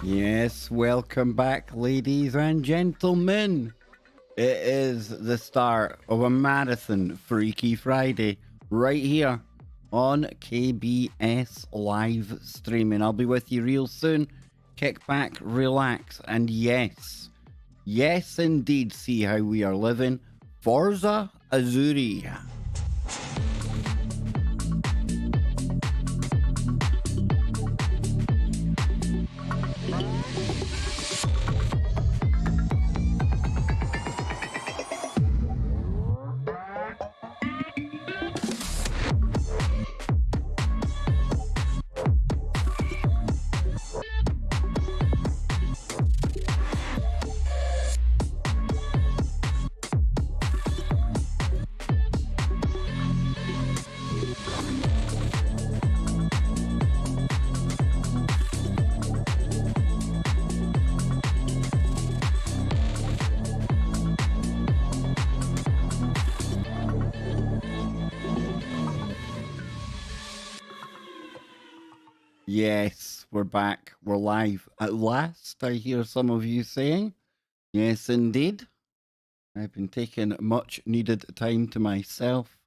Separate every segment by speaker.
Speaker 1: Yes, welcome back, ladies and gentlemen. It is the start of a marathon Freaky Friday right here on KBS live streaming. I'll be with you real soon. Kick back, relax, and yes, indeed, see how we are living. Forza Azuri. Yes, we're back. We're live at last, I hear some of you saying. Yes, indeed. I've been taking much needed time to myself,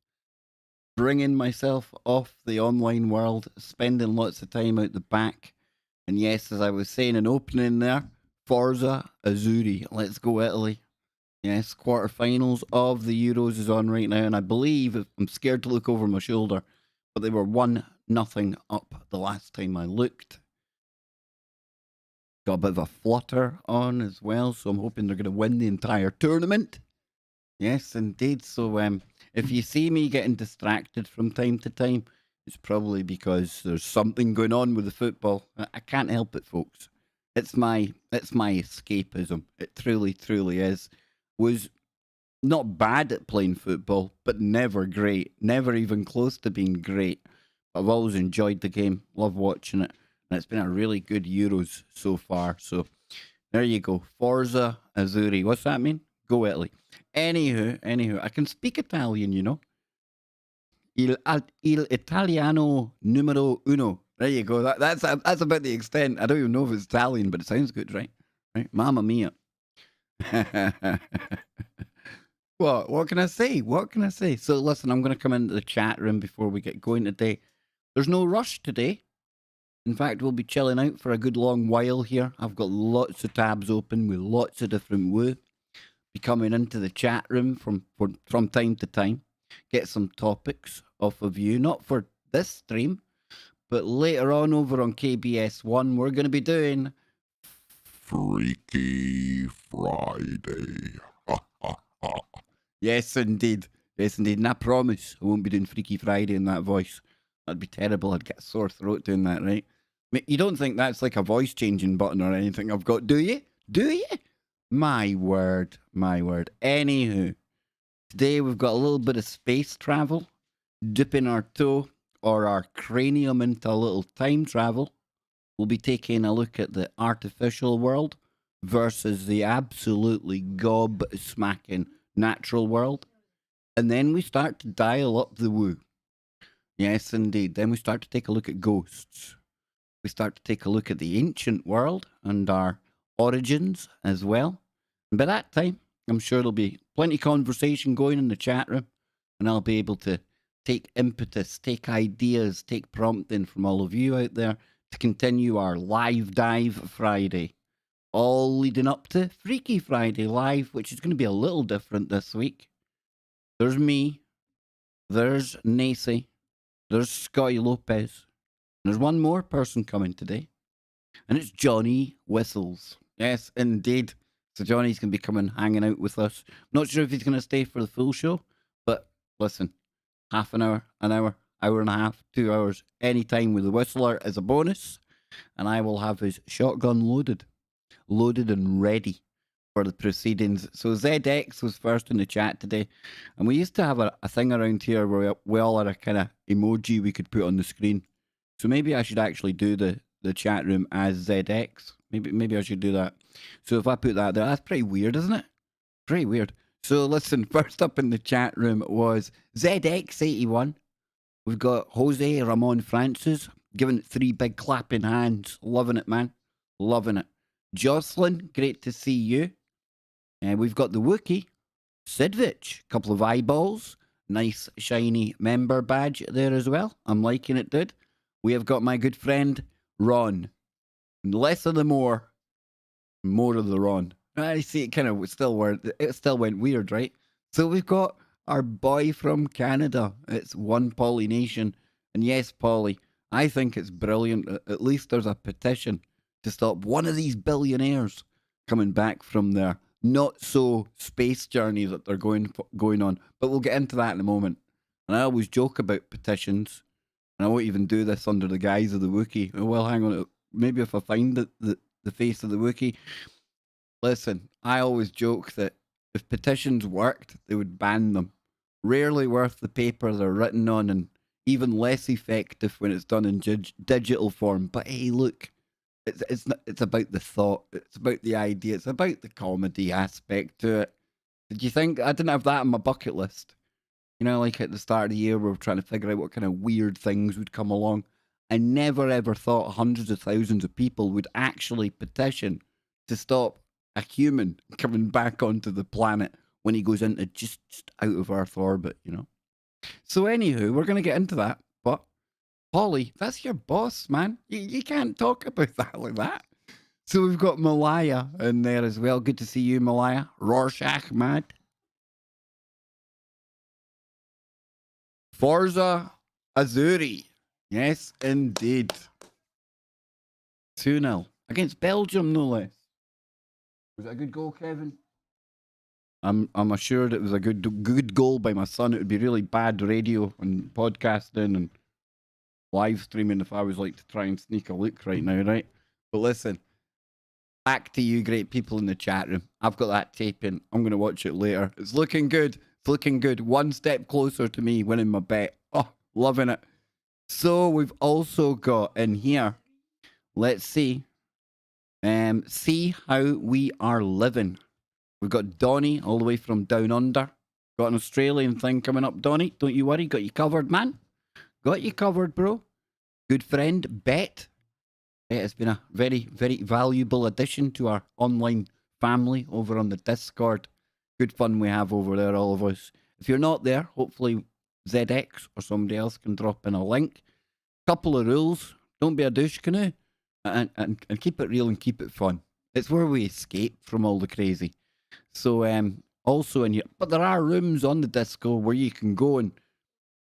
Speaker 1: bringing myself off the online world, spending lots of time out the back. And yes, as I was saying in opening there, Forza Azuri. Let's go Italy. Yes, quarterfinals of the Euros is on right now, and I believe, I'm scared to look over my shoulder, but they were 1-0 up the last time I looked. Got a bit of a flutter on as well, so I'm hoping they're going to win the entire tournament. Yes, indeed. So if you see me getting distracted from time to time, it's probably because there's something going on with the football. I can't help it, folks. It's my escapism. It truly, truly is. Was not bad at playing football, but never great. Never even close to being great. I've always enjoyed the game. Love watching it. And it's been a really good Euros so far. So there you go. Forza Azzurri. What's that mean? Go Italy. Anywho, I can speak Italian, you know. Il Italiano numero uno. There you go. That's about the extent. I don't even know if it's Italian, but it sounds good, right? Right? Mamma mia. What can I say? What can I say? So listen, I'm going to come into the chat room before we get going today. There's no rush today. In fact, we'll be chilling out for a good long while here. I've got lots of tabs open with lots of different woo. Be coming into the chat room from time to time. Get some topics off of you. Not for this stream, but later on over on KBS1, we're going to be doing Freaky Friday. Yes, indeed. Yes, indeed. And I promise I won't be doing Freaky Friday in that voice. That'd be terrible. I'd get a sore throat doing that, right? You don't think that's like a voice changing button or anything I've got, do you? Do you? My word. My word. Anywho, today we've got a little bit of space travel, dipping our toe or our cranium into a little time travel. We'll be taking a look at the artificial world versus the absolutely gob-smacking natural world. And then we start to dial up the woo. Yes, indeed. Then we start to take a look at ghosts. We start to take a look at the ancient world and our origins as well. And by that time, I'm sure there'll be plenty of conversation going in the chat room, and I'll be able to take impetus, take ideas, take prompting from all of you out there to continue our live dive Friday, all leading up to Freaky Friday Live, which is going to be a little different this week. There's me, there's Nacy, there's Scotty Lopez, and there's one more person coming today, and it's Johnny Whistles. Yes, indeed. So Johnny's going to be coming, hanging out with us. Not sure if he's going to stay for the full show, but listen, half an hour, hour and a half, 2 hours, any time with the Whistler as a bonus, and I will have his shotgun loaded and ready for the proceedings. So ZX was first in the chat today, and we used to have a thing around here where we all had a kind of emoji we could put on the screen. So maybe I should actually do the chat room as ZX. Maybe I should do that. So if I put that there, that's pretty weird, isn't it? Pretty weird. So listen, first up in the chat room was ZX81. We've got Jose Ramon Francis giving it 3 big clapping hands. Loving it, man. Loving it. Jocelyn, great to see you. And we've got the Wookiee, Sidvich, couple of eyeballs. Nice shiny member badge there as well. I'm liking it, dude. We have got my good friend, Ron. Less of the more of the Ron. I see it still went weird, right? So we've got our boy from Canada. It's One Polly Nation. And yes, Polly, I think it's brilliant. At least there's a petition to stop one of these billionaires coming back from their not so space journey that they're going on. But we'll get into that in a moment. And I always joke about petitions, and I won't even do this under the guise of the Wookiee. Oh, well, hang on. Maybe if I find the face of the Wookiee. Listen, I always joke that if petitions worked, they would ban them. Rarely worth the paper they're written on, and even less effective when it's done in digital form. But hey, look, it's about the thought, it's about the idea, it's about the comedy aspect to it. Did you think I didn't have that on my bucket list? You know, like at the start of the year, we were trying to figure out what kind of weird things would come along. I never ever thought hundreds of thousands of people would actually petition to stop a human coming back onto the planet when he goes into just out of Earth orbit, you know. So anywho, we're going to get into that. But Polly, that's your boss, man. You can't talk about that like that. So we've got Malaya in there as well. Good to see you, Malaya. Rorschach, mad. Forza Azzurri. Yes, indeed. 2-0 against Belgium, no less. Was it a good goal, Kevin? I'm assured it was a good goal by my son. It would be really bad radio and podcasting and live streaming if I was like to try and sneak a look right now, right? But listen, back to you great people in the chat room. I've got that tape in. I'm going to watch it later. It's looking good. It's looking good. One step closer to me winning my bet. Oh, loving it. So we've also got in here, let's see how we are living. We've got Donnie all the way from down under. Got an Australian thing coming up, Donnie. Don't you worry, got you covered, man. Got you covered, bro. Good friend, Bet. It has been a very, very valuable addition to our online family over on the Discord. Good fun we have over there, all of us. If you're not there, hopefully ZX or somebody else can drop in a link. Couple of rules. Don't be a douche canoe. And keep it real and keep it fun. It's where we escape from all the crazy. So also in here, but there are rooms on the disco where you can go and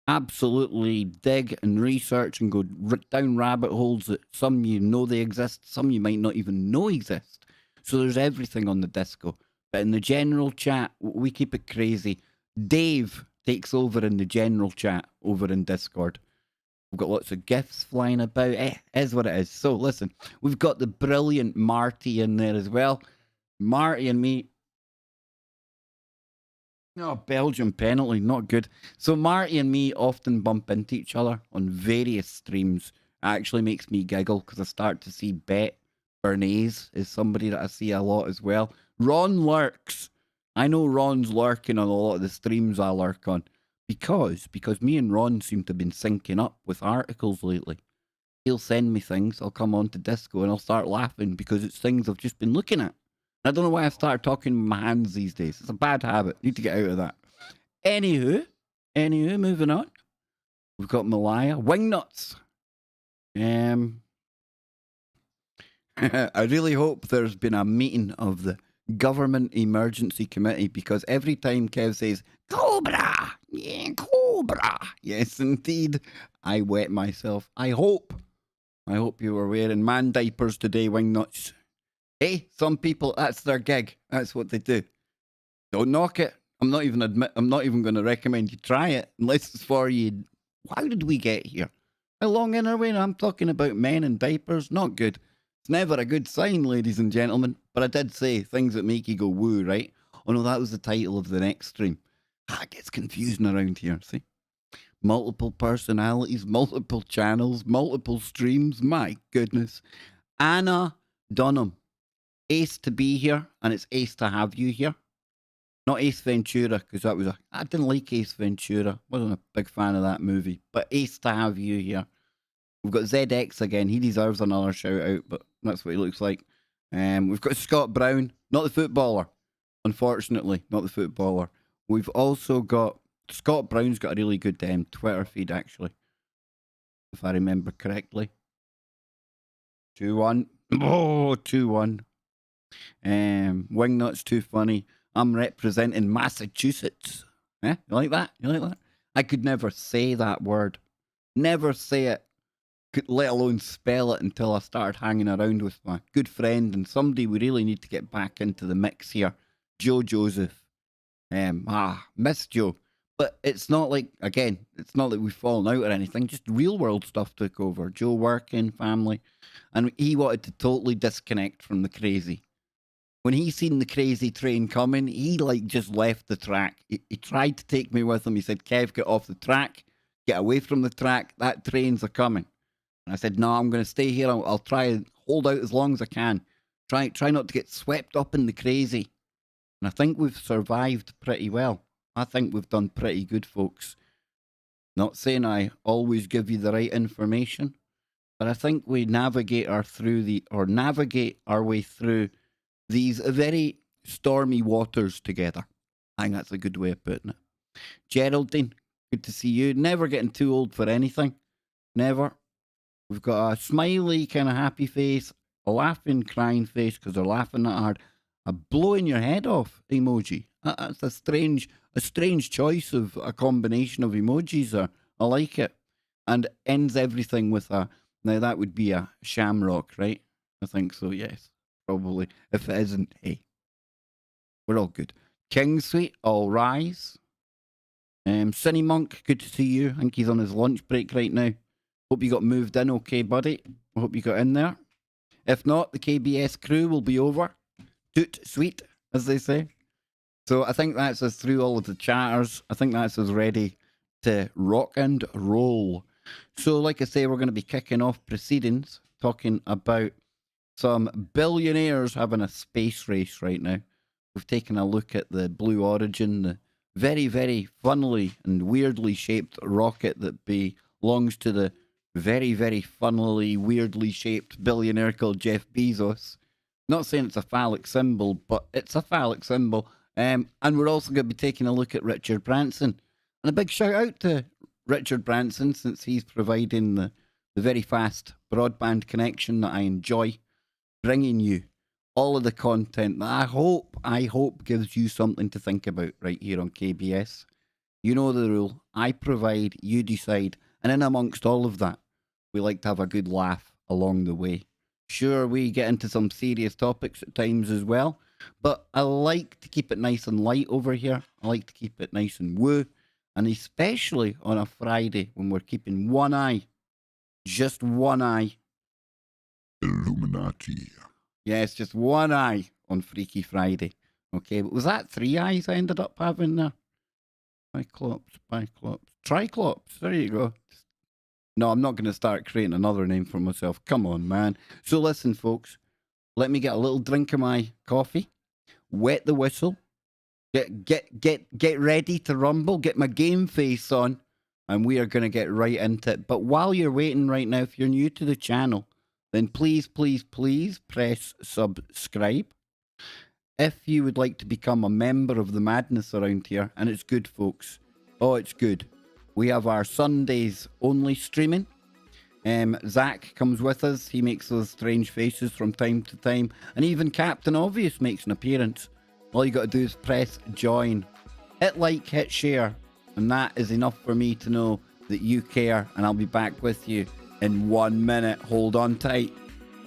Speaker 1: absolutely dig and research and go down rabbit holes that some you know they exist, some you might not even know exist. So there's everything on the disco. But in the general chat, we keep it crazy. Dave takes over in the general chat over in Discord. We've got lots of gifts flying about. Is what it is. So listen, we've got the brilliant Marty in there as well. Marty and me. Oh, Belgium penalty, not good. So Marty and me often bump into each other on various streams. It actually makes me giggle because I start to see Bet Bernays is somebody that I see a lot as well. Ron lurks. I know Ron's lurking on a lot of the streams I lurk on. Because me and Ron seem to have been syncing up with articles lately. He'll send me things, I'll come on to Disco and I'll start laughing because it's things I've just been looking at. I don't know why I started talking with my hands these days. It's a bad habit. Need to get out of that. Anywho, moving on. We've got Malaya. Wingnuts. I really hope there's been a meeting of the Government Emergency Committee because every time Kev says, Cobra! Yeah, Cobra! Yes, indeed. I wet myself. I hope you were wearing man diapers today, Wingnuts. Hey, some people, that's their gig. That's what they do. Don't knock it. I'm not even going to recommend you try it unless it's for you. How did we get here? How long in our way? I'm talking about men in diapers. Not good. It's never a good sign, ladies and gentlemen. But I did say things that make you go woo, right? Oh no, that was the title of the next stream. It gets confusing around here, see? Multiple personalities, multiple channels, multiple streams. My goodness. Anna Dunham. Ace to be here, and it's ace to have you here. Not Ace Ventura, because I didn't like Ace Ventura. Wasn't a big fan of that movie. But ace to have you here. We've got ZX again. He deserves another shout out, but that's what he looks like. We've got Scott Brown, not the footballer. Unfortunately, not the footballer. We've also got Scott Brown's got a really good Twitter feed, actually, if I remember correctly. 2-1. Oh, 2-1. Wingnut's too funny. I'm representing Massachusetts. You like that? You like that? I could never say that word. Never say it. Let alone spell it until I started hanging around with my good friend and somebody we really need to get back into the mix here. Joe Joseph. Miss Joe. But it's not like, again, it's not like we've fallen out or anything. Just real world stuff took over. Joe working, family. And he wanted to totally disconnect from the crazy. When he seen the crazy train coming, he just left the track. He tried to take me with him. He said, Kev, get off the track. Get away from the track. That train's a coming. And I said, no, I'm going to stay here. I'll try and hold out as long as I can. Try not to get swept up in the crazy. And I think we've survived pretty well. I think we've done pretty good, folks. Not saying I always give you the right information, but I think we navigate our way through these very stormy waters together. I think that's a good way of putting it. Geraldine, good to see you. Never getting too old for anything. Never. We've got a smiley, kind of happy face, a laughing, crying face because they're laughing that hard, a blowing your head off emoji. That's a strange choice of a combination of emojis there. I like it. And ends everything with now that would be a shamrock, right? I think so, yes. Probably. If it isn't, hey. We're all good. King Sweet, all rise. Cinny Monk, good to see you. I think he's on his lunch break right now. Hope you got moved in okay, buddy. I hope you got in there. If not, the KBS crew will be over. Toot sweet, as they say. So I think that's us through all of the chatters. I think that's us ready to rock and roll. So, like I say, we're going to be kicking off proceedings talking about some billionaires having a space race right now. We've taken a look at the Blue Origin, the very, very funnily and weirdly shaped rocket that belongs to the very, very funnily, weirdly shaped billionaire called Jeff Bezos. Not saying it's a phallic symbol, but it's a phallic symbol. And we're also going to be taking a look at Richard Branson. And a big shout out to Richard Branson, since he's providing the very fast broadband connection that I enjoy, bringing you all of the content that I hope gives you something to think about right here on KBS. You know the rule. I provide, you decide. And in amongst all of that, we like to have a good laugh along the way. Sure, we get into some serious topics at times as well, but I like to keep it nice and light over here. I like to keep it nice and woo, and especially on a Friday when we're keeping one eye, just one eye.
Speaker 2: Illuminati.
Speaker 1: Yes, just one eye on Freaky Friday. Okay, but was that three eyes I ended up having there? Biclops, Triclops. There you go. No, I'm not going to start creating another name for myself. Come on, man. So listen, folks. Let me get a little drink of my coffee. Wet the whistle. Get ready to rumble. Get my game face on, and we are going to get right into it. But while you're waiting right now, if you're new to the channel, then please, please, please press subscribe. If you would like to become a member of the madness around here, and it's good, folks. Oh, it's good. We have our Sundays only streaming. Zach comes with us. He makes those strange faces from time to time. And even Captain Obvious makes an appearance. All you got to do is press join. Hit like, hit share. And that is enough for me to know that you care. And I'll be back with you in 1 minute. Hold on tight.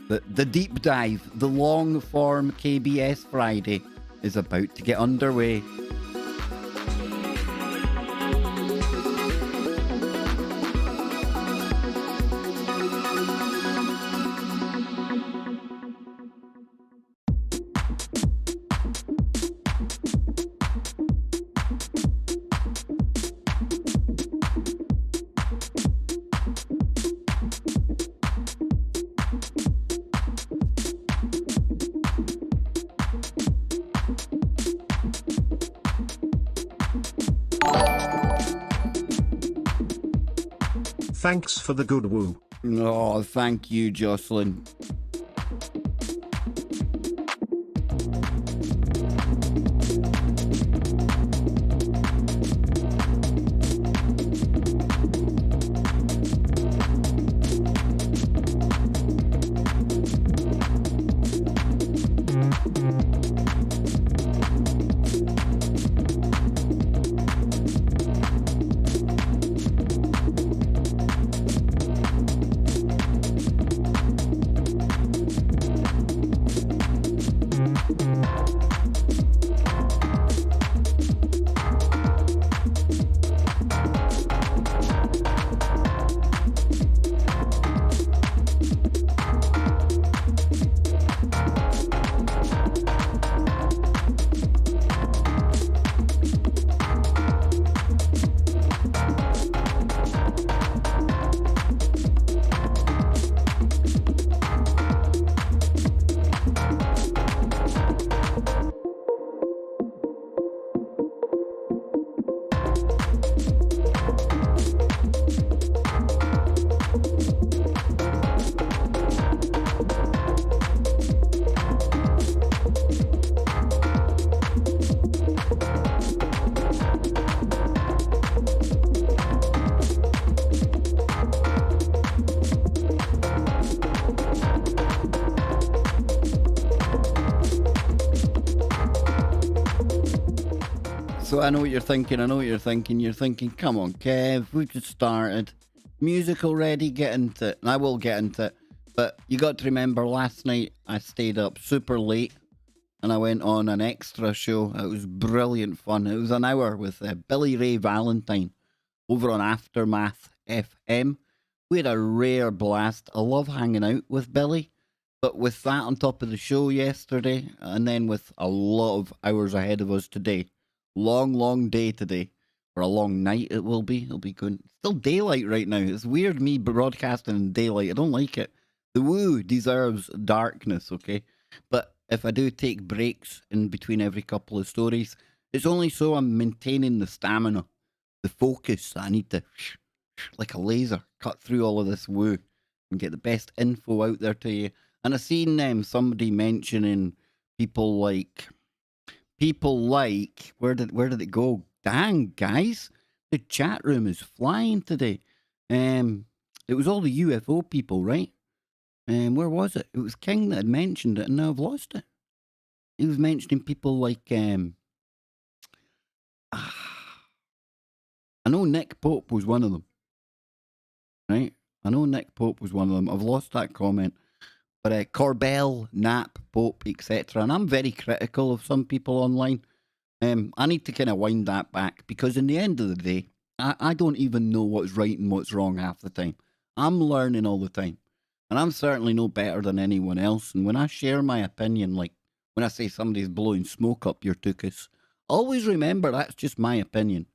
Speaker 1: The deep dive, the long form KBS Friday is about to get underway.
Speaker 3: Thanks for the good woo.
Speaker 1: Oh, thank you, Jocelyn. So I know what you're thinking. You're thinking, come on, Kev, we've just started. Music already, get into it. And I will get into it. But you got to remember, last night I stayed up super late and I went on an extra show. It was brilliant fun. It was an hour with Billy Ray Valentine over on Aftermath FM. We had a rare blast. I love hanging out with Billy. But with that on top of the show yesterday, and then with a lot of hours ahead of us today, long day today, For a long night it will be. It'll be good. It's still daylight right now. It's weird me broadcasting in daylight. I don't like it. The woo deserves darkness, okay? But if I do take breaks in between every couple of stories, it's only so I'm maintaining the stamina, the focus that I need to, like a laser, cut through all of this woo and get the best info out there to you. And I seen somebody mentioning people like where did it go? Dang, guys, the chat room is flying today. It was all the UFO people, right? Where was it? It was King that had mentioned it, and now I've lost it. He was mentioning people like I know Nick Pope was one of them, right? I know Nick Pope was one of them. I've lost that comment. But Corbell, Knapp, Pope, etc. And I'm very critical of some people online. I need to kind of wind that back because in the end of the day, I don't even know what's right and what's wrong half the time. I'm learning all the time. And I'm certainly no better than anyone else. And when I share my opinion, like when I say somebody's blowing smoke up your tuchus, always remember that's just my opinion.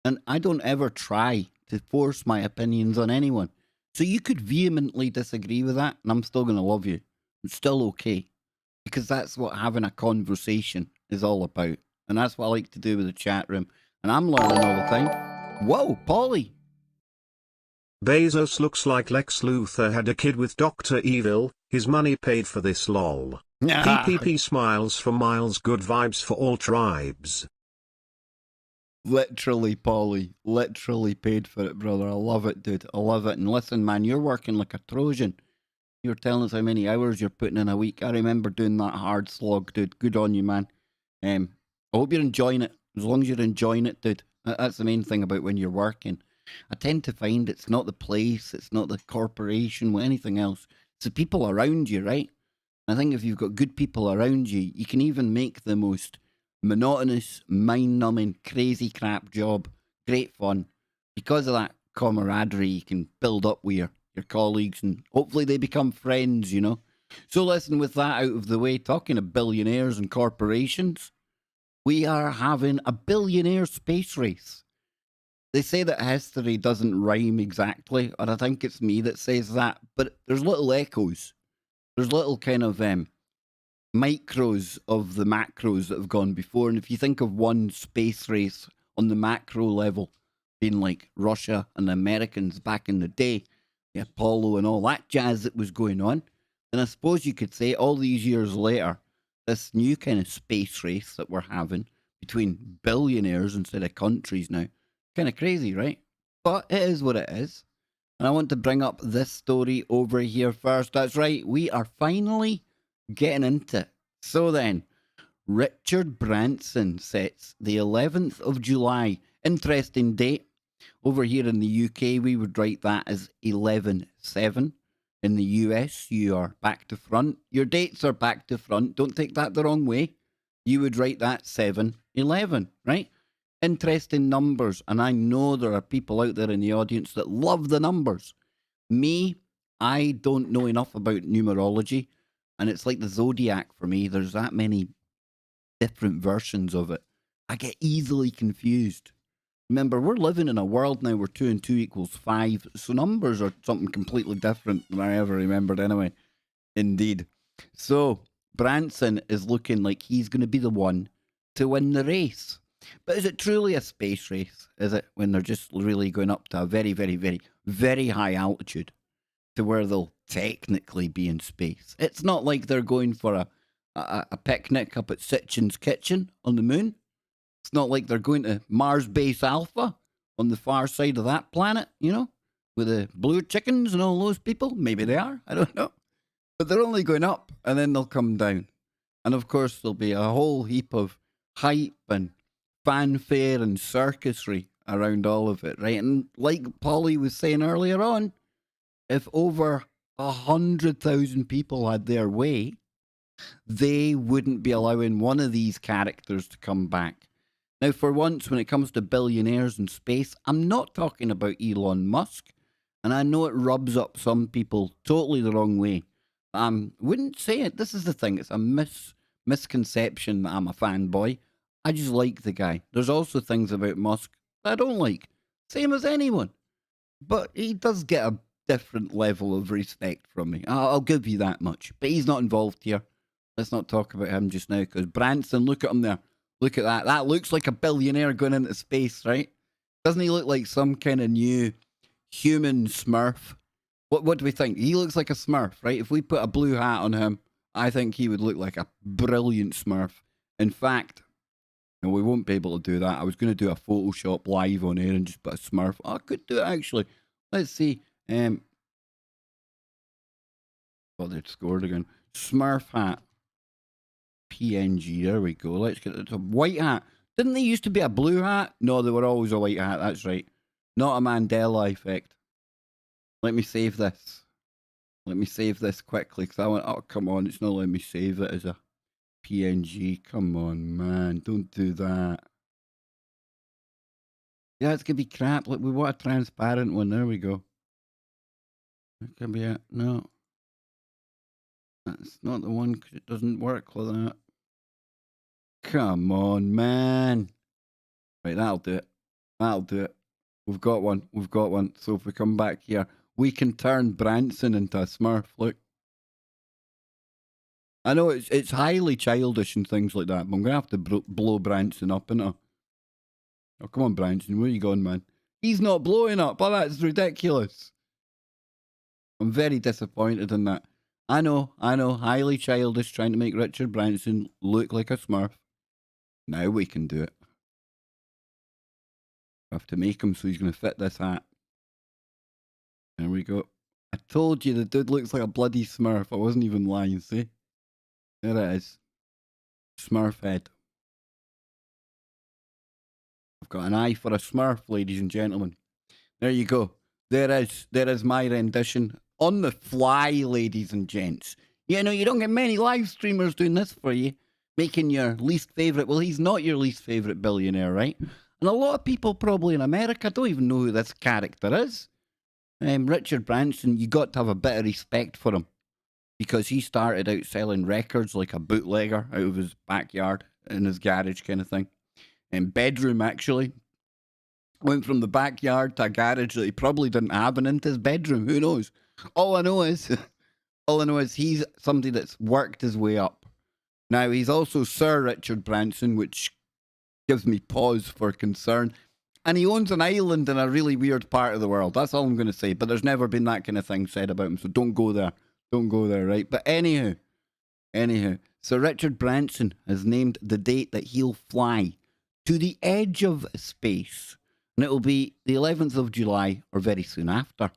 Speaker 1: And I don't ever try to force my opinions on anyone. So you could vehemently disagree with that, and I'm still going to love you. It's still okay. Because that's what having a conversation is all about. And that's what I like to do with the chat room. And I'm learning all the time. Whoa, Polly.
Speaker 3: Bezos looks like Lex Luthor had a kid with Dr. Evil, his money paid for this lol. PPP smiles for miles, good vibes for all tribes.
Speaker 1: Literally, Polly. Literally paid for it, brother. I love it, dude. I love it. And listen, man, you're working like a Trojan. You're telling us how many hours you're putting in a week. I remember doing that hard slog, dude. Good on you, man. I hope you're enjoying it. As long as you're enjoying it, dude. That's the main thing about when you're working. I tend to find it's not the place, it's not the corporation, or anything else. It's the people around you, right? I think if you've got good people around you, you can even make the most monotonous, mind-numbing, crazy crap job great fun. Because of that camaraderie you can build up with your colleagues, and hopefully they become friends, you know. So listen, with that out of the way, talking of billionaires and corporations, we are having a billionaire space race. They say that history doesn't rhyme exactly, or I think it's me that says that, but there's little echoes. There's little kind of micros of the macros that have gone before. And if you think of one space race on the macro level being like Russia and the Americans back in the day, the Apollo and all that jazz that was going on, then I suppose you could say all these years later, this new kind of space race that we're having between billionaires instead of countries now, kind of crazy, right? But it is what it is. And I want to bring up this story over here first. That's right, we are finally getting into it. So then, Richard Branson sets the 11th of July. Interesting date. Over here in the UK, we would write that as 11/7. In the US, you are back to front. Your dates are back to front. Don't take that the wrong way. You would write that 7/11, right? Interesting numbers. And I know there are people out there in the audience that love the numbers. Me, I don't know enough about numerology. And it's like the zodiac for me. There's that many different versions of it. I get easily confused. Remember, we're living in a world now where 2 and 2 equals 5. So numbers are something completely different than I ever remembered anyway. Indeed. So Branson is looking like he's going to be the one to win the race. But is it truly a space race? Is it when they're just really going up to a very, very, very, very high altitude to where they'll technically be in space? It's not like they're going for a picnic up at Sitchin's Kitchen on the moon. It's not like they're going to Mars Base Alpha on the far side of that planet, you know, with the blue chickens and all those people. Maybe they are. I don't know. But they're only going up and then they'll come down. And of course, there'll be a whole heap of hype and fanfare and circusry around all of it, right? And like Polly was saying earlier on, if over 100,000 people had their way, they wouldn't be allowing one of these characters to come back. Now, for once, when it comes to billionaires in space, I'm not talking about Elon Musk, and I know it rubs up some people totally the wrong way. Wouldn't say it. This is the thing. It's a misconception that I'm a fanboy. I just like the guy. There's also things about Musk I don't like. Same as anyone. But he does get a different level of respect from me. I'll give you that much. But he's not involved here. Let's not talk about him just now, because Branson, look at him there. Look at that. That looks like a billionaire going into space, right? Doesn't he look like some kind of new human Smurf? What do we think? He looks like a Smurf, right? If we put a blue hat on him, I think he would look like a brilliant Smurf. In fact, and we won't be able to do that. I was going to do a Photoshop live on air and just put a Smurf. I could do it, actually. Let's see. Oh, they've scored again. Smurf hat. PNG. There we go. Let's get it. A white hat. Didn't they used to be a blue hat? No, they were always a white hat. That's right. Not a Mandela effect. Let me save this. Let me save this quickly, because I went, oh, come on. It's not letting me save it as a PNG. Come on, man. Don't do that. Yeah, it's going to be crap. Look, we want a transparent one. There we go. That could be it. No. That's not the one, because it doesn't work like that. Come on, man. Right, that'll do it. That'll do it. We've got one. We've got one. So if we come back here, we can turn Branson into a Smurf. Look. I know it's highly childish and things like that, but I'm going to have to blow Branson up, innit? Oh, come on, Branson. Where are you going, man? He's not blowing up. Oh, that's ridiculous. I'm very disappointed in that. I know. Highly childish, trying to make Richard Branson look like a Smurf. Now we can do it. I have to make him so he's going to fit this hat. There we go. I told you the dude looks like a bloody Smurf. I wasn't even lying, see? There it is. Smurf head. I've got an eye for a Smurf, ladies and gentlemen. There you go. There is my rendition. On the fly, ladies and gents. You know, you don't get many live streamers doing this for you. Making your least favourite. Well, he's not your least favourite billionaire, right? And a lot of people probably in America don't even know who this character is. Richard Branson, you got to have a bit of respect for him. Because he started out selling records like a bootlegger out of his backyard, in his garage kind of thing. And bedroom, actually. Went from the backyard to a garage that he probably didn't have, and into his bedroom. Who knows? All I know is he's somebody that's worked his way up. Now, he's also Sir Richard Branson, which gives me pause for concern. And he owns an island in a really weird part of the world. That's all I'm going to say. But there's never been that kind of thing said about him, so don't go there. Don't go there, right? But anywho, Sir Richard Branson has named the date that he'll fly to the edge of space. And it'll be the 11th of July or very soon after.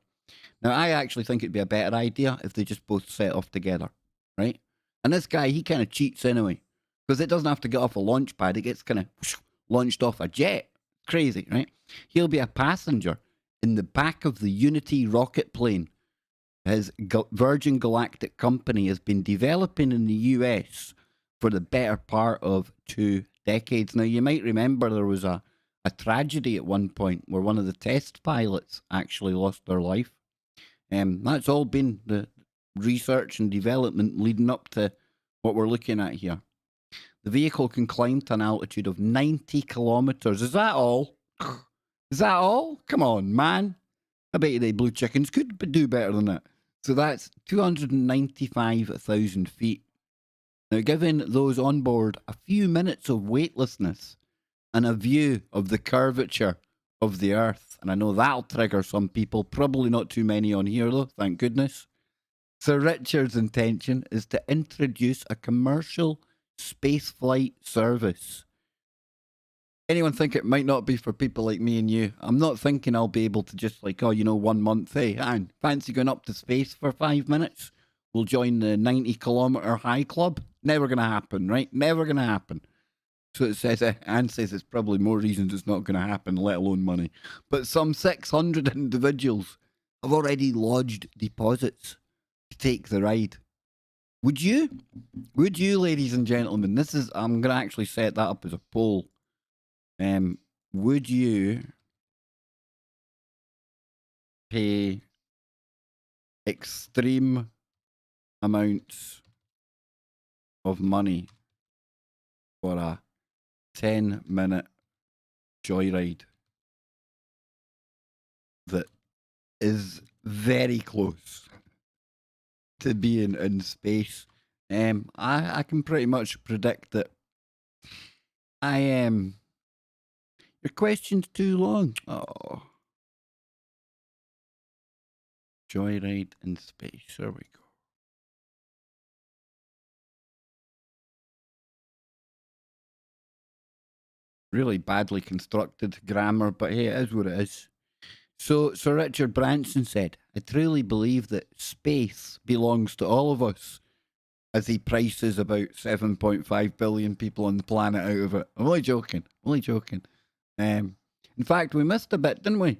Speaker 1: Now, I actually think it'd be a better idea if they just both set off together, right? And this guy, he kind of cheats anyway, because it doesn't have to get off a launch pad. It gets kind of launched off a jet. Crazy, right? He'll be a passenger in the back of the Unity rocket plane his Virgin Galactic company has been developing in the US for the better part of 2 decades. Now, you might remember there was a tragedy at one point where one of the test pilots actually lost their life. That's all been the research and development leading up to what we're looking at here. The vehicle can climb to an altitude of 90 kilometers. Is that all? Is that all? Come on, man. I bet you the blue chickens could do better than that. So that's 295,000 feet. Now, giving those on board a few minutes of weightlessness and a view of the curvature of the Earth, and I know that'll trigger some people, probably not too many on here though, thank goodness. Sir Richard's intention is to introduce a commercial spaceflight service. Anyone think it might not be for people like me and you? I'm not thinking I'll be able to just 1 month, hey, and fancy going up to space for 5 minutes? We'll join the 90-kilometer high club. Never going to happen, right? Never going to happen. So it says, Anne says it's probably more reasons it's not going to happen, let alone money. But some 600 individuals have already lodged deposits to take the ride. Would you? Would you, ladies and gentlemen? I'm going to actually set that up as a poll. Would you pay extreme amounts of money for a 10-minute joyride that is very close to being in space. I can pretty much predict that I am. Your question's too long. Oh. Joyride in space. There we go. Really badly constructed grammar, but hey, it is what it is. So Sir Richard Branson said, I truly believe that space belongs to all of us, as he prices about 7.5 billion people on the planet out of it. I'm only joking. In fact, we missed a bit, didn't we?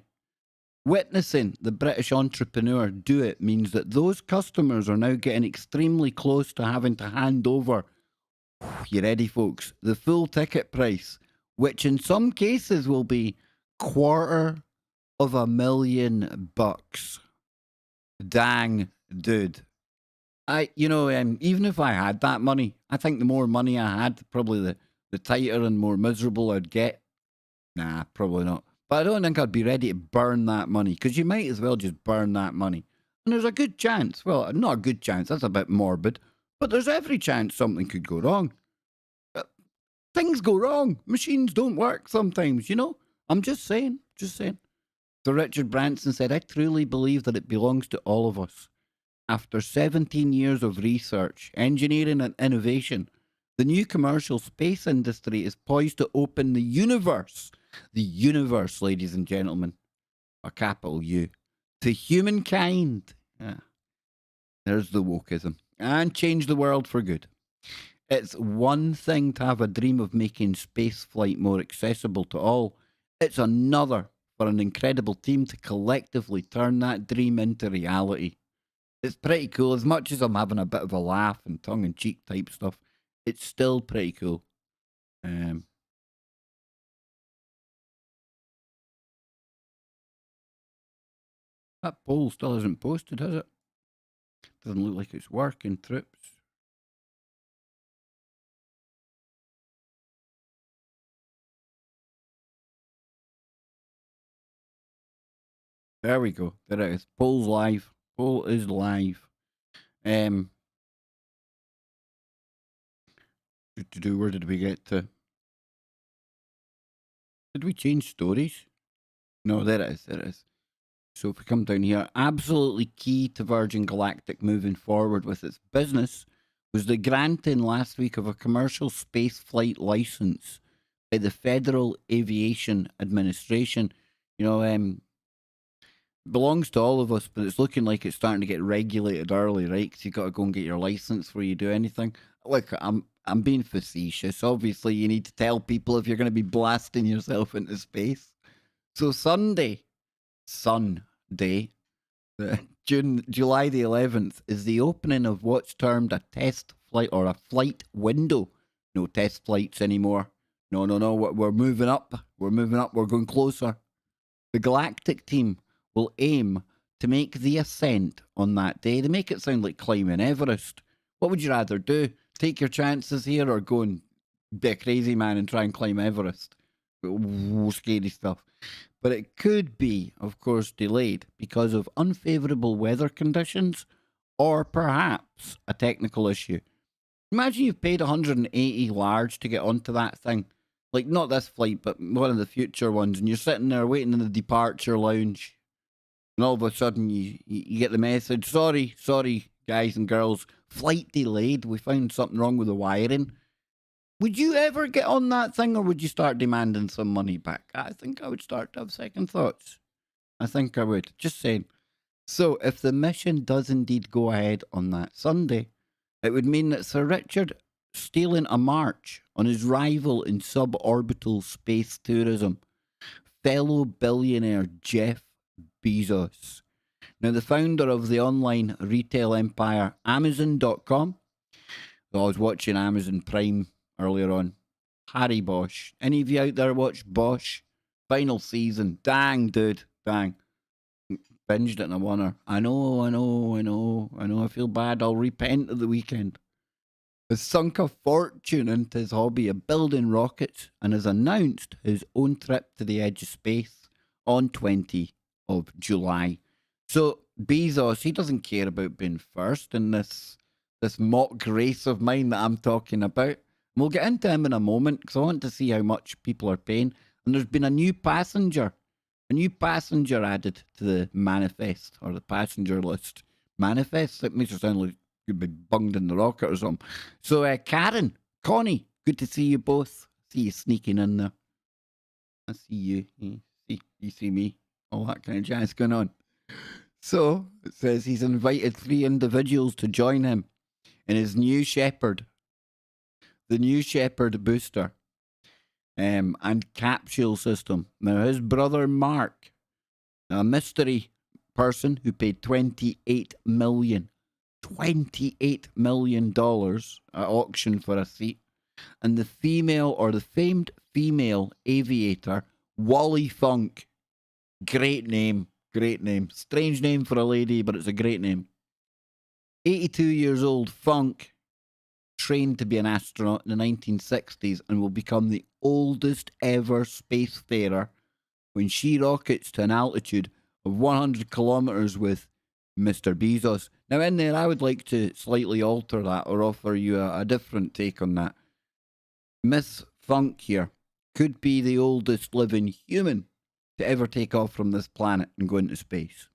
Speaker 1: Witnessing the British entrepreneur do it means that those customers are now getting extremely close to having to hand over, you ready folks, the full ticket price, which in some cases will be $250,000. Dang, dude. Even if I had that money, I think the more money I had, probably the tighter and more miserable I'd get. Nah, probably not. But I don't think I'd be ready to burn that money, because you might as well just burn that money. And there's a good chance, well, not a good chance, that's a bit morbid, but there's every chance something could go wrong. Things go wrong. Machines don't work sometimes, I'm just saying. So Richard Branson said, I truly believe that it belongs to all of us. After 17 years of research, engineering, and innovation, the new commercial space industry is poised to open the universe, ladies and gentlemen, a capital U, to humankind. Yeah. There's the wokeism. And change the world for good. It's one thing to have a dream of making spaceflight more accessible to all. It's another for an incredible team to collectively turn that dream into reality. It's pretty cool. As much as I'm having a bit of a laugh and tongue-in-cheek type stuff, it's still pretty cool. That poll still isn't posted, has it? Doesn't look like it's working, Trips. There we go. There it is. Poll's live. Poll is live. Where did we get to? Did we change stories? No, there it is. There it is. So if we come down here, absolutely key to Virgin Galactic moving forward with its business was the granting last week of a commercial space flight license by the Federal Aviation Administration. Belongs to all of us, but it's looking like it's starting to get regulated early, right? Because you got to go and get your license before you do anything. Look, I'm being facetious. Obviously, you need to tell people if you're going to be blasting yourself into space. So Sunday, July the 11th, is the opening of what's termed a test flight or a flight window. No test flights anymore. No. We're moving up. We're going closer. The Galactic team will aim to make the ascent on that day. They make it sound like climbing Everest. What would you rather do? Take your chances here or go and be a crazy man and try and climb Everest? Scary stuff. But it could be, of course, delayed because of unfavourable weather conditions or perhaps a technical issue. Imagine you've paid 180 large to get onto that thing. Like, not this flight, but one of the future ones, and you're sitting there waiting in the departure lounge. And all of a sudden, you get the message, sorry, guys and girls, flight delayed. We found something wrong with the wiring. Would you ever get on that thing, or would you start demanding some money back? I think I would start to have second thoughts. I think I would. Just saying. So, if the mission does indeed go ahead on that Sunday, it would mean that Sir Richard stealing a march on his rival in suborbital space tourism, fellow billionaire Jeff Bezos. Now, the founder of the online retail empire Amazon.com. I was watching Amazon Prime earlier on. Harry Bosch. Any of you out there watch Bosch? Final season. Dang, dude. Dang. Binged it in a wonder. I know. I feel bad. I'll repent at the weekend. Has sunk a fortune into his hobby of building rockets and has announced his own trip to the edge of space on 20 of July. So Bezos, he doesn't care about being first in this mock race of mine that I'm talking about. We'll get into him in a moment because I want to see how much people are paying. And there's been a new passenger added to the manifest or the passenger list. Manifest? It makes it sound like you'd be bunged in the rocket or something. So, Karen, Connie, good to see you both. See you sneaking in there. I see you. You see me. All that kind of jazz going on. So, it says he's invited 3 individuals to join him in his new Shepherd, the new Shepherd booster, and capsule system. Now, his brother Mark, a mystery person who paid $28 million at auction for a seat, and the famed female aviator, Wally Funk. Great name. Strange name for a lady, but it's a great name. 82 years old, Funk trained to be an astronaut in the 1960s and will become the oldest ever spacefarer when she rockets to an altitude of 100 kilometers with Mr. Bezos. Now, in there, I would like to slightly alter that or offer you a different take on that. Miss Funk here could be the oldest living human to ever take off from this planet and go into space.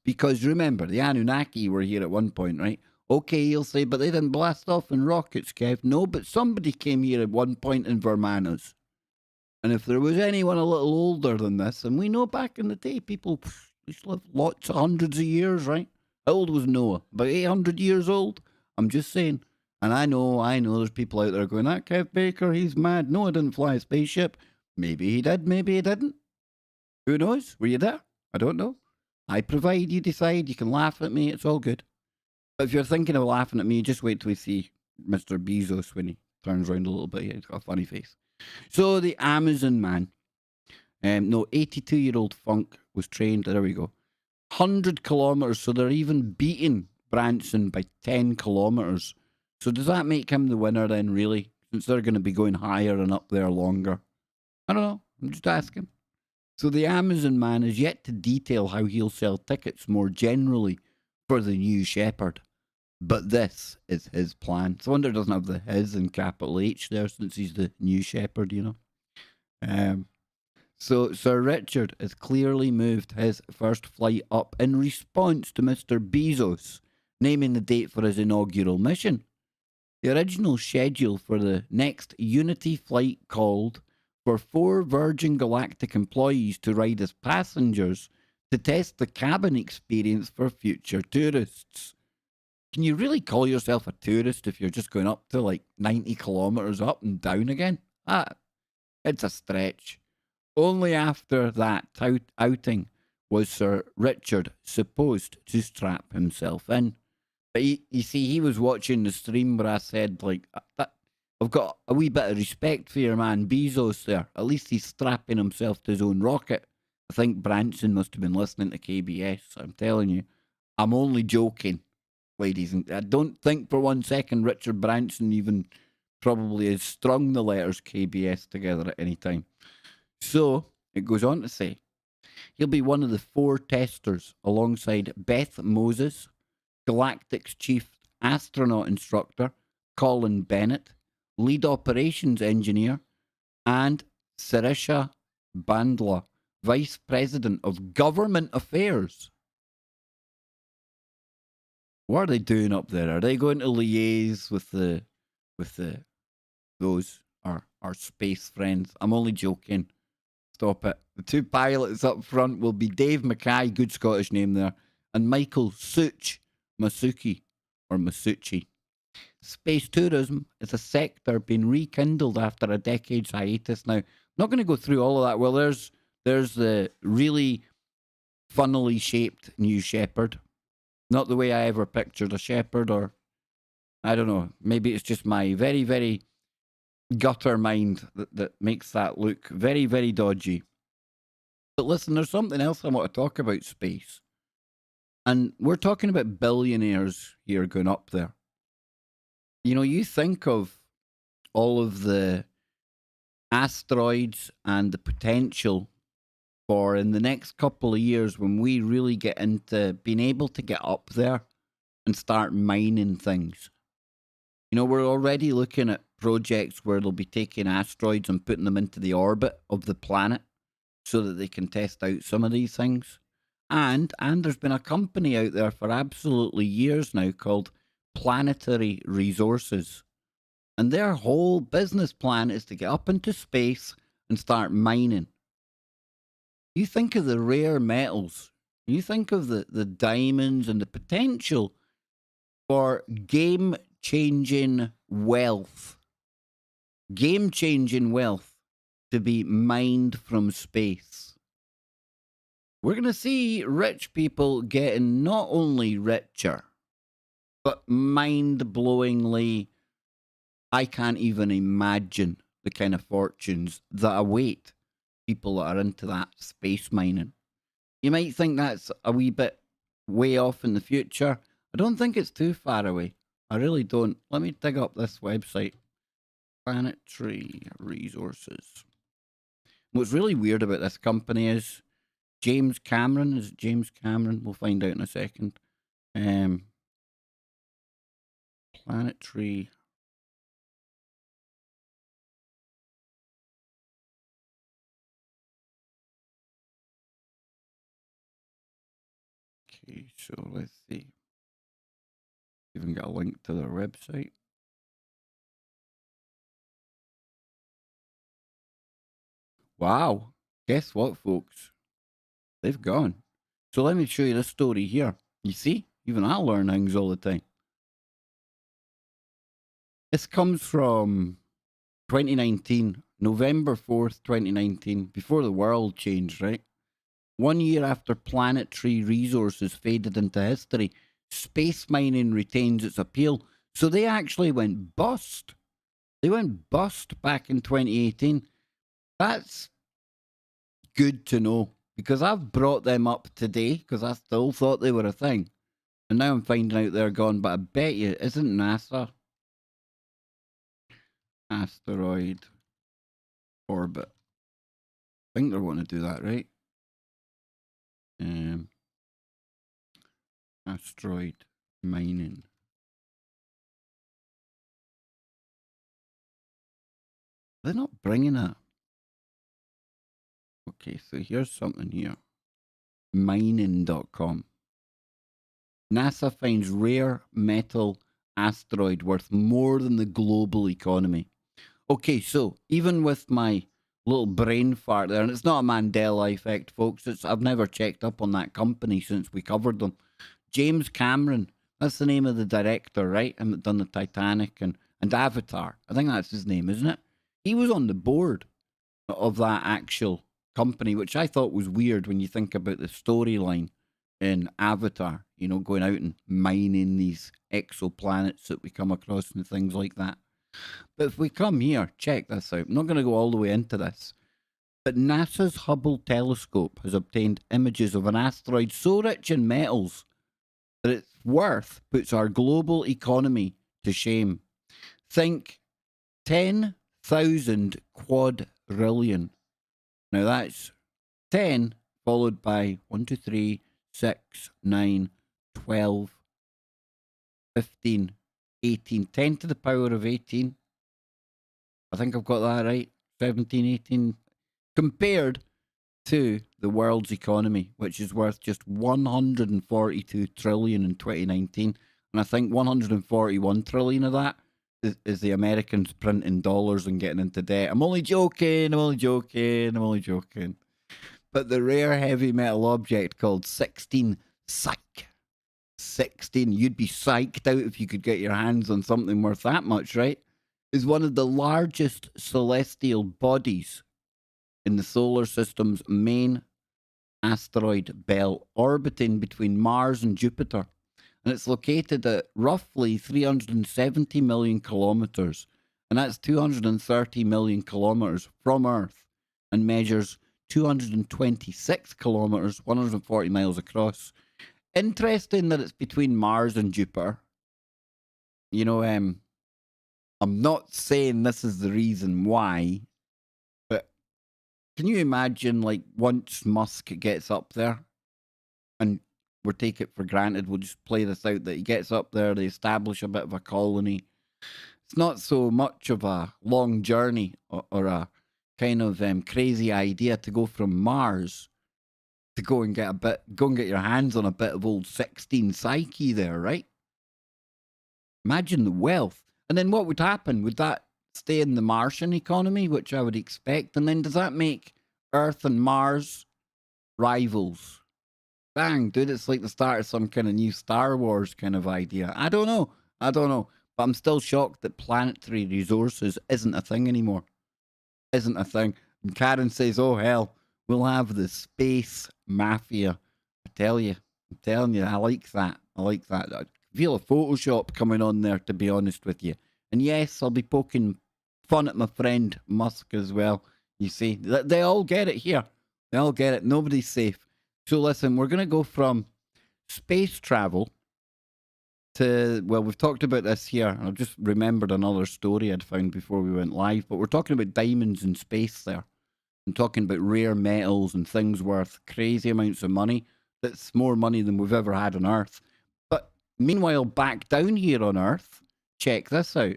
Speaker 1: Because remember, the Anunnaki were here at one point, right? Okay, you'll say, but they didn't blast off in rockets, Kev. No, but somebody came here at one point in Vermanas. And if there was anyone a little older than this, and we know back in the day, people used to live lots of hundreds of years, right? How old was Noah? About 800 years old? I'm just saying. And I know there's people out there going, that Kev Baker, he's mad. Noah didn't fly a spaceship. Maybe he did, maybe he didn't. Who knows? Were you there? I don't know. I provide, you decide. You can laugh at me. It's all good. But if you're thinking of laughing at me, just wait till we see Mr. Bezos when he turns around a little bit. He's got a funny face. So the Amazon man, 82-year-old Funk was trained, there we go, 100 kilometers. So they're even beating Branson by 10 kilometers. So does that make him the winner then, really? Since they're going to be going higher and up there longer. I don't know. I'm just asking. So the Amazon man is yet to detail how he'll sell tickets more generally for the new Shepherd. But this is his plan. It's a wonder it doesn't have the his in capital H there since he's the new Shepherd, you know. So Sir Richard has clearly moved his first flight up in response to Mr. Bezos naming the date for his inaugural mission. The original schedule for the next Unity flight called for 4 Virgin Galactic employees to ride as passengers to test the cabin experience for future tourists. Can you really call yourself a tourist if you're just going up to like 90 kilometers up and down again? It's a stretch. Only after that outing was Sir Richard supposed to strap himself in. But you see, he was watching the stream where I said, like, I've got a wee bit of respect for your man Bezos there. At least he's strapping himself to his own rocket. I think Branson must have been listening to KBS. I'm telling you. I'm only joking, ladies. And I don't think for one second Richard Branson even probably has strung the letters KBS together at any time. So, it goes on to say, he'll be one of the 4 testers alongside Beth Moses, Galactic's chief astronaut instructor, Colin Bennett, lead operations engineer, and Sirisha Bandla, vice president of government affairs. What are they doing up there? Are they going to liaise with those our space friends? I'm only joking. Stop it. The 2 pilots up front will be Dave Mackay, good Scottish name there, and Michael Masucci. Space tourism is a sector being rekindled after a decade's hiatus. Now, I'm not going to go through all of that. Well, there's the really funnily shaped new Shepherd. Not the way I ever pictured a Shepherd, or I don't know. Maybe it's just my very, very gutter mind that makes that look very, very dodgy. But listen, there's something else I want to talk about space. And we're talking about billionaires here going up there. You know, you think of all of the asteroids and the potential for in the next couple of years when we really get into being able to get up there and start mining things. You know, we're already looking at projects where they'll be taking asteroids and putting them into the orbit of the planet so that they can test out some of these things. And there's been a company out there for absolutely years now called Planetary Resources. And their whole business plan is to get up into space and start mining. You think of the rare metals, you think of the diamonds and the potential for game-changing wealth to be mined from space. We're going to see rich people getting not only richer, but mind-blowingly, I can't even imagine the kind of fortunes that await people that are into that space mining. You might think that's a wee bit way off in the future. I don't think it's too far away. I really don't. Let me dig up this website. Planetary Resources. What's really weird about this company is James Cameron. Is it James Cameron? We'll find out in a second. Planetary. Okay, so let's see. Even got a link to their website. Wow. Guess what, folks? They've gone. So let me show you this story here. You see? Even I learn things all the time. This comes from 2019, November 4th, 2019, before the world changed, right? 1 year after Planetary Resources faded into history, space mining retains its appeal. So they actually went bust. They went bust back in 2018. That's good to know because I've brought them up today because I still thought they were a thing. And now I'm finding out they're gone. But I bet you it isn't NASA. Asteroid orbit. I think they're going to do that, right? Asteroid mining. They're not bringing it. Okay, so here's something here. Mining.com. NASA finds rare metal asteroid worth more than the global economy. Okay, so even with my little brain fart there, and it's not a Mandela effect, folks. I've never checked up on that company since we covered them. James Cameron, that's the name of the director, right? And done the Titanic and Avatar. I think that's his name, isn't it? He was on the board of that actual company, which I thought was weird when you think about the storyline in Avatar, you know, going out and mining these exoplanets that we come across and things like that. But if we come here, check this out. I'm not going to go all the way into this. But NASA's Hubble telescope has obtained images of an asteroid so rich in metals that its worth puts our global economy to shame. Think 10,000 quadrillion. Now that's 10 followed by 1, 2, 3, 6, 9, 12, 15, 18. 10 to the power of 18. I think I've got that right. 17, 18. Compared to the world's economy, which is worth just 142 trillion in 2019. And I think 141 trillion of that is the Americans printing dollars and getting into debt. I'm only joking. But the rare heavy metal object called 16 Psych. 16, you'd be psyched out if you could get your hands on something worth that much, right? Is one of the largest celestial bodies in the solar system's main asteroid belt, orbiting between Mars and Jupiter. And it's located at roughly 370 million kilometers. And that's 230 million kilometers from Earth and measures 226 kilometers, 140 miles across. Interesting that it's between Mars and Jupiter. You know, I'm not saying this is the reason why, but Can you imagine, like, once Musk gets up there, and we'll take it for granted, we'll just play this out, that he gets up there, they establish a bit of a colony. It's not so much of a long journey or a kind of crazy idea to go from Mars to go and get your hands on a bit of old 16 Psyche there, right? Imagine the wealth. And then what would happen? Would that stay in the Martian economy, which I would expect? And then does that make Earth and Mars rivals? Dang, dude, it's like the start of some kind of new Star Wars kind of idea. I don't know. But I'm still shocked that planetary resources isn't a thing anymore. Isn't a thing. And Karen says, oh, hell, we'll have the space mafia. I'm telling you, I like that. I feel a Photoshop coming on there, to be honest with you. And yes, I'll be poking fun at my friend Musk as well. You see, they all get it here. They all get it. Nobody's safe. So listen, we're going to go from space travel to, well, we've talked about this here. I've just remembered another story I'd found before we went live, but we're talking about diamonds in space there. And talking about rare metals and things worth crazy amounts of money. That's more money than we've ever had on Earth. But meanwhile, back down here on Earth, check this out.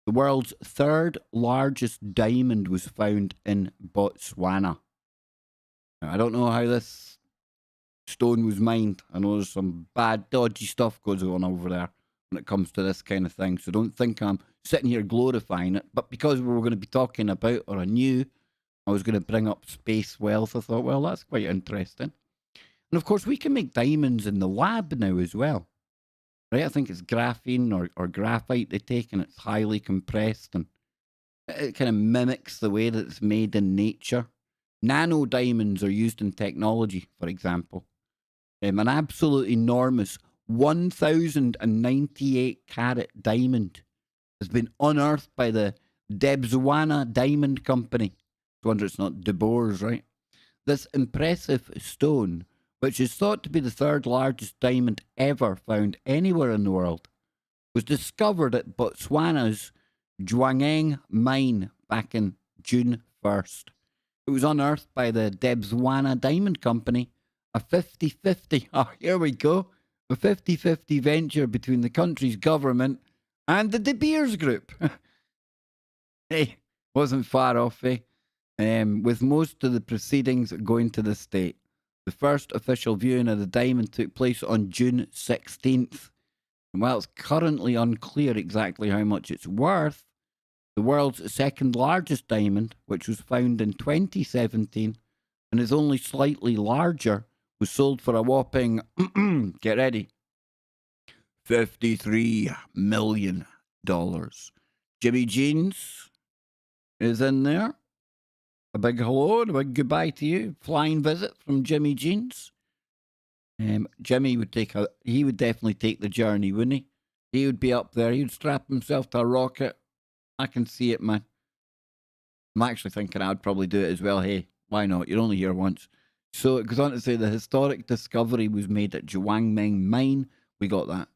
Speaker 1: The world's third largest diamond was found in Botswana. Now, I don't know how this stone was mined. I know there's some bad, dodgy stuff goes on over there when it comes to this kind of thing. So don't think I'm sitting here glorifying it. But because we were going to be talking about, or I knew I was going to bring up space wealth, I thought, well, that's quite interesting. And of course, we can make diamonds in the lab now as well. Right? I think it's graphene or graphite they take, and it's highly compressed, and it kind of mimics the way that it's made in nature. Nano diamonds are used in technology, for example. An absolute enormous 1,098 carat diamond has been unearthed by the Debunking Diamond Company. I wonder it's not De Boer's, right? This impressive stone, which is thought to be the third largest diamond ever found anywhere in the world, was discovered at Botswana's Debunking mine back in June 1st. It was unearthed by the Debunking Diamond Company, a 50-50, oh, here we go, a 50-50 venture between the country's government and the De Beers Group. Hey, wasn't far off, eh? With most of the proceedings going to the state. The first official viewing of the diamond took place on June 16th. And while it's currently unclear exactly how much it's worth, the world's second largest diamond, which was found in 2017 and is only slightly larger, was sold for a whopping, get ready, $53 million. Jimmy Jeans is in there. A big hello and a big goodbye to you. Flying visit from Jimmy Jeans. Jimmy would definitely take the journey, wouldn't he? He would be up there. He would strap himself to a rocket. I can see it, man. I'm actually thinking I'd probably do it as well. Hey, why not? You're only here once. So it goes on to say the historic discovery was made at Debunking mine. We got that.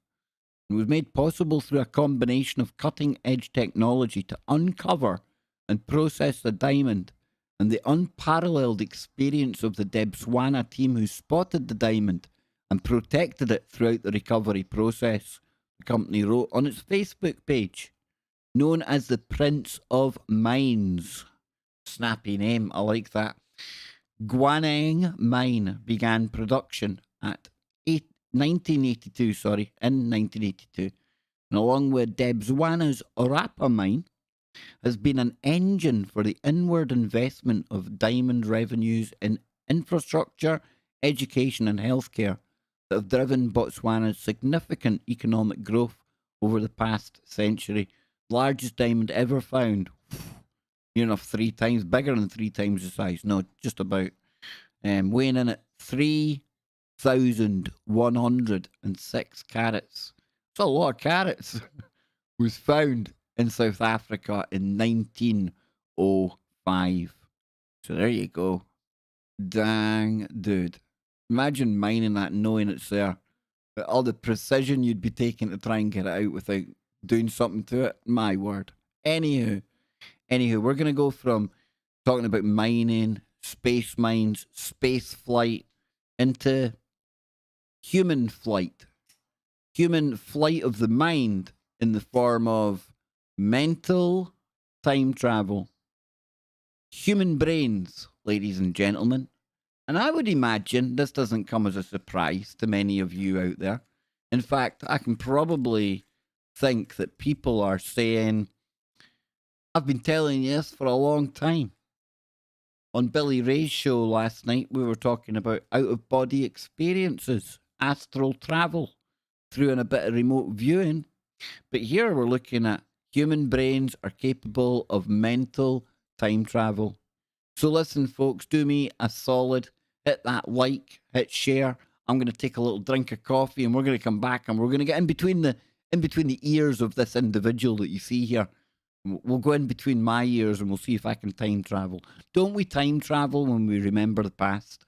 Speaker 1: It was made possible through a combination of cutting-edge technology to uncover and process the diamond, and the unparalleled experience of the Debunking team who spotted the diamond and protected it throughout the recovery process, the company wrote on its Facebook page. Known as the Prince of Mines. Snappy name, I like that. Debunking mine began production at 1982, and along with Debunking Orapa mine, has been an engine for the inward investment of diamond revenues in infrastructure, education and healthcare that have driven Botswana's significant economic growth over the past century. Largest diamond ever found. Near enough 3 times, bigger than 3 times the size. No, just about. Weighing in at 3,106 carats. It's a lot of carats. Was found in South Africa in 1905. So there you go. Dang, dude. Imagine mining that knowing it's there. But all the precision you'd be taking to try and get it out without doing something to it. My word. Anywho, we're going to go from talking about mining space mines, space flight, into human flight of the mind in the form of mental time travel. Human brains, ladies and gentlemen. And I would imagine this doesn't come as a surprise to many of you out there. In fact, I can probably think that people are saying, I've been telling you this for a long time. On Billy Ray's show last night, we were talking about out-of-body experiences, astral travel, through and a bit of remote viewing. But here we're looking at human brains are capable of mental time travel. So listen, folks, do me a solid. Hit that like, hit share. I'm going to take a little drink of coffee and we're going to come back and we're going to get in between the ears of this individual that you see here. We'll go in between my ears and we'll see if I can time travel. Don't we time travel when we remember the past?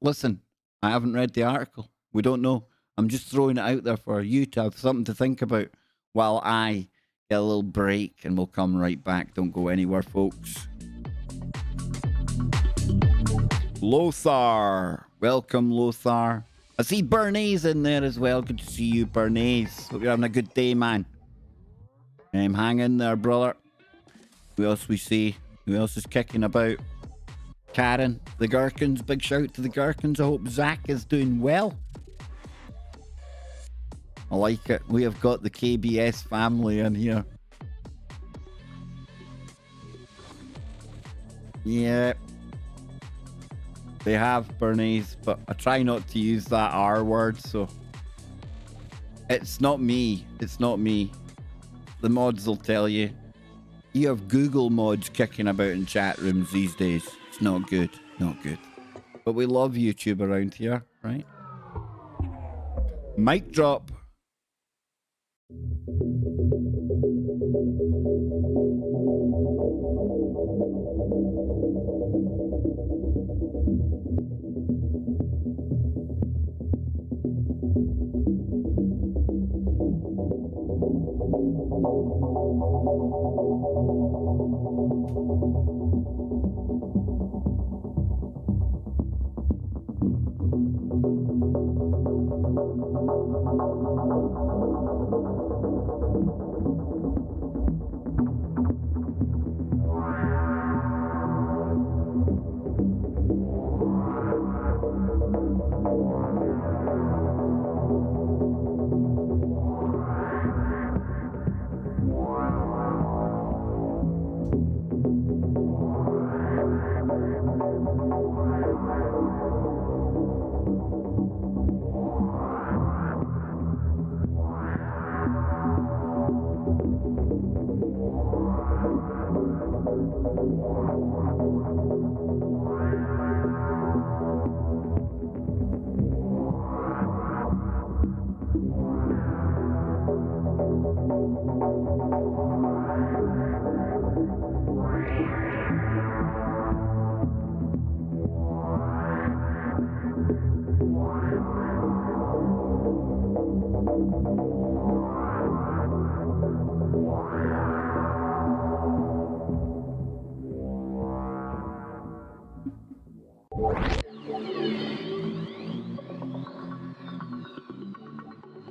Speaker 1: Listen, I haven't read the article. We don't know. I'm just throwing it out there for you to have something to think about while I get a little break and we'll come right back. Don't go anywhere, folks. Lothar. Welcome, Lothar. I see Bernays in there as well. Good to see you, Bernays. Hope you're having a good day, man. Hang in there, brother. Who else we see? Who else is kicking about? Karen, the Gherkins. Big shout to the Gherkins. I hope Zach is doing well. I like it. We have got the KBS family in here. Yeah. They have, Bernays, but I try not to use that R word, so... It's not me. It's not me. The mods will tell you. You have Google mods kicking about in chat rooms these days. It's not good. Not good. But we love YouTube around here, right? Mic drop.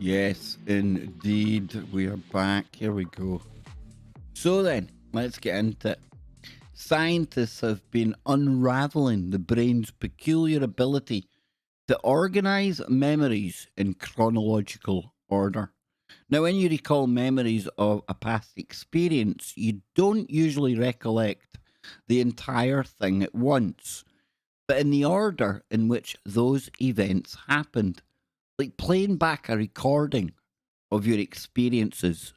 Speaker 1: Yes, indeed. We are back. Here we go. So then, let's get into it. Scientists have been unraveling the brain's peculiar ability to organize memories in chronological order. Now, when you recall memories of a past experience, you don't usually recollect the entire thing at once, but in the order in which those events happened, like playing back a recording of your experiences.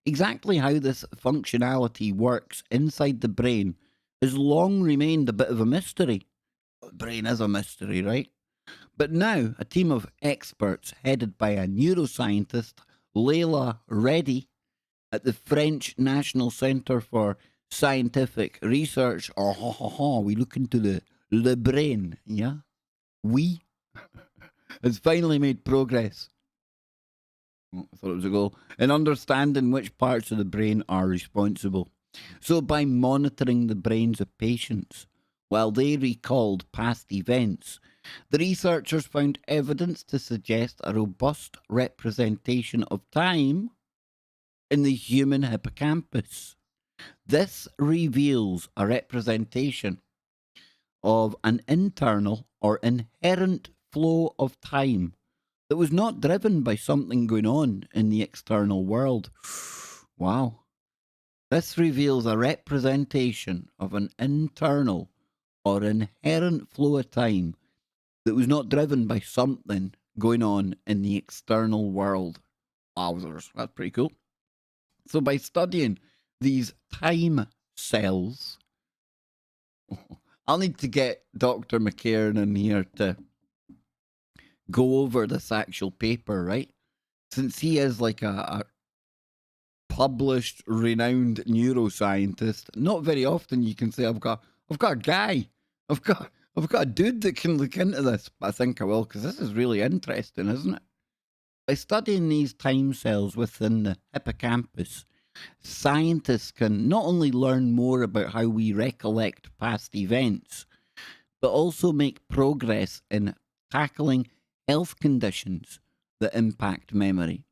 Speaker 1: Exactly how this functionality works inside the brain has long remained a bit of a mystery. The brain is a mystery, right? But now, a team of experts headed by a neuroscientist, Leila Reddy, at the French National Centre for Scientific Research, we look into the brain, yeah? Has finally made progress. I thought it was a goal. In understanding which parts of the brain are responsible. So by monitoring the brains of patients While they recalled past events, the researchers found evidence to suggest a robust representation of time in the human hippocampus. This reveals a representation of an internal or inherent flow of time that was not driven by something going on in the external world. Wow. This reveals a representation of an internal or inherent flow of time that was not driven by something going on in the external world. Wowzers, that's pretty cool. So by studying these time cells, I'll need to get Dr. McCairn in here to go over this actual paper, right? Since he is like a published, renowned neuroscientist, not very often you can say I've got a guy, I've got a dude that can look into this. But I think I will, because this is really interesting, isn't it? By studying these time cells within the hippocampus, scientists can not only learn more about how we recollect past events, but also make progress in tackling health conditions that impact memory.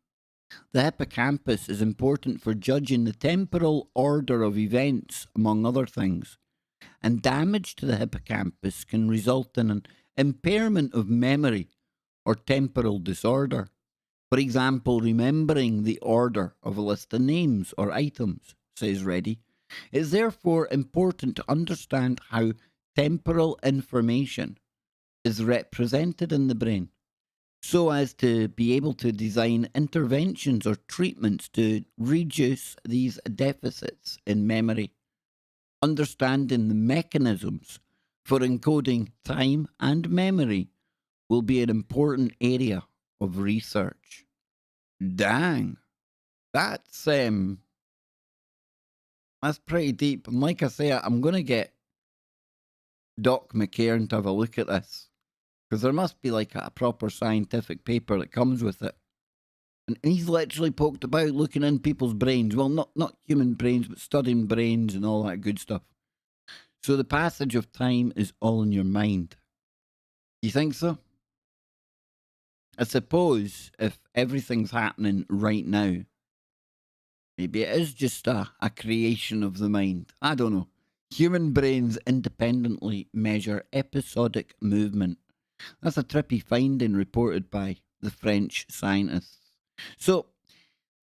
Speaker 1: The hippocampus is important for judging the temporal order of events, among other things, and damage to the hippocampus can result in an impairment of memory or temporal disorder. For example, remembering the order of a list of names or items, says Reddy. It is therefore important to understand how temporal information is represented in the brain, so as to be able to design interventions or treatments to reduce these deficits in memory. Understanding the mechanisms for encoding time and memory will be an important area of research. Dang, that's pretty deep. And like I say, I'm going to get Doc McCairn to have a look at this, because there must be like a proper scientific paper that comes with it. And he's literally poked about looking in people's brains. Well, not human brains, but studying brains and all that good stuff. So the passage of time is all in your mind. You think so? I suppose if everything's happening right now, maybe it is just a creation of the mind. I don't know. Human brains independently measure episodic movement. That's a trippy finding reported by the French scientists. So,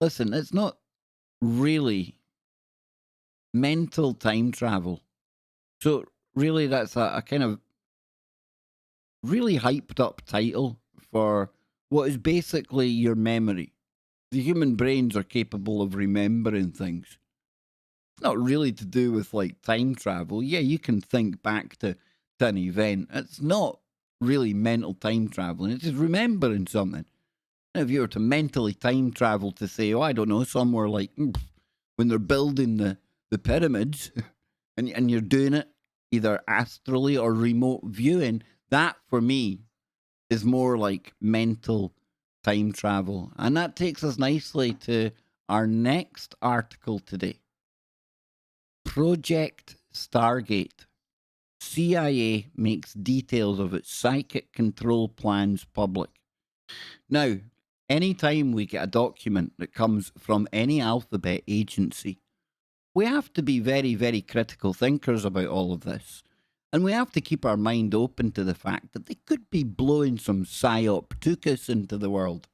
Speaker 1: listen, it's not really mental time travel. So, really, that's a kind of really hyped up title for what is basically your memory. The human brains are capable of remembering things. It's not really to do with like time travel. Yeah, you can think back to an event. It's not really mental time traveling. It's just remembering something. If you were to mentally time travel to say, oh, I don't know, somewhere like when they're building the pyramids and you're doing it either astrally or remote viewing, that for me is more like mental time travel. And that takes us nicely to our next article today. Project Stargate. CIA makes details of its psychic control plans public. Now, anytime we get a document that comes from any alphabet agency, we have to be very, very critical thinkers about all of this. And we have to keep our mind open to the fact that they could be blowing some psyop tuchus into the world.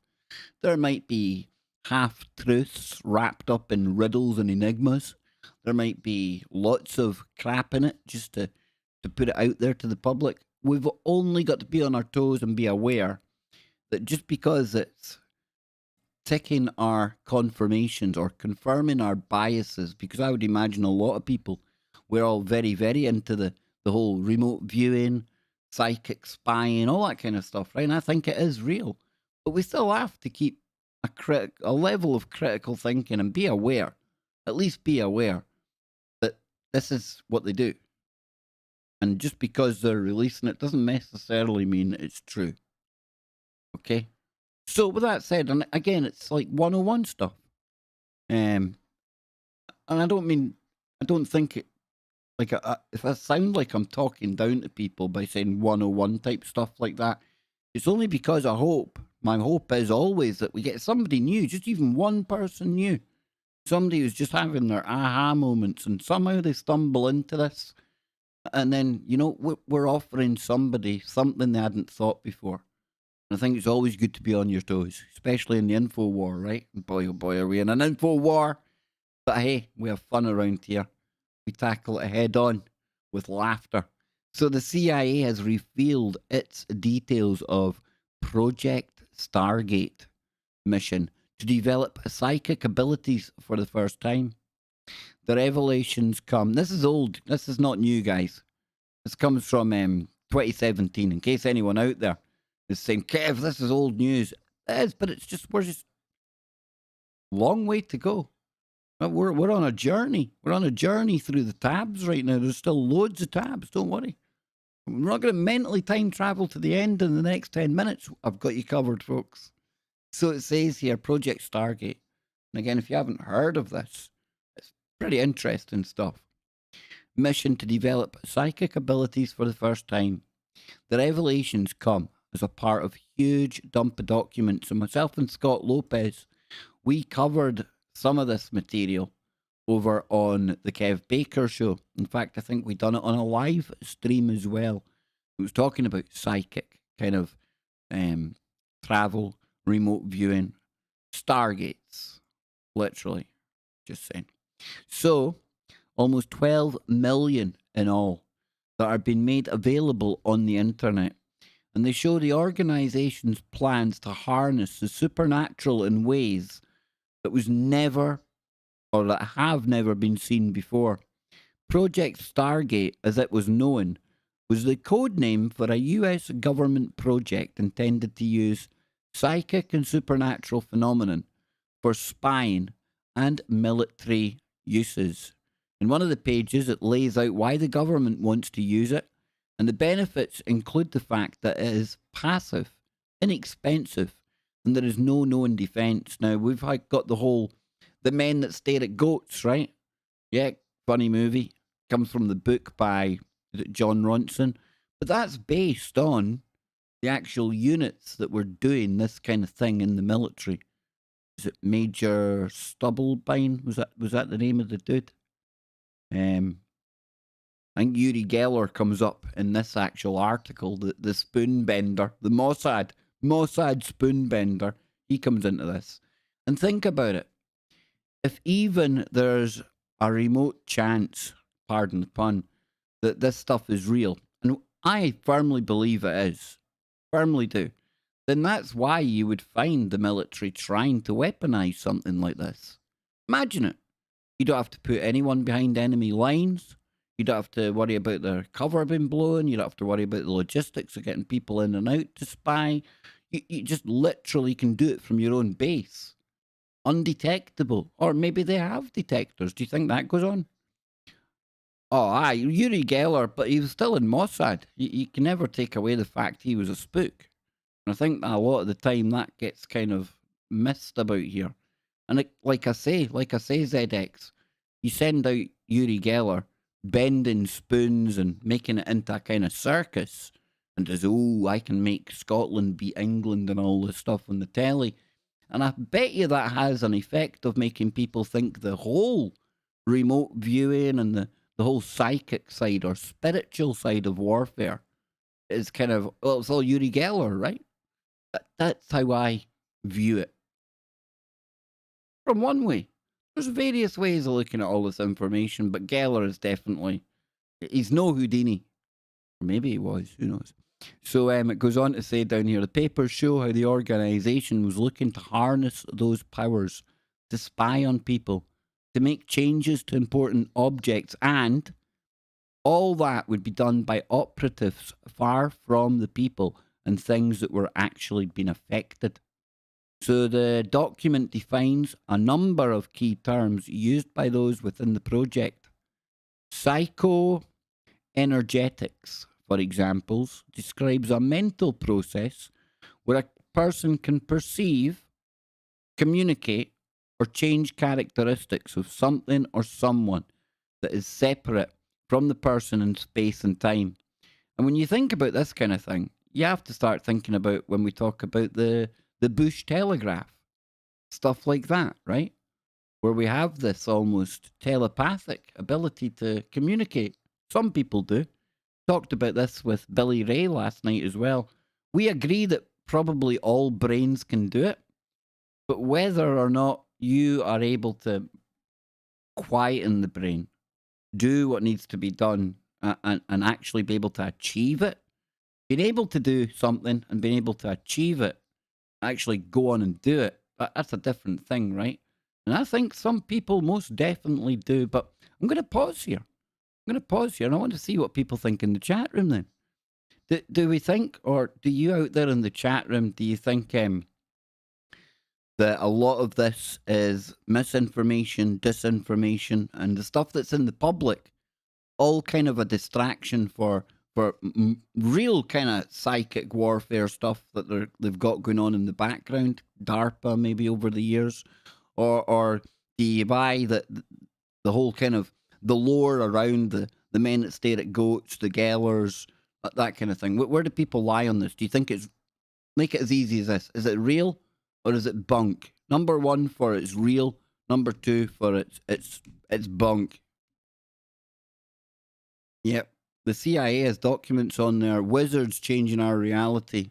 Speaker 1: There might be half-truths wrapped up in riddles and enigmas. There might be lots of crap in it just to put it out there to the public. We've only got to be on our toes and be aware that just because it's ticking our confirmations or confirming our biases, because I would imagine a lot of people, we're all very, very into the whole remote viewing, psychic spying, all that kind of stuff, right? And I think it is real. But we still have to keep a level of critical thinking and be aware, at least be aware that this is what they do. And just because they're releasing it doesn't necessarily mean it's true. Okay? So with that said, and again, it's like 101 stuff. And I don't think Like, if I sound like I'm talking down to people by saying 101 type stuff like that, it's only because my hope is always that we get somebody new, just even one person new, somebody who's just having their aha moments, and somehow they stumble into this. And then, we're offering somebody something they hadn't thought before. And I think it's always good to be on your toes, especially in the info war, right? And boy, oh boy, are we in an info war? But hey, we have fun around here. We tackle it head on with laughter. So the CIA has revealed its details of Project Stargate mission to develop psychic abilities for the first time. The revelations come. This is old. This is not new, guys. This comes from 2017. In case anyone out there is saying, Kev, this is old news. It is, but we're just long way to go. We're on a journey. We're on a journey through the tabs right now. There's still loads of tabs. Don't worry. We're not going to mentally time travel to the end in the next 10 minutes. I've got you covered, folks. So it says here, Project Stargate. And again, if you haven't heard of this, it's pretty interesting stuff. Mission to develop psychic abilities for the first time. The revelations come as a part of a huge dump of documents. And myself and Scott Lopez, we covered some of this material over on the Kev Baker show. In fact, I think we done it on a live stream as well. It was talking about psychic kind of travel, remote viewing, stargates, literally, just saying. So, almost 12 million in all that are being made available on the internet. And they show the organization's plans to harness the supernatural in ways that was never, or that have never been seen before. Project Stargate, as it was known, was the code name for a US government project intended to use psychic and supernatural phenomenon for spying and military uses. In one of the pages, it lays out why the government wants to use it, and the benefits include the fact that it is passive, inexpensive, and there is no known defense. Now, we've got the men that stare at goats, right? Yeah, funny movie. Comes from the book by John Ronson. But that's based on the actual units that were doing this kind of thing in the military. Is it Major Stubblebine? Was that the name of the dude? I think Yuri Geller comes up in this actual article, the spoon bender, the Mossad spoon bender. He comes into this. And think about it. If even there's a remote chance, pardon the pun, that this stuff is real, and I firmly believe it is, firmly do, then that's why you would find the military trying to weaponize something like this. Imagine it. You don't have to put anyone behind enemy lines. You don't have to worry about their cover being blown. You don't have to worry about the logistics of getting people in and out to spy. You just literally can do it from your own base. Undetectable. Or maybe they have detectors. Do you think that goes on? Oh, aye, Yuri Geller, but he was still in Mossad. You can never take away the fact he was a spook. And I think that a lot of the time that gets kind of missed about here. And like I say, ZX, you send out Yuri Geller bending spoons and making it into a kind of circus, and as, I can make Scotland beat England and all this stuff on the telly. And I bet you that has an effect of making people think the whole remote viewing and the whole psychic side or spiritual side of warfare is kind of, it's all Yuri Geller, right? That's how I view it. From one way. There's various ways of looking at all this information, but Geller is definitely, he's no Houdini. Or maybe he was, who knows. So it goes on to say down here, the papers show how the organisation was looking to harness those powers to spy on people, to make changes to important objects, and all that would be done by operatives far from the people and things that were actually being affected. So the document defines a number of key terms used by those within the project. Psychoenergetics, for examples, describes a mental process where a person can perceive, communicate, or change characteristics of something or someone that is separate from the person in space and time. And when you think about this kind of thing, you have to start thinking about when we talk about the Bush telegraph, stuff like that, right? Where we have this almost telepathic ability to communicate. Some people do. Talked about this with Billy Ray last night as well. We agree that probably all brains can do it, but whether or not you are able to quieten the brain, do what needs to be done, and actually be able to achieve it, being able to do something and being able to achieve it, actually go on and do it, that's a different thing, right? And I think some people most definitely do, but I'm going to pause here. I'm going to pause here, and I want to see what people think in the chat room then. Do we think, or do you out there in the chat room, do you think that a lot of this is misinformation, disinformation, and the stuff that's in the public, all kind of a distraction for real kind of psychic warfare stuff that they've got going on in the background, DARPA maybe over the years, or do you buy that the whole kind of the lore around the men that stare at goats, the Gellers, that kind of thing? Where do people lie on this? Do you think it's, make it as easy as this, is it real or is it bunk? Number one for it's real, number two for it's bunk. Yep. The CIA has documents on there. Wizards changing our reality.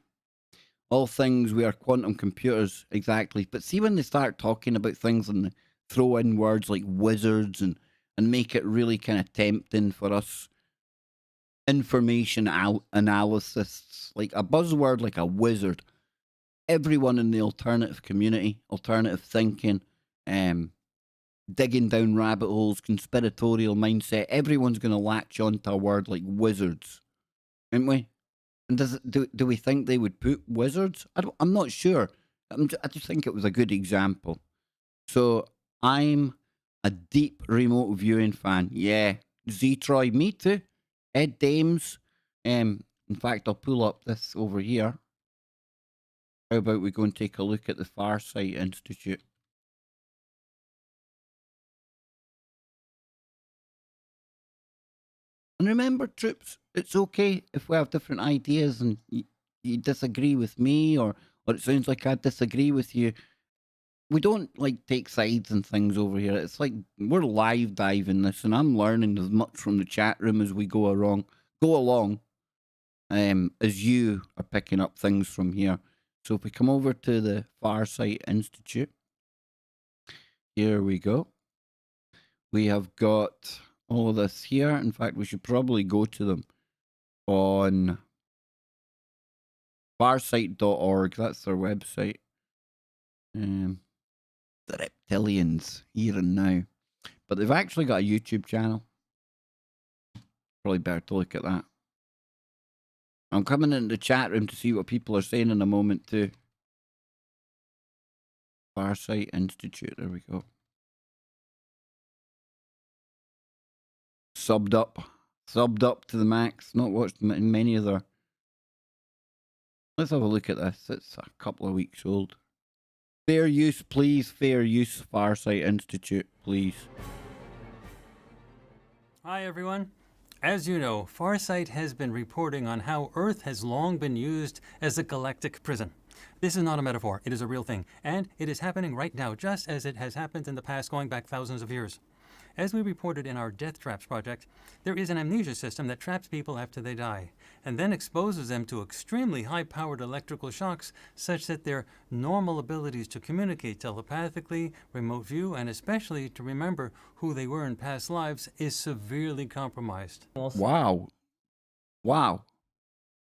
Speaker 1: All things we are quantum computers. Exactly. But see when they start talking about things and they throw in words like wizards and make it really kind of tempting for us information analysts, like a buzzword like a wizard. Everyone in the alternative community, alternative thinking, digging down rabbit holes, conspiratorial mindset, everyone's going to latch onto a word like wizards, aren't we? And do we think they would put wizards? I'm not sure. I just think it was a good example. So I'm a deep remote viewing fan. Yeah, Z-Troy, me too. Ed Dames. In fact, I'll pull up this over here. How about we go and take a look at the Farsight Institute? And remember, troops, it's okay if we have different ideas and you disagree with me, or it sounds like I disagree with you. We don't like take sides and things over here. It's like we're live diving this, and I'm learning as much from the chat room as we go along, as you are picking up things from here. So if we come over to the Farsight Institute, here we go. We have got all of this here. In fact, we should probably go to them on farsight.org. That's their website. The reptilians, here and now. But they've actually got a YouTube channel. Probably better to look at that. I'm coming into the chat room to see what people are saying in a moment too. Farsight Institute, there we go. Subbed up to the max. Not watched many of their. Let's have a look at this. It's a couple of weeks old. Fair use, please. Fair use, Farsight Institute, please.
Speaker 2: Hi, everyone. As you know, Farsight has been reporting on how Earth has long been used as a galactic prison. This is not a metaphor. It is a real thing. And it is happening right now, just as it has happened in the past, going back thousands of years. As we reported in our Death Traps project, there is an amnesia system that traps people after they die, and then exposes them to extremely high-powered electrical shocks such that their normal abilities to communicate telepathically, remote view, and especially to remember who they were in past lives is severely compromised.
Speaker 1: Wow.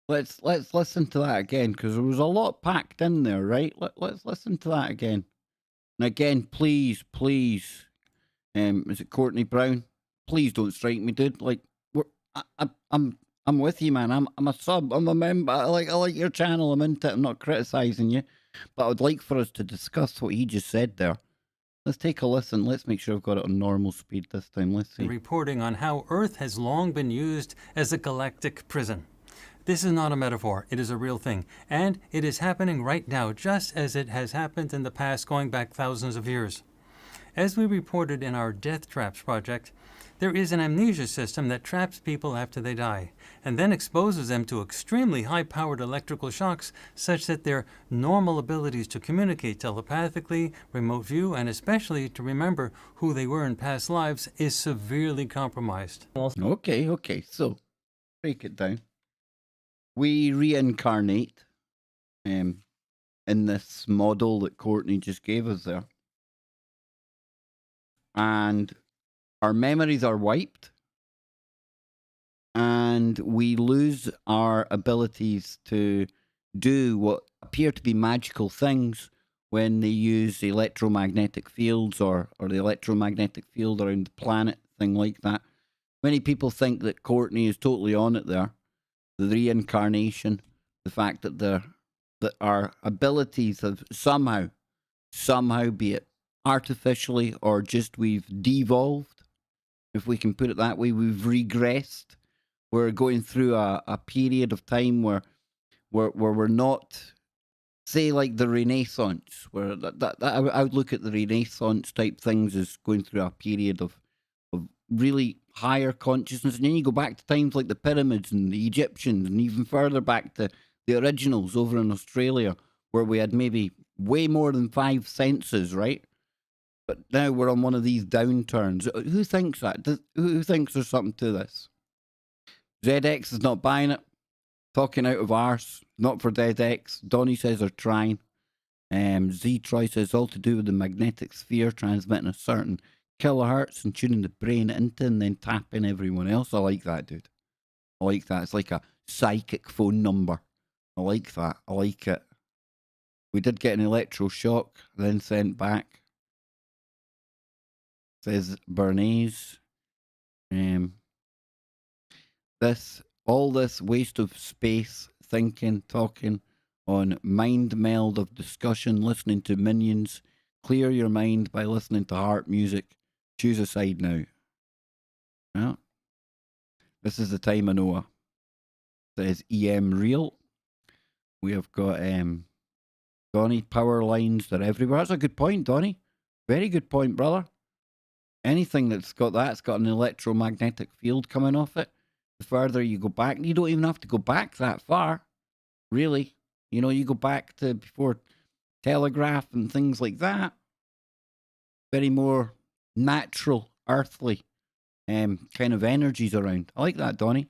Speaker 1: Let's listen to that again, because there was a lot packed in there, right? Let's listen to that again. And again, please. Is it Courtney Brown? Please don't strike me, dude. Like, I'm with you, man. I'm a sub. I'm a member. I like your channel. I'm into it. I'm not criticizing you, but I would like for us to discuss what he just said there. Let's take a listen. Let's make sure I've got it on normal speed this time. Let's see.
Speaker 2: Reporting on how Earth has long been used as a galactic prison. This is not a metaphor. It is a real thing, and it is happening right now, just as it has happened in the past, going back thousands of years. As we reported in our Death Traps project, There is an amnesia system that traps people after they die, and then exposes them to extremely high-powered electrical shocks such that their normal abilities to communicate telepathically, remote view, and especially to remember who they were in past lives is severely compromised.
Speaker 1: Okay. So, break it down. We reincarnate in this model that Courtney just gave us there. And our memories are wiped. And we lose our abilities to do what appear to be magical things when they use electromagnetic fields or the electromagnetic field around the planet, thing like that. Many people think that Courtney is totally on it there. The reincarnation, the fact that our abilities have somehow, be it artificially or just we've devolved, if we can put it that way, we've regressed. We're going through a period of time where we're not, say, like the Renaissance, where I would look at the Renaissance type things as going through a period of really higher consciousness. And then you go back to times like the pyramids and the Egyptians, and even further back to the originals over in Australia, where we had maybe way more than 5 senses, right? But now we're on one of these downturns. Who thinks that? Who thinks there's something to this? ZX is not buying it. Talking out of arse. Not for DeadX. Donnie says they're trying. Z-Troy says all to do with the magnetic sphere transmitting a certain kilohertz and tuning the brain into and then tapping everyone else. I like that, dude. I like that. It's like a psychic phone number. I like that. I like it. We did get an electroshock, then sent back. Says Bernays. All this waste of space, thinking, talking on mind meld of discussion, listening to minions. Clear your mind by listening to heart music. Choose a side now. Well, this is the time of Noah. Says EM real. We have got Donnie, power lines, they're everywhere. That's a good point, Donnie. Very good point, brother. Anything that's got an electromagnetic field coming off it. The further you go back, you don't even have to go back that far, really. You know, you go back to before telegraph and things like that. Very more natural, earthly kind of energies around. I like that, Donnie.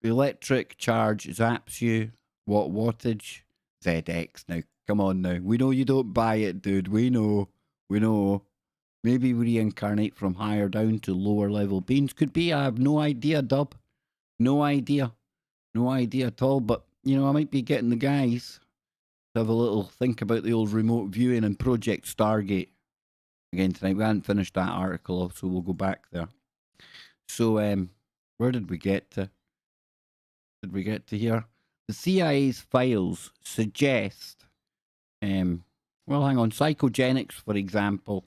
Speaker 1: Electric charge zaps you. What wattage? ZX. Now, come on now. We know you don't buy it, dude. We know. Maybe we reincarnate from higher down to lower level beings. Could be. I have no idea, Dub. No idea. No idea at all. But, you know, I might be getting the guys to have a little think about the old remote viewing and Project Stargate again tonight. We hadn't finished that article, so we'll go back there. So, where did we get to? Here? The CIA's files suggest, well, hang on, psychogenics, for example,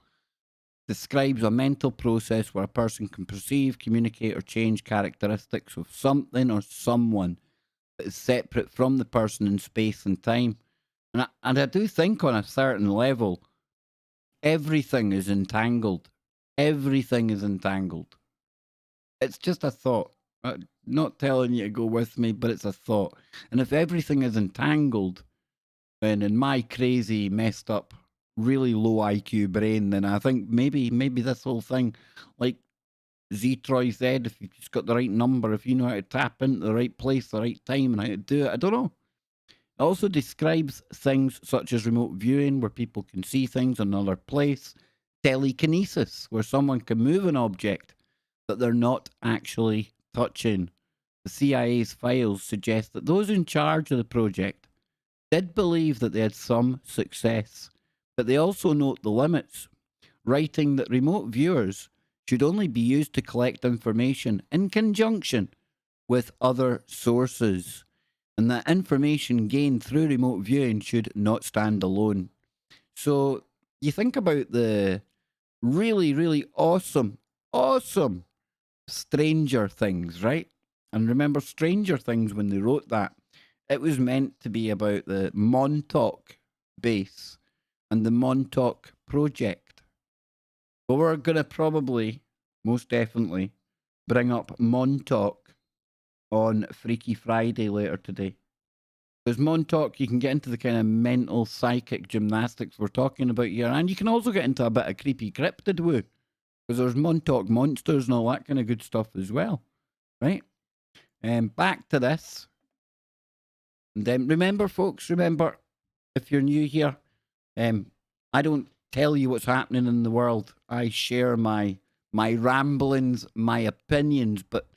Speaker 1: describes a mental process where a person can perceive, communicate, or change characteristics of something or someone that is separate from the person in space and time. And I do think on a certain level, everything is entangled. Everything is entangled. It's just a thought. Not telling you to go with me, but it's a thought. And if everything is entangled, then in my crazy, messed up, really low IQ brain, then I think maybe this whole thing, like Z-Troy said, if you've just got the right number, if you know how to tap into the right place, the right time, and how to do it, I don't know. It also describes things such as remote viewing, where people can see things in another place, telekinesis, where someone can move an object that they're not actually touching. The CIA's files suggest that those in charge of the project did believe that they had some success, but they also note the limits, writing that remote viewers should only be used to collect information in conjunction with other sources, and that information gained through remote viewing should not stand alone. So you think about the really, really awesome Stranger Things, right? And remember Stranger Things, when they wrote that, it was meant to be about the Montauk base and the Montauk project. But we're going to probably, most definitely, bring up Montauk on Freaky Friday later today. Because Montauk, you can get into the kind of mental psychic gymnastics we're talking about here, and you can also get into a bit of creepy cryptid woo. Because there's Montauk monsters and all that kind of good stuff as well, right? Back to this. And then remember, folks, if you're new here, I don't tell you what's happening in the world. I share my ramblings, my opinions, but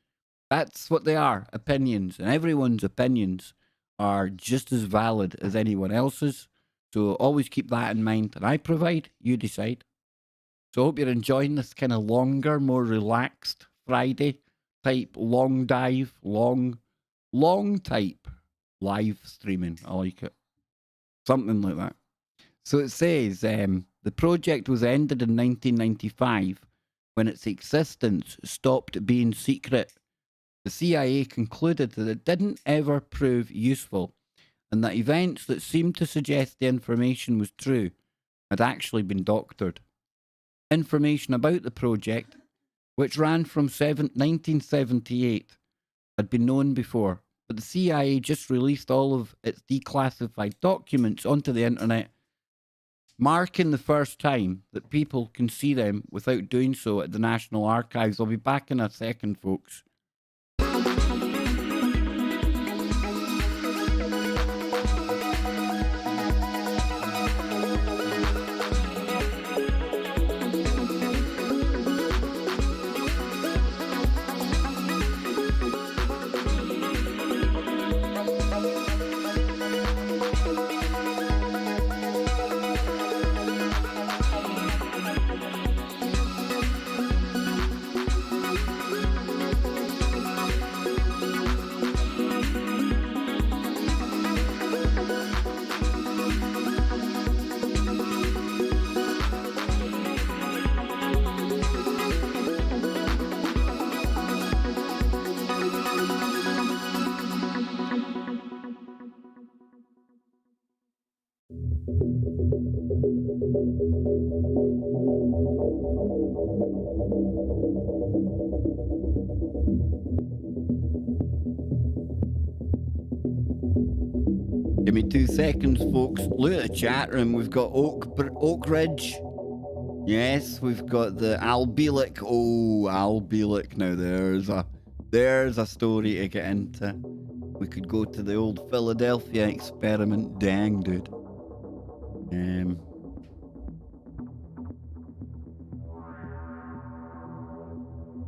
Speaker 1: that's what they are, opinions. And everyone's opinions are just as valid as anyone else's. So always keep that in mind. And I provide, you decide. So I hope you're enjoying this kind of longer, more relaxed Friday type long dive, long type live streaming. I like it. Something like that. So it says the project was ended in 1995 when its existence stopped being secret. The CIA concluded that it didn't ever prove useful and that events that seemed to suggest the information was true had actually been doctored. Information about the project, which ran from 1978, had been known before, but the CIA just released all of its declassified documents onto the internet, marking the first time that people can see them without doing so at the National Archives. I'll be back in a second, folks. Give me 2 seconds, folks. Look at the chat room. We've got Oak Ridge. Yes, we've got the Albielic. Oh, Albielic. Now there's a story to get into. We could go to the old Philadelphia experiment. Dang, dude.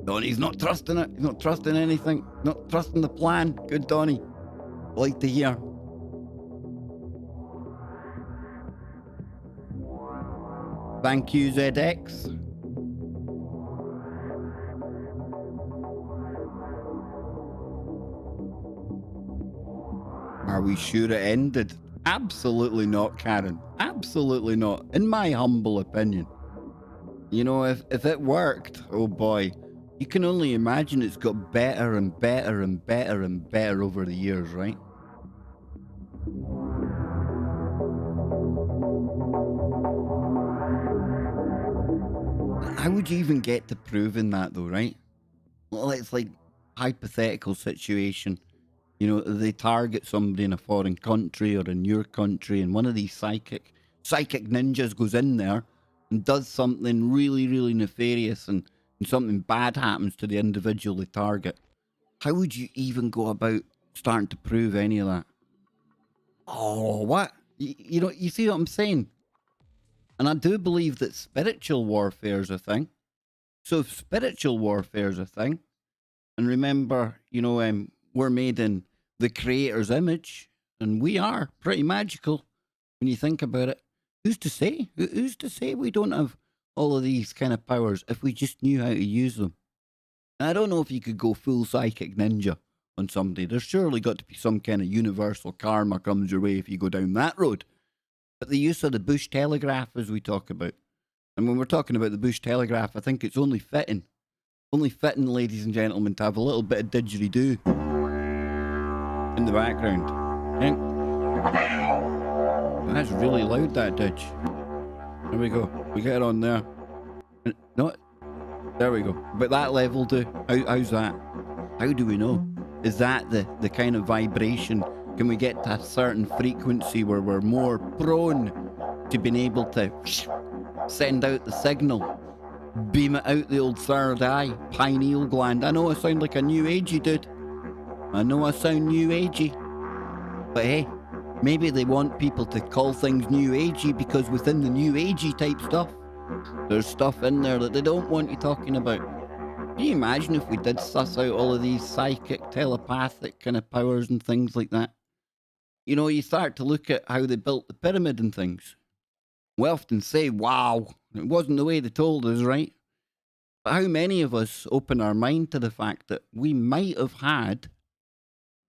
Speaker 1: Donnie's not trusting it. He's not trusting anything. Not trusting the plan. Good, Donnie. Like to hear. Thank you, ZX. Are we sure it ended? Absolutely not, Karen. Absolutely not. In my humble opinion. You know, if it worked, oh boy, you can only imagine it's got better and better and better and better over the years, right? How would you even get to proving that though, right? Well, it's like hypothetical situation. You know, they target somebody in a foreign country or in your country, and one of these psychic ninjas goes in there and does something really, really nefarious, and something bad happens to the individual they target. How would you even go about starting to prove any of that? Oh, what? You know, you see what I'm saying? And I do believe that spiritual warfare is a thing. So if spiritual warfare is a thing, and remember, you know, we're made in the Creator's image, and we are pretty magical when you think about it. Who's to say? Who's to say we don't have all of these kind of powers if we just knew how to use them? And I don't know if you could go full psychic ninja on somebody. There's surely got to be some kind of universal karma comes your way if you go down that road. But the use of the bush telegraph, as we talk about, and when we're talking about the bush telegraph, I think it's only fitting, ladies and gentlemen, to have a little bit of didgeridoo in the background. And that's really loud, that didge. There we go. We get it on there. No, there we go. But that level do. How's that? How do we know? Is that the kind of vibration? Can we get to a certain frequency where we're more prone to being able to send out the signal, beam it out the old third eye, pineal gland? I know I sound like a new agey dude. I know I sound new agey. But hey, maybe they want people to call things new agey because within the new agey type stuff, there's stuff in there that they don't want you talking about. Can you imagine if we did suss out all of these psychic, telepathic kind of powers and things like that? You know, you start to look at how they built the pyramid and things. We often say, wow, it wasn't the way they told us, right? But how many of us open our mind to the fact that we might have had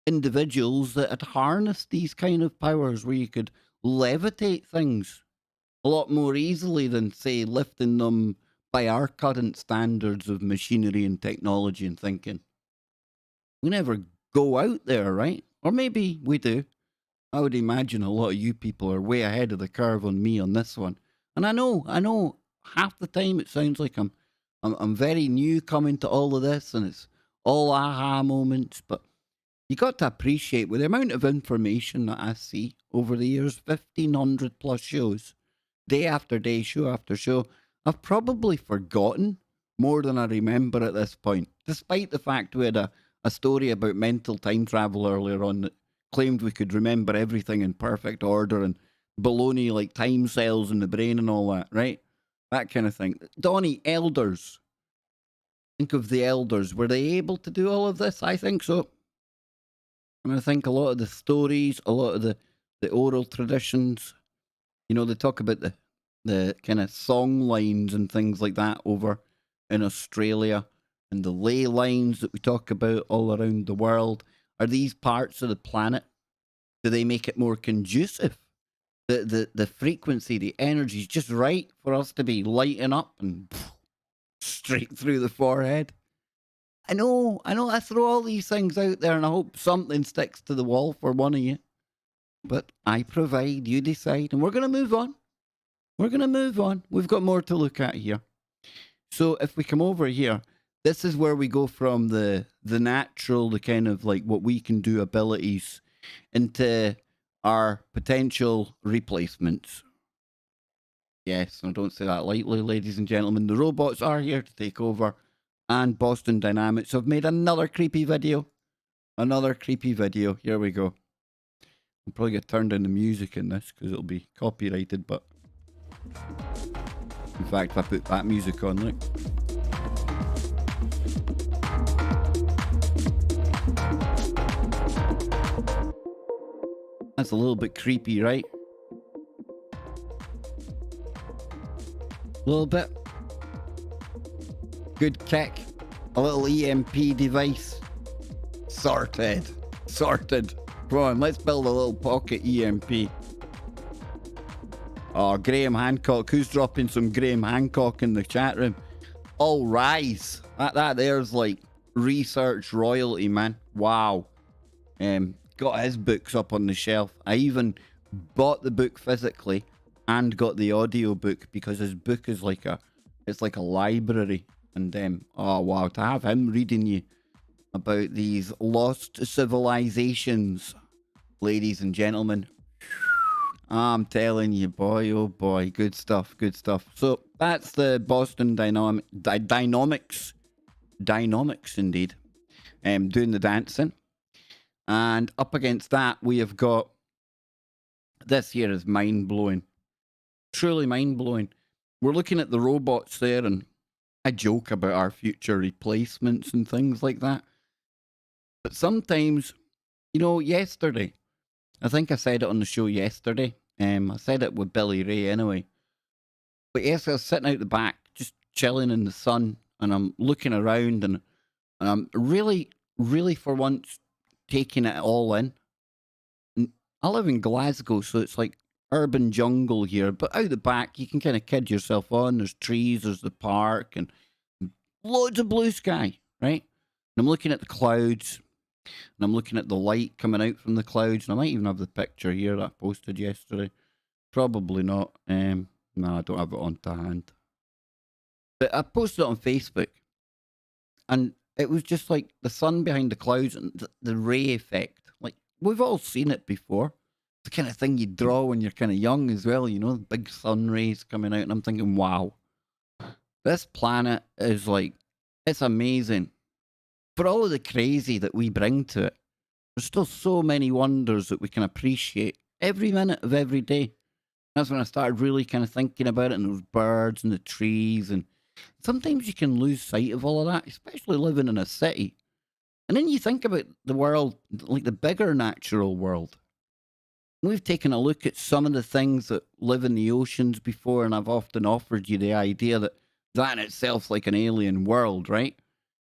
Speaker 1: individuals that had harnessed these kind of powers where you could levitate things a lot more easily than, say, lifting them by our current standards of machinery and technology and thinking. We never go out there, right? Or maybe we do. I would imagine a lot of you people are way ahead of the curve on me on this one. And I know half the time it sounds like I'm very new coming to all of this and it's all aha moments, but you got to appreciate with the amount of information that I see over the years, 1,500 plus shows, day after day, show after show, I've probably forgotten more than I remember at this point, despite the fact we had a story about mental time travel earlier on that claimed we could remember everything in perfect order and baloney like time cells in the brain and all that, right? That kind of thing. Donnie, elders. Think of the elders. Were they able to do all of this? I think so. And I think a lot of the stories, a lot of the oral traditions, you know, they talk about the kind of song lines and things like that over in Australia and the ley lines that we talk about all around the world. Are these parts of the planet, do they make it more conducive? The frequency, the energy is just right for us to be lighting up and straight through the forehead. I know, I throw all these things out there and I hope something sticks to the wall for one of you. But I provide, you decide, and we're going to move on. We're going to move on. We've got more to look at here. So if we come over here, this is where we go from the natural, the kind of like what we can do abilities into our potential replacements. Yes, I don't say that lightly, ladies and gentlemen. The robots are here to take over, and Boston Dynamics have made another creepy video. Another creepy video. Here we go. I'll probably get turned into music in this because it'll be copyrighted, but in fact, if I put that music on, look. That's a little bit creepy, right? A little bit. Good kick. A little EMP device. Sorted. Sorted. Come on, let's build a little pocket EMP. Oh, Graham Hancock. Who's dropping some Graham Hancock in the chat room? All rise. That there's like research royalty, man. Wow. Got his books up on the shelf. I even bought the book physically and got the audio book because his book is like it's like a library. And oh wow, to have him reading you about these lost civilizations, ladies and gentlemen. I'm telling you, boy, oh boy, good stuff, good stuff. So that's the Boston Dynamics indeed, doing the dancing. And up against that, we have got, this here is mind-blowing, truly mind-blowing. We're looking at the robots there, and I joke about our future replacements and things like that. But sometimes, you know, yesterday, I think I said it on the show yesterday. I said it with Billy Ray anyway. But yes, I was sitting out the back, just chilling in the sun, and I'm looking around, and I'm really, really for once taking it all in. And I live in Glasgow, so it's like urban jungle here. But out the back, you can kind of kid yourself on. There's trees, there's the park, and loads of blue sky, right? And I'm looking at the clouds. And I'm looking at the light coming out from the clouds. And I might even have the picture here that I posted yesterday. Probably not. No, I don't have it on to hand. But I posted it on Facebook, and it was just like the sun behind the clouds and the ray effect. Like, we've all seen it before. It's the kind of thing you draw when you're kind of young as well, you know, big sun rays coming out. And I'm thinking, wow, this planet is like, it's amazing. For all of the crazy that we bring to it, there's still so many wonders that we can appreciate every minute of every day. That's when I started really kind of thinking about it, and those birds and the trees. And sometimes you can lose sight of all of that, especially living in a city. And then you think about the world, like the bigger natural world. We've taken a look at some of the things that live in the oceans before, and I've often offered you the idea that that in itself's like an alien world, right?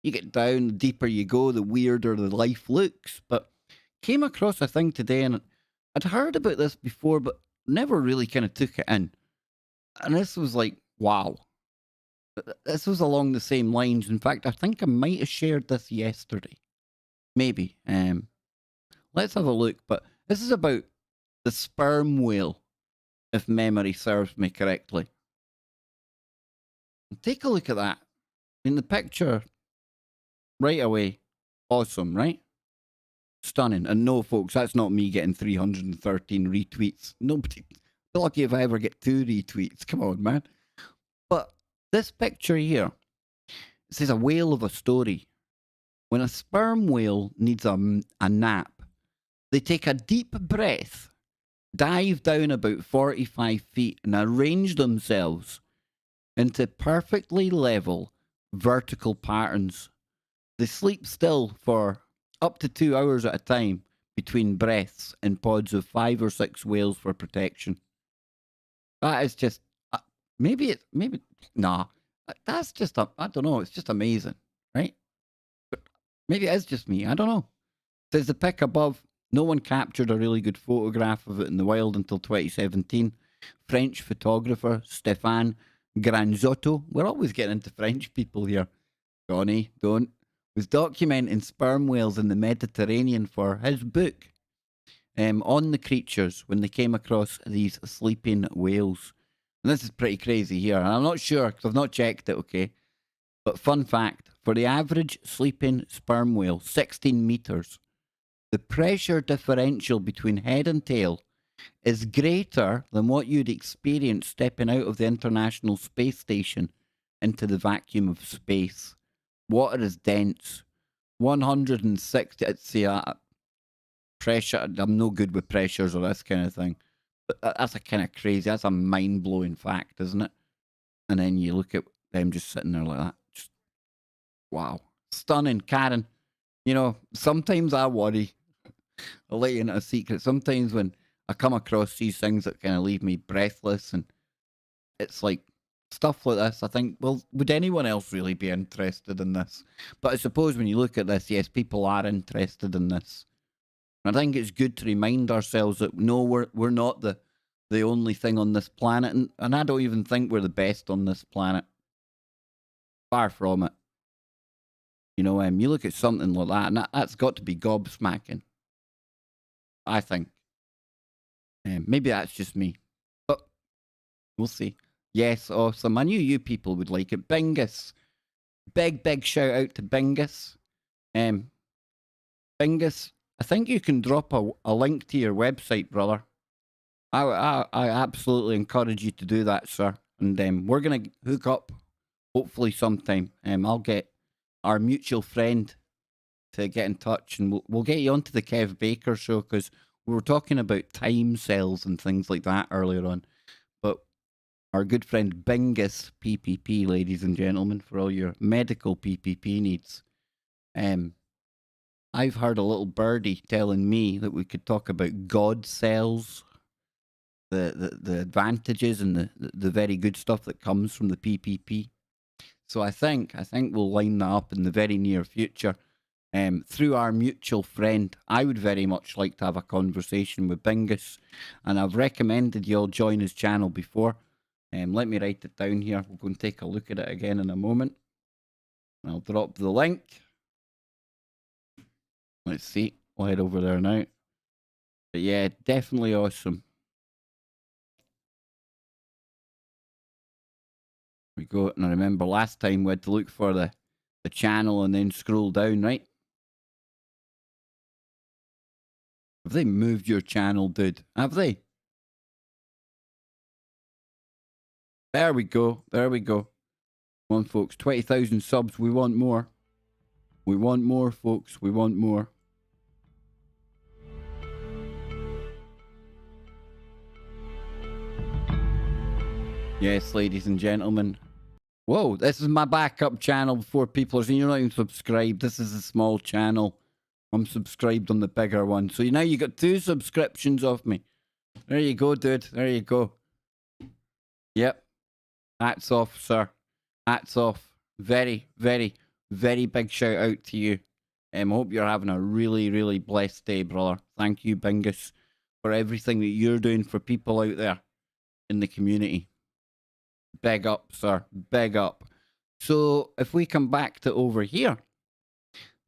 Speaker 1: You get down, the deeper you go, the weirder the life looks. But came across a thing today, and I'd heard about this before, but never really kind of took it in. And this was like, wow. This was along the same lines. In fact, I think I might have shared this yesterday. Maybe. Let's have a look. But this is about the sperm whale, if memory serves me correctly. Take a look at that. In the picture, right away, awesome, right? Stunning. And no, folks, that's not me getting 313 retweets. Nobody. Lucky if I ever get 2 retweets. Come on, man. But this picture here, it says a whale of a story. When a sperm whale needs a nap, they take a deep breath, dive down about 45 feet, and arrange themselves into perfectly level vertical patterns. They sleep still for up to 2 hours at a time between breaths in pods of 5 or 6 whales for protection. That is just, nah, that's just, I don't know, it's just amazing, right? But maybe it is just me, I don't know. Says the pic above, no one captured a really good photograph of it in the wild until 2017. French photographer Stéphane Granzotto, we're always getting into French people here, Johnny, don't, was documenting sperm whales in the Mediterranean for his book on the creatures when they came across these sleeping whales. And this is pretty crazy here, and I'm not sure because I've not checked it, okay? But fun fact, for the average sleeping sperm whale, 16 meters, the pressure differential between head and tail is greater than what you'd experience stepping out of the International Space Station into the vacuum of space. Water is dense. 160, it's pressure. I'm no good with pressures or this kind of thing. But that's a kind of crazy, that's a mind-blowing fact, isn't it? And then you look at them just sitting there like that. Just, wow. Stunning. Karen, you know, sometimes I worry. I'll let you into a secret. Sometimes when I come across these things that kind of leave me breathless, and it's like stuff like this, I think, well, would anyone else really be interested in this? But I suppose when you look at this, yes, people are interested in this. I think it's good to remind ourselves that no, we're not the only thing on this planet, and I don't even think we're the best on this planet. Far from it. You know, you look at something like that, and that's got to be gobsmacking. I think. Maybe that's just me, but we'll see. Yes, awesome. I knew you people would like it. Bingus. Big shout out to Bingus. Bingus, I think you can drop a link to your website, brother. I absolutely encourage you to do that, sir. And we're going to hook up, hopefully sometime. I'll get our mutual friend to get in touch, and we'll get you onto the Kev Baker show, because we were talking about time cells and things like that earlier on. But our good friend Bingus PPP, ladies and gentlemen, for all your medical PPP needs. I've heard a little birdie telling me that we could talk about God cells, the advantages and the very good stuff that comes from the PPP. So I think we'll line that up in the very near future. Through our mutual friend, I would very much like to have a conversation with Bingus, and I've recommended you all join his channel before. Let me write it down here. We'll go and take a look at it again in a moment. I'll drop the link. Let's see. We'll head over there now. But yeah, definitely awesome. We go, and I remember last time we had to look for the channel and then scroll down, right? Have they moved your channel, dude? Have they? There we go. There we go. Come on, folks. 20,000 subs. We want more. We want more, folks. We want more. Yes, ladies and gentlemen. Whoa, this is my backup channel before people are saying you're not even subscribed. This is a small channel. I'm subscribed on the bigger one. So now you got 2 subscriptions off me. There you go, dude. There you go. Yep. Hats off, sir. Hats off. Very, very, very big shout out to you. I hope you're having a really, really blessed day, brother. Thank you, Bingus, for everything that you're doing for people out there in the community. Big up, sir. Big up. So if we come back to over here,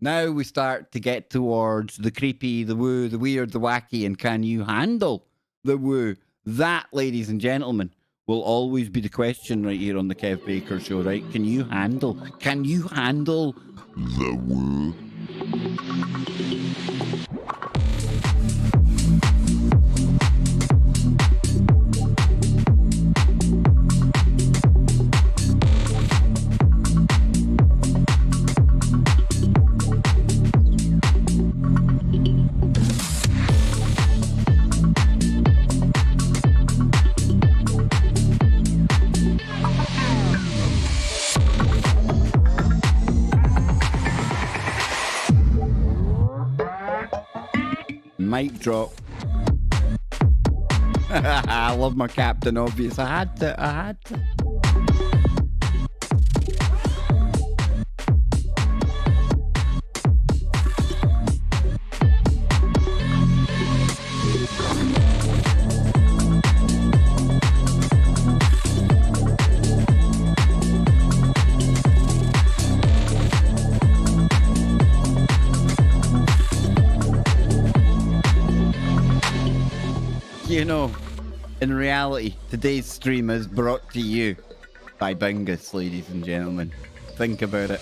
Speaker 1: now we start to get towards the creepy, the woo, the weird, the wacky, and can you handle the woo? That, ladies and gentlemen, will always be the question right here on the Kev Baker Show, right? Can you handle the woo? Mic drop. I love my Captain Obvious. I had to. You know, in reality, today's stream is brought to you by Bingus, ladies and gentlemen. Think about it.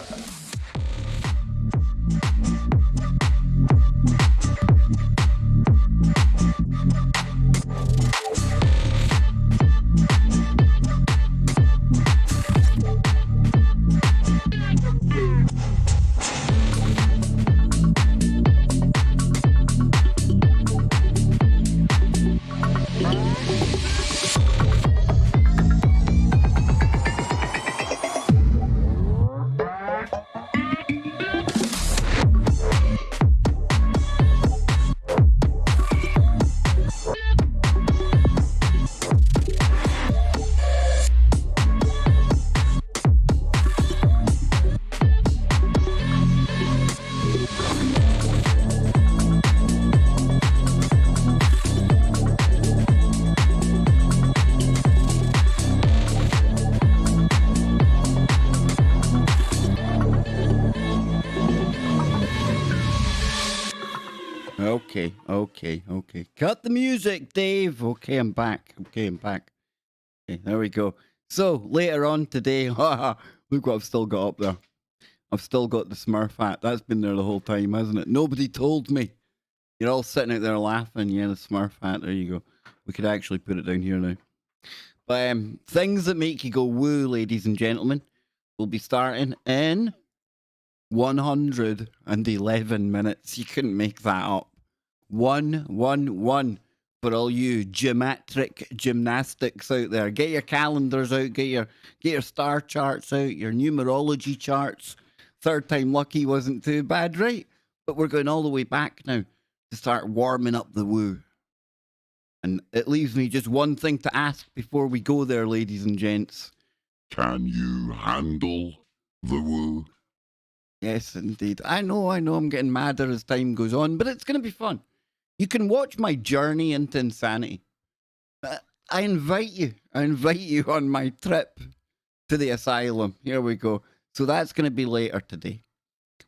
Speaker 1: Okay. Cut the music, Dave. Okay, I'm back. Okay, there we go. So, later on today, look what I've still got up there. I've still got the Smurf hat. That's been there the whole time, hasn't it? Nobody told me. You're all sitting out there laughing. Yeah, the Smurf hat. There you go. We could actually put it down here now. But things that make you go woo, ladies and gentlemen, will be starting in 111 minutes. You couldn't make that up. 111 for all you geometric gymnastics out there. Get your calendars out, get your star charts out, your numerology charts. Third time lucky wasn't too bad, right? But we're going all the way back now to start warming up the woo. And it leaves me just one thing to ask before we go there, ladies and gents. Can you handle the woo? Yes, indeed. I know I'm getting madder as time goes on, but it's going to be fun. You can watch my journey into insanity. I invite you on my trip to the asylum. Here we go. So that's going to be later today.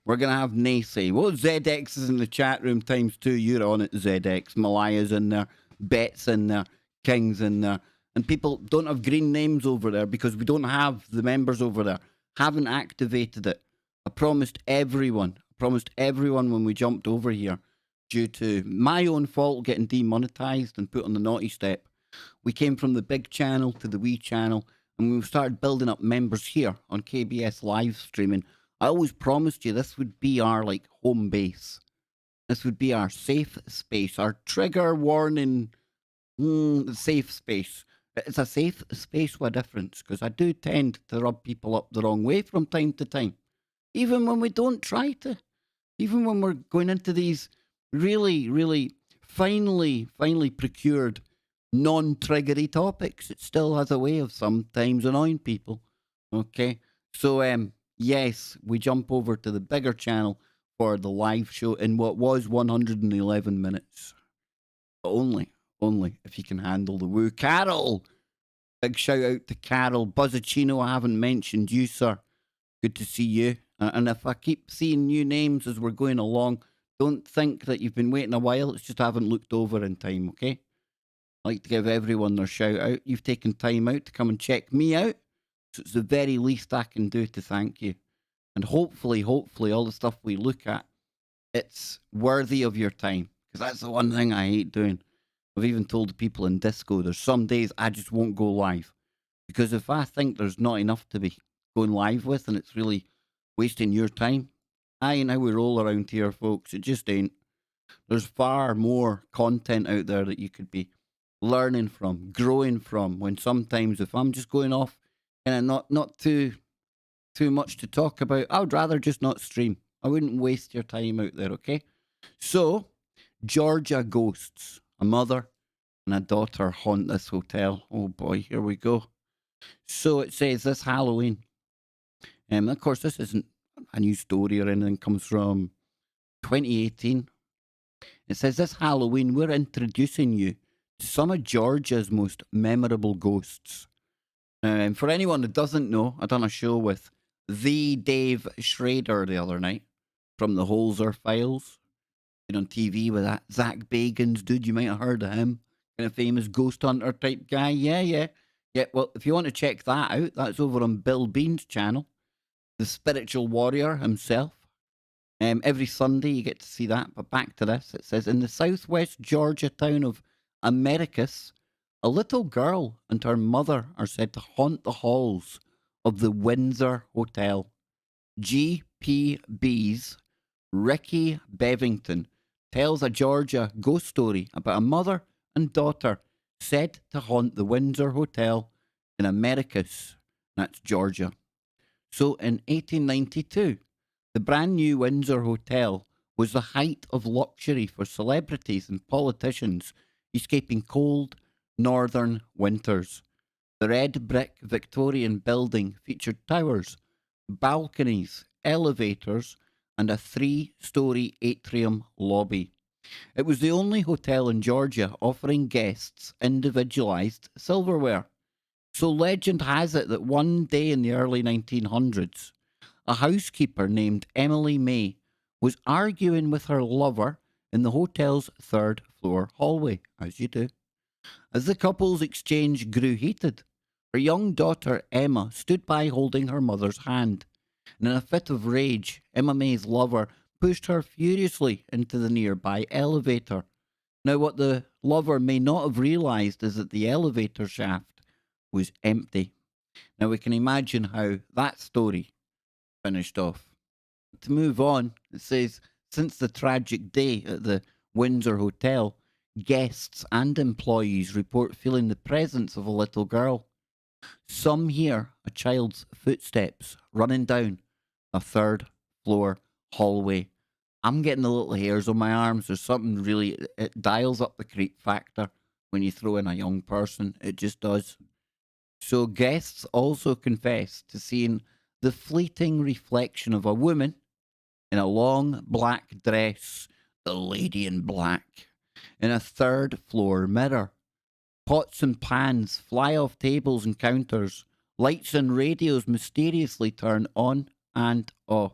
Speaker 1: We're going to have Nacy. Well, ZX is in the chat room times 2. You're on it, ZX. Malaya's in there. Bet's in there. King's in there. and people don't have green names over there because we don't have the members over there. Haven't activated it. I promised everyone when we jumped over here, due to my own fault getting demonetized and put on the naughty step. We came from the big channel to the wee channel, and we started building up members here on KBS live streaming. I always promised you this would be our like home base. This would be our safe space, our trigger warning safe space. It's a safe space with a difference, because I do tend to rub people up the wrong way from time to time. Even when we don't try to. Even when we're going into these really, really finely procured non-triggery topics, it still has a way of sometimes annoying people. Okay? So, yes, we jump over to the bigger channel for the live show in what was 111 minutes. Only if you can handle the woo. Carol! Big shout out to Carol. Buzzacino, I haven't mentioned you, sir. Good to see you. And if I keep seeing new names as we're going along, don't think that you've been waiting a while. It's just I haven't looked over in time, okay? I like to give everyone their shout out. You've taken time out to come and check me out. So it's the very least I can do to thank you. And hopefully, all the stuff we look at, it's worthy of your time. Because that's the one thing I hate doing. I've even told the people in Disco, there's some days I just won't go live. Because if I think there's not enough to be going live with and it's really wasting your time, I ain't how we roll around here, folks. It just ain't. There's far more content out there that you could be learning from, growing from, when sometimes if I'm just going off and not too much to talk about, I would rather just not stream. I wouldn't waste your time out there, okay? So, Georgia ghosts. A mother and a daughter haunt this hotel. Oh boy, here we go. So it says this Halloween. Of course, this isn't a new story or anything. It comes from 2018. It says this Halloween, we're introducing you to some of Georgia's most memorable ghosts. And for anyone that doesn't know, I done a show with the Dave Schrader the other night from the Holzer Files. Been on TV with that Zach Bagans dude. You might have heard of him. Kind of famous ghost hunter type guy. Yeah. Well, if you want to check that out, that's over on Bill Bean's channel. The spiritual warrior himself. Every Sunday you get to see that. But back to this. It says, in the southwest Georgia town of Americus, a little girl and her mother are said to haunt the halls of the Windsor Hotel. GPB's Ricky Bevington tells a Georgia ghost story about a mother and daughter said to haunt the Windsor Hotel in Americus. That's Georgia. So in 1892, the brand new Windsor Hotel was the height of luxury for celebrities and politicians escaping cold northern winters. The red brick Victorian building featured towers, balconies, elevators, and a 3-story atrium lobby. It was the only hotel in Georgia offering guests individualized silverware. So legend has it that one day in the early 1900s, a housekeeper named Emily May was arguing with her lover in the hotel's 3rd floor hallway, as you do. As the couple's exchange grew heated, her young daughter Emma stood by holding her mother's hand. And in a fit of rage, Emma May's lover pushed her furiously into the nearby elevator. Now, what the lover may not have realised is that the elevator shaft was empty. Now, we can imagine how that story finished off. To move on, it says, since the tragic day at the Windsor Hotel, guests and employees report feeling the presence of a little girl. Some hear a child's footsteps running down a 3rd floor hallway. I'm getting the little hairs on my arms. There's something really, it dials up the creep factor when you throw in a young person. It just does. So guests also confess to seeing the fleeting reflection of a woman in a long black dress, the lady in black, in a 3rd floor mirror. Pots and pans fly off tables and counters. Lights and radios mysteriously turn on and off.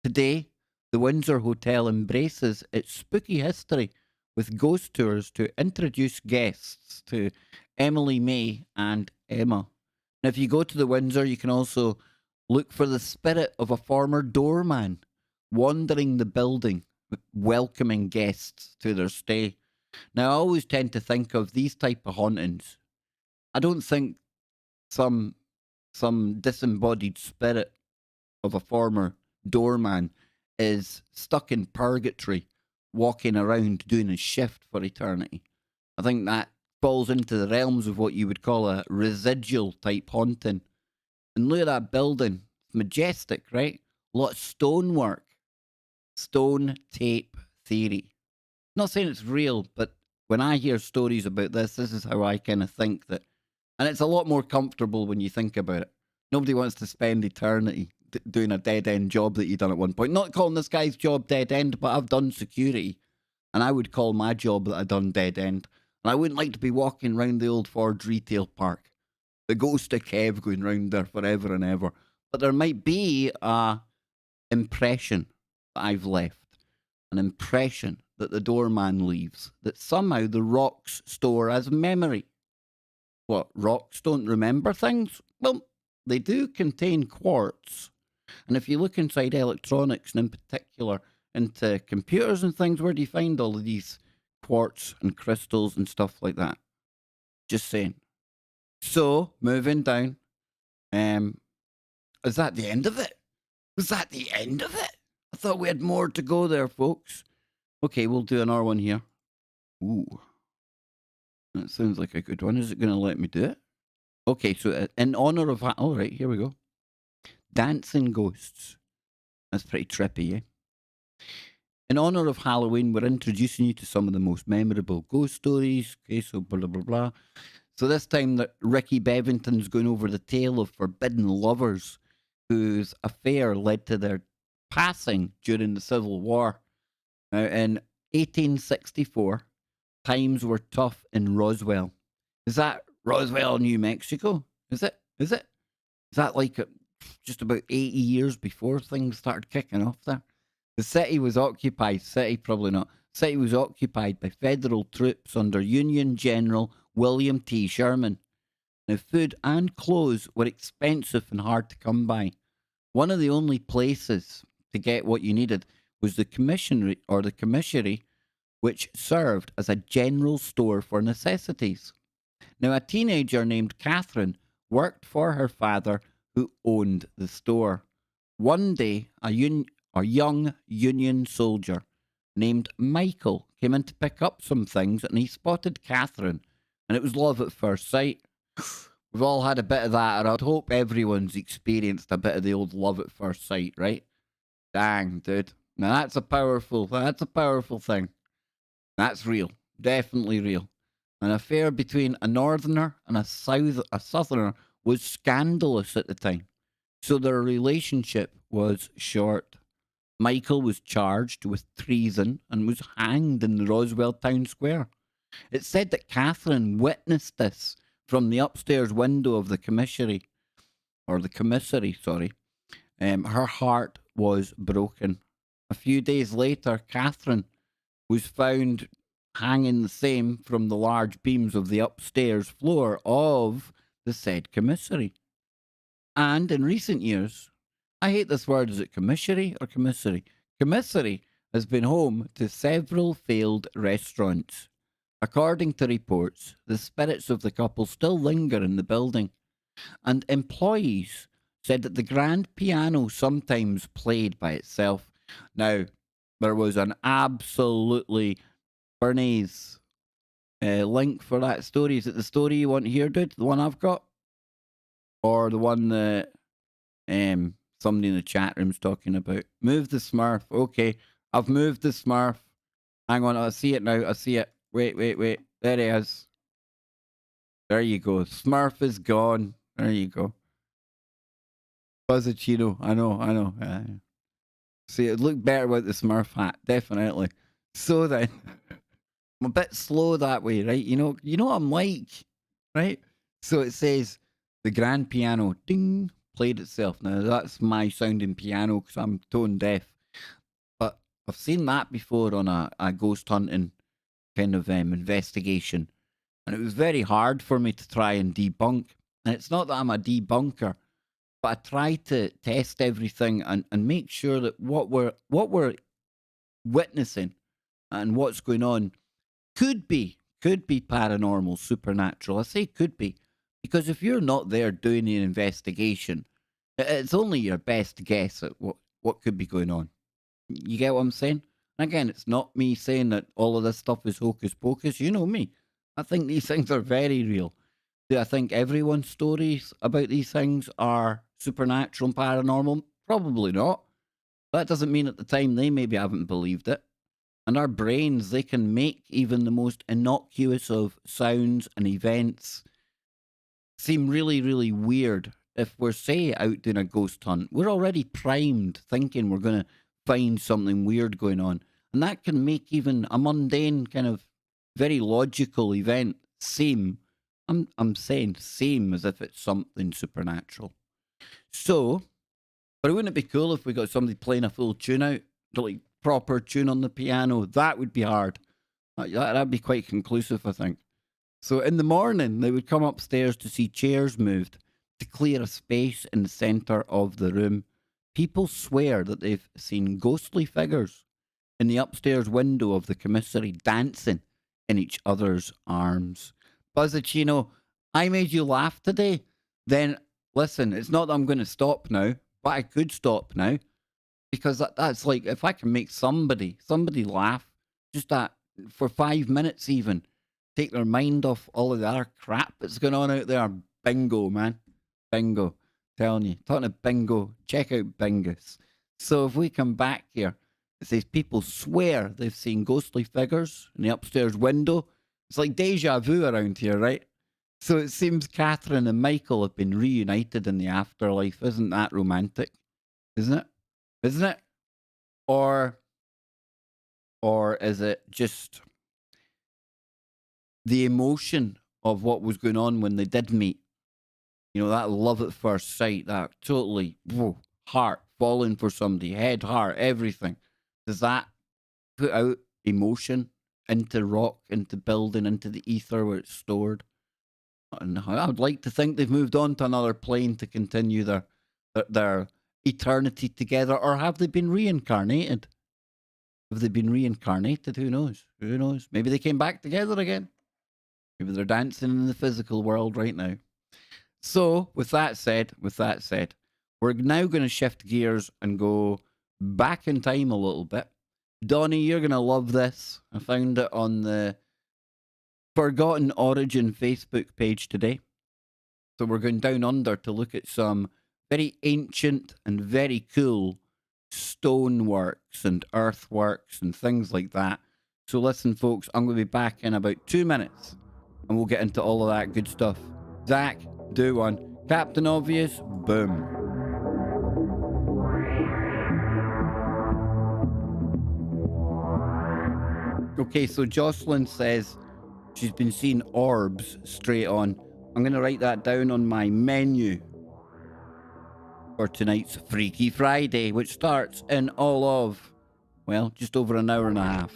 Speaker 1: Today, the Windsor Hotel embraces its spooky history with ghost tours to introduce guests to Emily May, and Emma. Now, if you go to the Windsor, you can also look for the spirit of a former doorman wandering the building, welcoming guests to their stay. Now, I always tend to think of these type of hauntings. I don't think some disembodied spirit of a former doorman is stuck in purgatory, walking around doing a shift for eternity. I think that falls into the realms of what you would call a residual type haunting. And look at that building. It's majestic, right? A lot of stonework. Stone tape theory. Not saying it's real, but when I hear stories about this is how I kind of think that. And it's a lot more comfortable when you think about it. Nobody wants to spend eternity doing a dead end job that you done at one point. Not calling this guy's job dead end, but I've done security. And I would call my job that I done dead end. And I wouldn't like to be walking around the old Ford retail park. The ghost of Kev going round there forever and ever. But there might be a impression that I've left. An impression that the doorman leaves. That somehow the rocks store as memory. What, rocks don't remember things? Well, they do contain quartz. And if you look inside electronics, and in particular into computers and things, where do you find all of these quartz and crystals and stuff like that? Just saying. So, moving down. Is that the end of it? Was that the end of it? I thought we had more to go there, folks. Okay, we'll do another one here. Ooh. That sounds like a good one. Is it going to let me do it? Okay, so in honor of... All right, here we go. Dancing ghosts. That's pretty trippy, eh? In honor of Halloween, we're introducing you to some of the most memorable ghost stories. Okay, so blah, blah, blah. So this time that Ricky Bevington's going over the tale of forbidden lovers whose affair led to their passing during the Civil War. Now, in 1864, times were tough in Roswell. Is that Roswell, New Mexico? Is it? Is that like just about 80 years before things started kicking off there? The city was occupied, probably not. City was occupied by federal troops under Union General William T. Sherman. Now, food and clothes were expensive and hard to come by. One of the only places to get what you needed was the commissary, which served as a general store for necessities. Now, a teenager named Catherine worked for her father, who owned the store. One day, a young Union soldier named Michael came in to pick up some things, and he spotted Catherine, and it was love at first sight. We've all had a bit of that, or I'd hope everyone's experienced a bit of the old love at first sight, right? Dang, dude. Now that's a powerful thing. That's real. Definitely real. An affair between a northerner and a southerner was scandalous at the time, so their relationship was short. Michael was charged with treason and was hanged in the Roswell town square. It's said that Catherine witnessed this from the upstairs window of the commissary. Her heart was broken. A few days later, Catherine was found hanging the same from the large beams of the upstairs floor of the said commissary. And in recent years, I hate this word, is it commissary or commissary? Commissary has been home to several failed restaurants. According to reports, the spirits of the couple still linger in the building, and employees said that the grand piano sometimes played by itself. Now, there was an absolutely Bernie's link for that story. Is it the story you want to hear, dude? The one I've got? Or the one that somebody in the chat room's talking about? Move the Smurf. Okay, I've moved the Smurf. Hang on, I see it now. I see it. Wait. There it is. There you go. Smurf is gone. There you go. Buzzachino. I know. See, it looked better with the Smurf hat. Definitely. So then, I'm a bit slow that way, right? You know what I'm like, right? So it says the grand piano, ding, played itself. Now, that's my sounding piano because I'm tone deaf. But I've seen that before on a ghost hunting kind of investigation. And it was very hard for me to try and debunk. And it's not that I'm a debunker, but I try to test everything and make sure that what we're witnessing and what's going on could be paranormal, supernatural. I say could be, because if you're not there doing the investigation, it's only your best guess at what could be going on. You get what I'm saying? And again, it's not me saying that all of this stuff is hocus pocus. You know me. I think these things are very real. Do I think everyone's stories about these things are supernatural and paranormal? Probably not. That doesn't mean at the time they maybe haven't believed it. And our brains, they can make even the most innocuous of sounds and events seem really, really weird. If we're, say, out doing a ghost hunt, we're already primed thinking we're going to find something weird going on. And that can make even a mundane kind of very logical event seem, I'm saying seem as if it's something supernatural. So, but wouldn't it be cool if we got somebody playing a full tune out, like proper tune on the piano? That would be hard. That'd be quite conclusive, I think. So in the morning, they would come upstairs to see chairs moved to clear a space in the centre of the room. People swear that they've seen ghostly figures in the upstairs window of the commissary dancing in each other's arms. Buzzicino, I made you laugh today. Then listen, it's not that I'm going to stop now, but I could stop now, because that's like, if I can make somebody laugh, just that for 5 minutes even, take their mind off all of the other crap that's going on out there. Bingo, man. Bingo. Telling you. Talking of bingo, check out Bingus. So if we come back here, it says people swear they've seen ghostly figures in the upstairs window. It's like deja vu around here, right? So it seems Catherine and Michael have been reunited in the afterlife. Isn't that romantic? Isn't it? Isn't it? Or is it just the emotion of what was going on when they did meet? You know, that love at first sight, that totally heart falling for somebody, head, heart, everything. Does that put out emotion into rock, into building, into the ether where it's stored? And I would like to think they've moved on to another plane to continue their eternity together. Or have they been reincarnated? Have they been reincarnated? Who knows? Who knows? Maybe they came back together again. Maybe they're dancing in the physical world right now. So, with that said, we're now going to shift gears and go back in time a little bit. Donnie, you're going to love this. I found it on the Forgotten Origin Facebook page today. So we're going down under to look at some very ancient and very cool stoneworks and earthworks and things like that. So listen, folks, I'm going to be back in about 2 minutes and we'll get into all of that good stuff. Zach, do one. Captain Obvious, boom. Okay, so Jocelyn says she's been seeing orbs straight on. I'm going to write that down on my menu for tonight's Freaky Friday, which starts in all of, well, just over an hour and a half.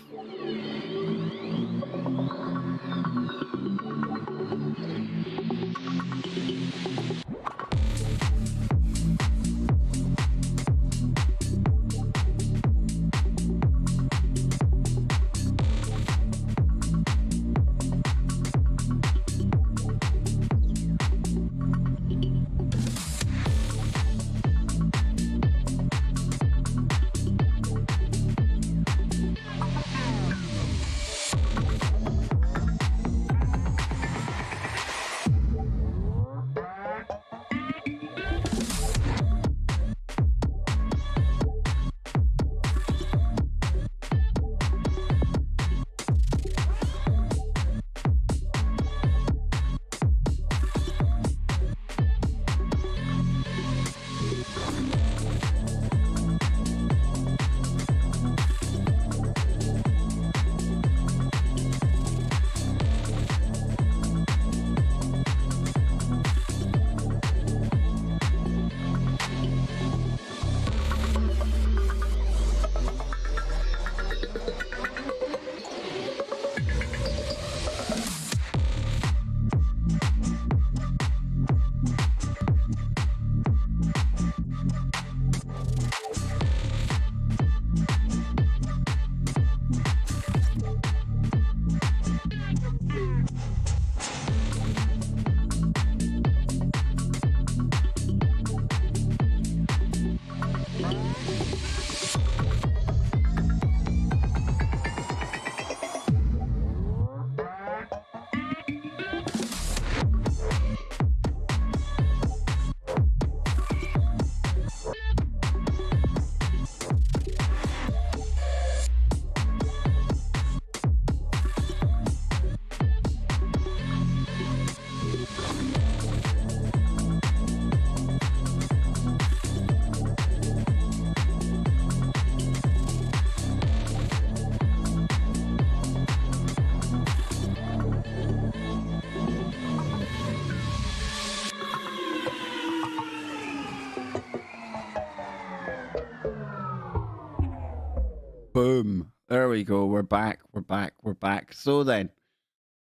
Speaker 1: Boom. There we go. We're back. We're back. We're back. So then,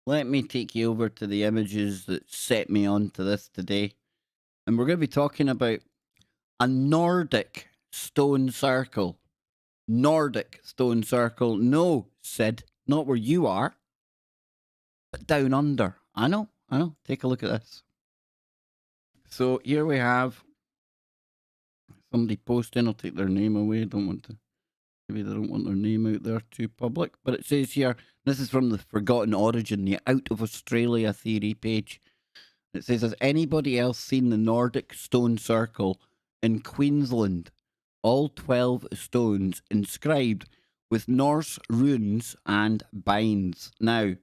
Speaker 1: let me take you over to the images that set me onto this today. And we're going to be talking about a Nordic stone circle. Nordic stone circle. No, Sid, not where you are, but down under. I know. Take a look at this. So here we have somebody posting. I'll take their name away. Don't want to. Maybe they don't want their name out there too public. But it says here, this is from the Forgotten Origin, the Out of Australia theory page. It says, has anybody else seen the Nordic stone circle in Queensland? All 12 stones inscribed with Norse runes and binds. Now,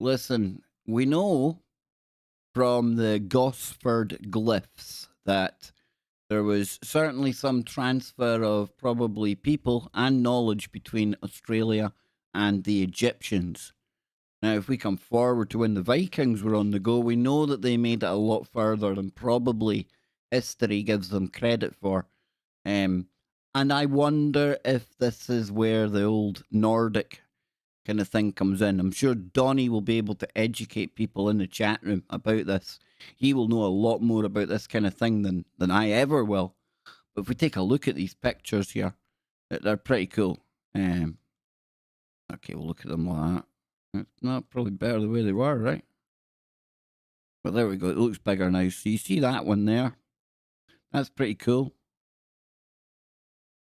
Speaker 1: listen, we know from the Gosford glyphs that there was certainly some transfer of probably people and knowledge between Australia and the Egyptians. Now, if we come forward to when the Vikings were on the go, we know that they made it a lot further than probably history gives them credit for. And I wonder if this is where the old Nordic kind of thing comes in. I'm sure Donnie will be able to educate people in the chat room about this. He will know a lot more about this kind of thing than I ever will. But if we take a look at these pictures here, they're pretty cool. Okay, we'll look at them like that. It's not probably better the way they were, right? But there we go. It looks bigger now. So you see that one there? That's pretty cool.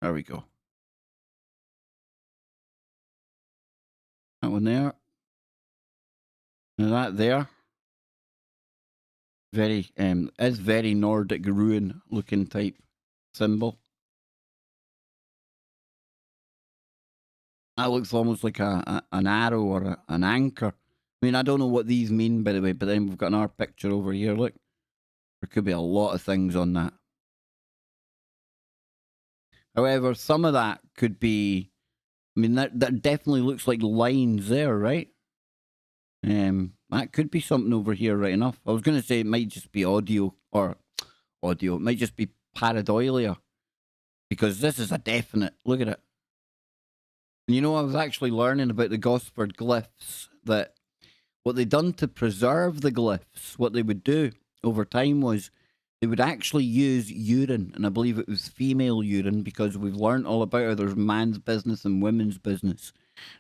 Speaker 1: There we go. That one there. Now that there. Is very Nordic ruin looking type symbol. That looks almost like an arrow or an anchor. I mean, I don't know what these mean, by the way, but then we've got another picture over here. Look, there could be a lot of things on that. However, some of that could be, I mean, that definitely looks like lines there, right? That could be something over here, right enough. I was going to say it might just be audio. It might just be pareidolia, because this is a definite. Look at it. And you know, I was actually learning about the Gosford glyphs, that what they done to preserve the glyphs, what they would do over time was they would actually use urine, and I believe it was female urine, because we've learned all about how there's man's business and women's business.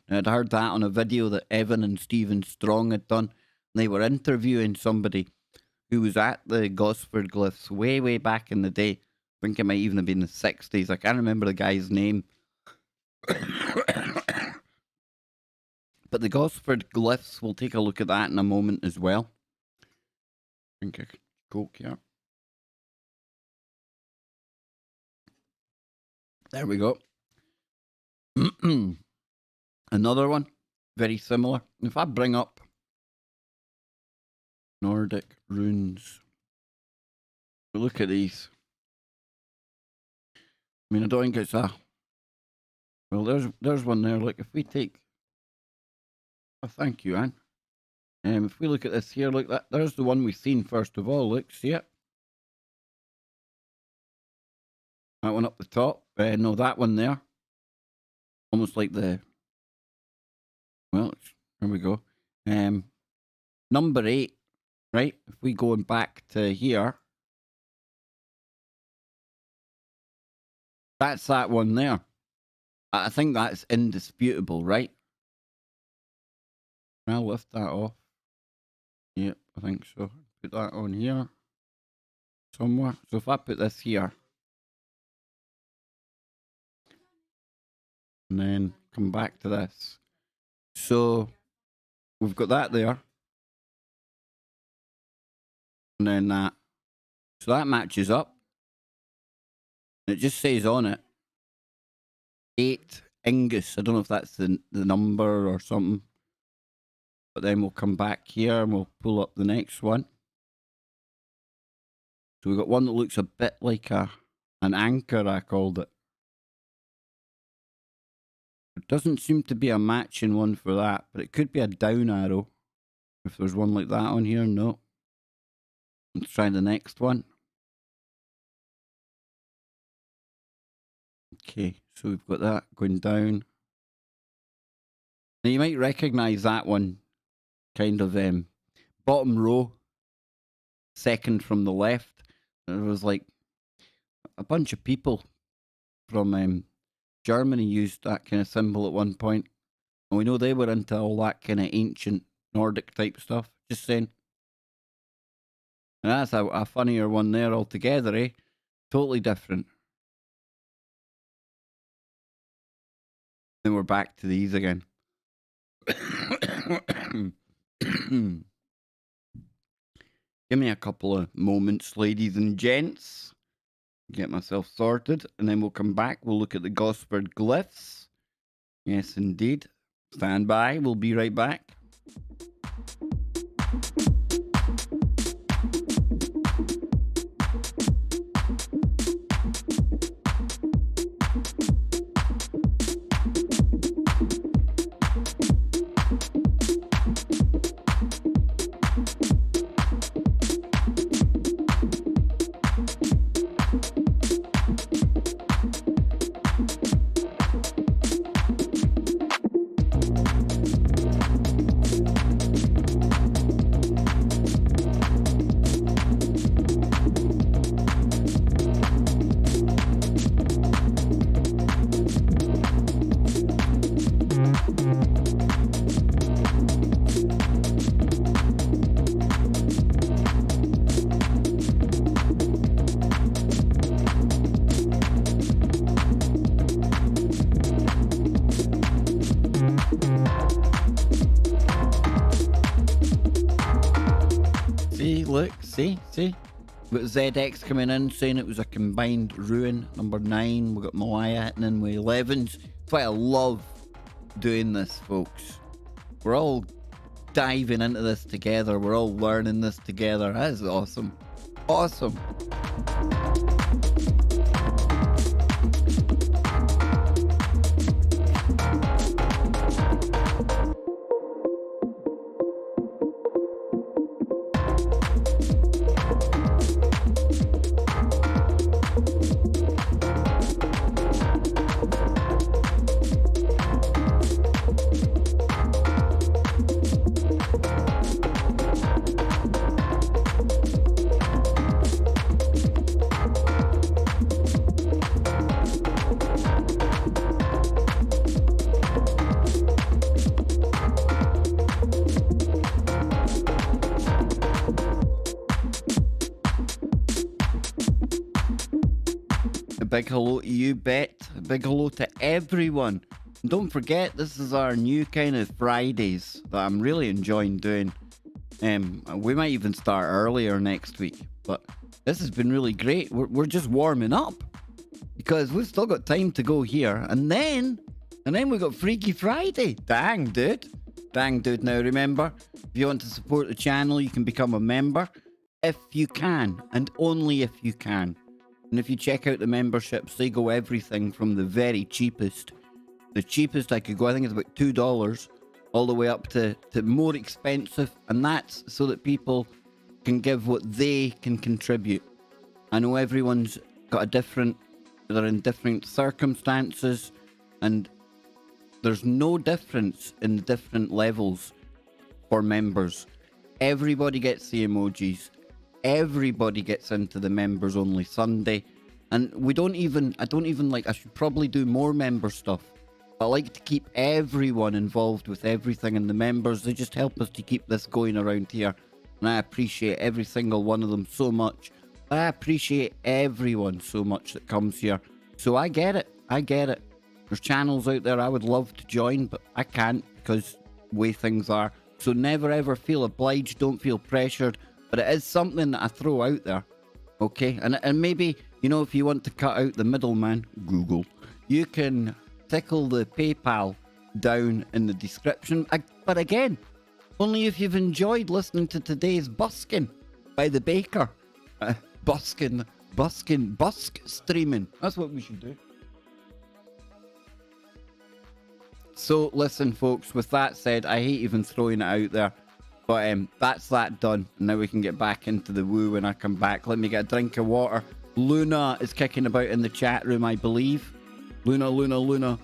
Speaker 1: And I'd heard that on a video that Evan and Stephen Strong had done. And they were interviewing somebody who was at the Gosford glyphs way, way back in the day. I think it might even have been the 60s. I can't remember the guy's name. But the Gosford glyphs, we'll take a look at that in a moment as well. Drink a Coke here. There we go. Another one, very similar. If I bring up Nordic runes, look at these. I mean, I don't think it's a... Well, there's one there. Look, if we take... Oh, thank you, Anne. If we look at this here, look, there's the one we've seen first of all. Look, see it? That one up the top. No, that one there. Almost like the... Well, here we go. Number 8, right? If we going back to here, that's that one there. I think that's indisputable, right? I'll lift that off. Yep, I think so. Put that on here somewhere. So if I put this here, and then come back to this. So we've got that there. And then that. So that matches up. It just says on it 8 Ingus. I don't know if that's the number or something. But then we'll come back here and we'll pull up the next one. So we've got one that looks a bit like an anchor, I called it. There doesn't seem to be a matching one for that, but it could be a down arrow. If there's one like that on here, no. Let's try the next one. Okay, so we've got that going down. Now you might recognize that one, kind of bottom row, second from the left. There was like a bunch of people from Germany used that kind of symbol at one point. And we know they were into all that kind of ancient Nordic type stuff. Just saying. And that's a funnier one there altogether, eh? Totally different. Then we're back to these again. Give me a couple of moments, ladies and gents. Get myself sorted, and then we'll come back. We'll look at the Gosford glyphs. Yes, indeed. Stand by. We'll be right back. See? We've got ZX coming in saying it was a combined ruin. Number 9. We've got Malaya hitting in with 11s. That's why I love doing this, folks. We're all diving into this together. We're all learning this together. That is awesome. Awesome. Big hello to you, Bet. A big hello to everyone. And don't forget, this is our new kind of Fridays that I'm really enjoying doing. We might even start earlier next week, but this has been really great. We're just warming up because we've still got time to go here, and then we got Freaky Friday. Dang, dude. Now remember, if you want to support the channel, you can become a member if you can, and only if you can. And if you check out the memberships, they go everything from the very cheapest. The cheapest I could go, I think it's about $2, all the way up to more expensive. And that's so that people can give what they can contribute. I know everyone's got they're in different circumstances. And there's no difference in the different levels for members. Everybody gets the emojis. Everybody gets into the members only Sunday, and I don't even I should probably do more member stuff. I like to keep everyone involved with everything, and the members, they just help us to keep this going around here, and I appreciate every single one of them so much. I appreciate everyone so much that comes here. So I get it. There's channels out there I would love to join, but I can't because the way things are. So never ever feel obliged, don't feel pressured. But it is something that I throw out there, okay? And maybe, you know, if you want to cut out the middleman, Google, you can tickle the PayPal down in the description. But again, only if you've enjoyed listening to today's buskin by the baker. Busk streaming. That's what we should do. So, listen, folks, with that said, I hate even throwing it out there. But that's that done. Now we can get back into the woo when I come back. Let me get a drink of water. Luna is kicking about in the chat room, I believe. Luna.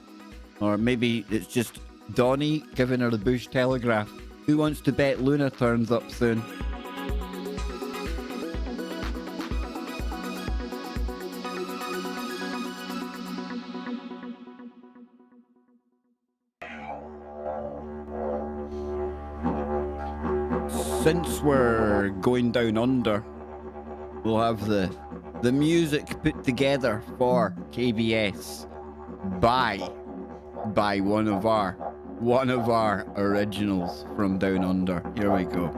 Speaker 1: Or maybe it's just Donnie giving her the Bush Telegraph. Who wants to bet Luna turns up soon? Since we're going down under, we'll have the music put together for KBS by one of our originals from down under. Here we go.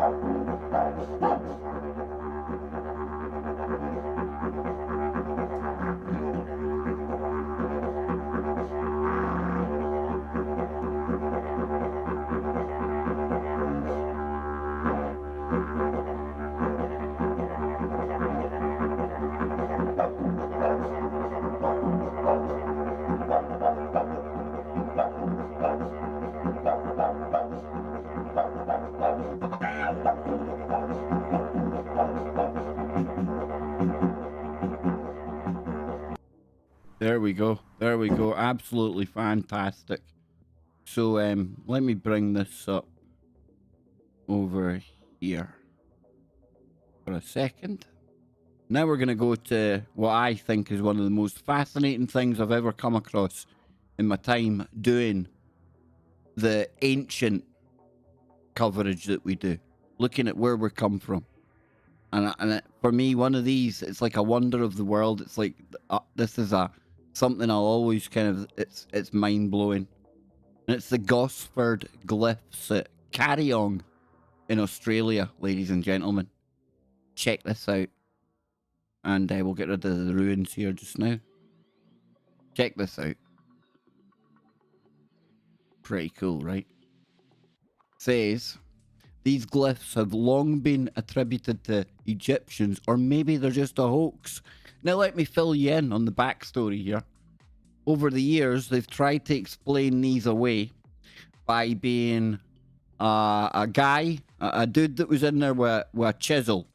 Speaker 1: There we go. There we go. Absolutely fantastic. So let me bring this up over here for a second. Now we're going to go to what I think is one of the most fascinating things I've ever come across in my time doing the ancient coverage that we do, looking at where we come from. And for me, one of these, it's like a wonder of the world. It's like, this is something I'll always kind of, it's mind-blowing. And it's the Gosford glyphs at Carryong in Australia, ladies and gentlemen. Check this out. And we'll get rid of the ruins here just now. Check this out. Pretty cool, right? Says, these glyphs have long been attributed to Egyptians, or maybe they're just a hoax. Now let me fill you in on the backstory here. Over the years, they've tried to explain these away by being a guy, a dude that was in there with a chisel.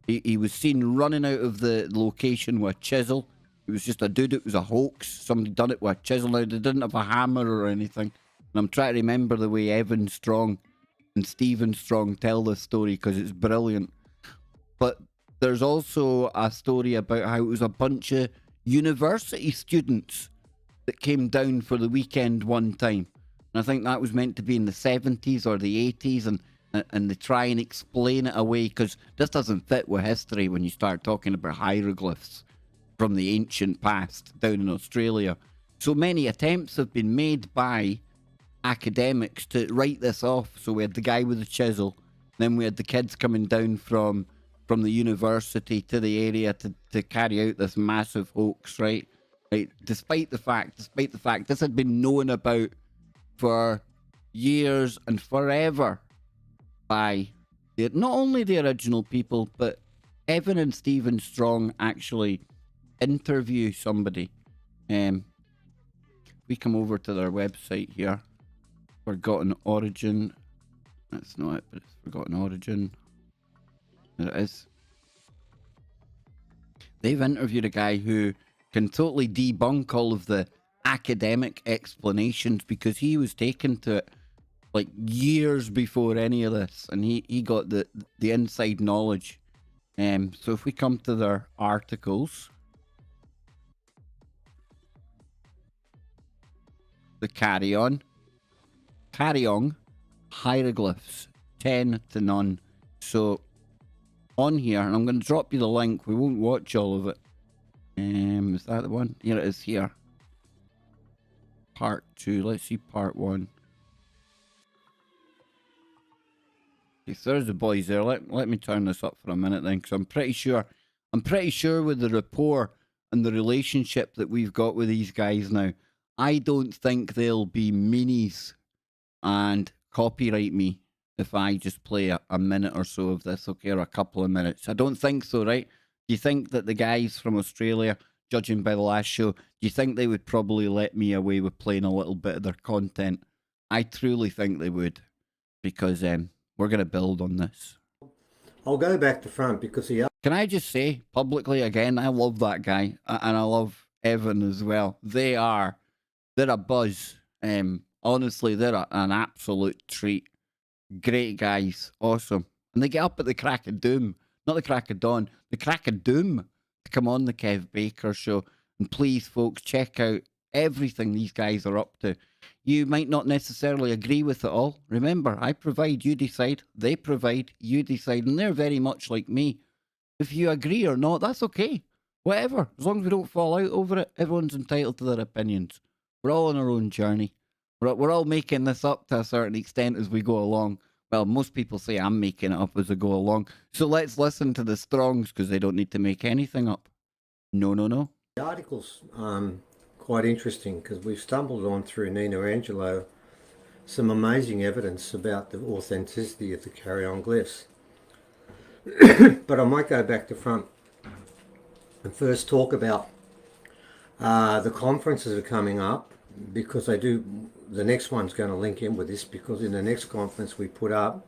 Speaker 1: He was seen running out of the location with a chisel. It was just a dude, it was a hoax. Somebody done it with a chisel. Now, they didn't have a hammer or anything. And I'm trying to remember the way Evan Strong and Stephen Strong tell this story because it's brilliant. But there's also a story about how it was a bunch of university students that came down for the weekend one time. And I think that was meant to be in the 70s or the 80s, and they try and explain it away because this doesn't fit with history when you start talking about hieroglyphs from the ancient past down in Australia. So many attempts have been made by academics to write this off. So we had the guy with the chisel, then we had the kids coming down from the university to the area to carry out this massive hoax, right? Right. Despite the fact this had been known about for years and forever by not only the original people, but Evan and Stephen Strong actually interview somebody. We come over to their website here. Forgotten Origin. That's not it, but it's Forgotten Origin. There it is. They've interviewed a guy who can totally debunk all of the academic explanations because he was taken to it like years before any of this, and he got the inside knowledge. So if we come to their articles, the Carryong hieroglyphs 10 to none. So on here, and I'm going to drop you the link. We won't watch all of it. Is that the one? Here it is here. Part 2. Let's see part 1. Okay, so there's the boys there. Let me turn this up for a minute then, because I'm pretty sure with the rapport and the relationship that we've got with these guys now, I don't think they'll be meanies and copyright me if I just play a minute or so of this, okay, or a couple of minutes. I don't think so, right? Do you think that the guys from Australia, judging by the last show, do you think they would probably let me away with playing a little bit of their content? I truly think they would, because we're going to build on this.
Speaker 4: I'll go back to front because he...
Speaker 1: Can I just say publicly again, I love that guy, and I love Evan as well. They're a buzz Honestly, they're an absolute treat. Great guys, awesome. And they get up at the crack of doom, not the crack of dawn, the crack of doom to come on the Kev Baker show. And please, folks, check out everything these guys are up to. You might not necessarily agree with it all. Remember, I provide, you decide. They provide, you decide. And they're very much like me. If you agree or not, that's okay. Whatever. As long as we don't fall out over it, everyone's entitled to their opinions. We're all on our own journey. We're all making this up to a certain extent as we go along. Well, most people say I'm making it up as I go along. So let's listen to the Strongs because they don't need to make anything up. No.
Speaker 4: The article's quite interesting because we've stumbled on through Nina Angelo some amazing evidence about the authenticity of the carry-on glyphs. But I might go back to front and first talk about the conferences that are coming up, because the next one's going to link in with this, because in the next conference we put up,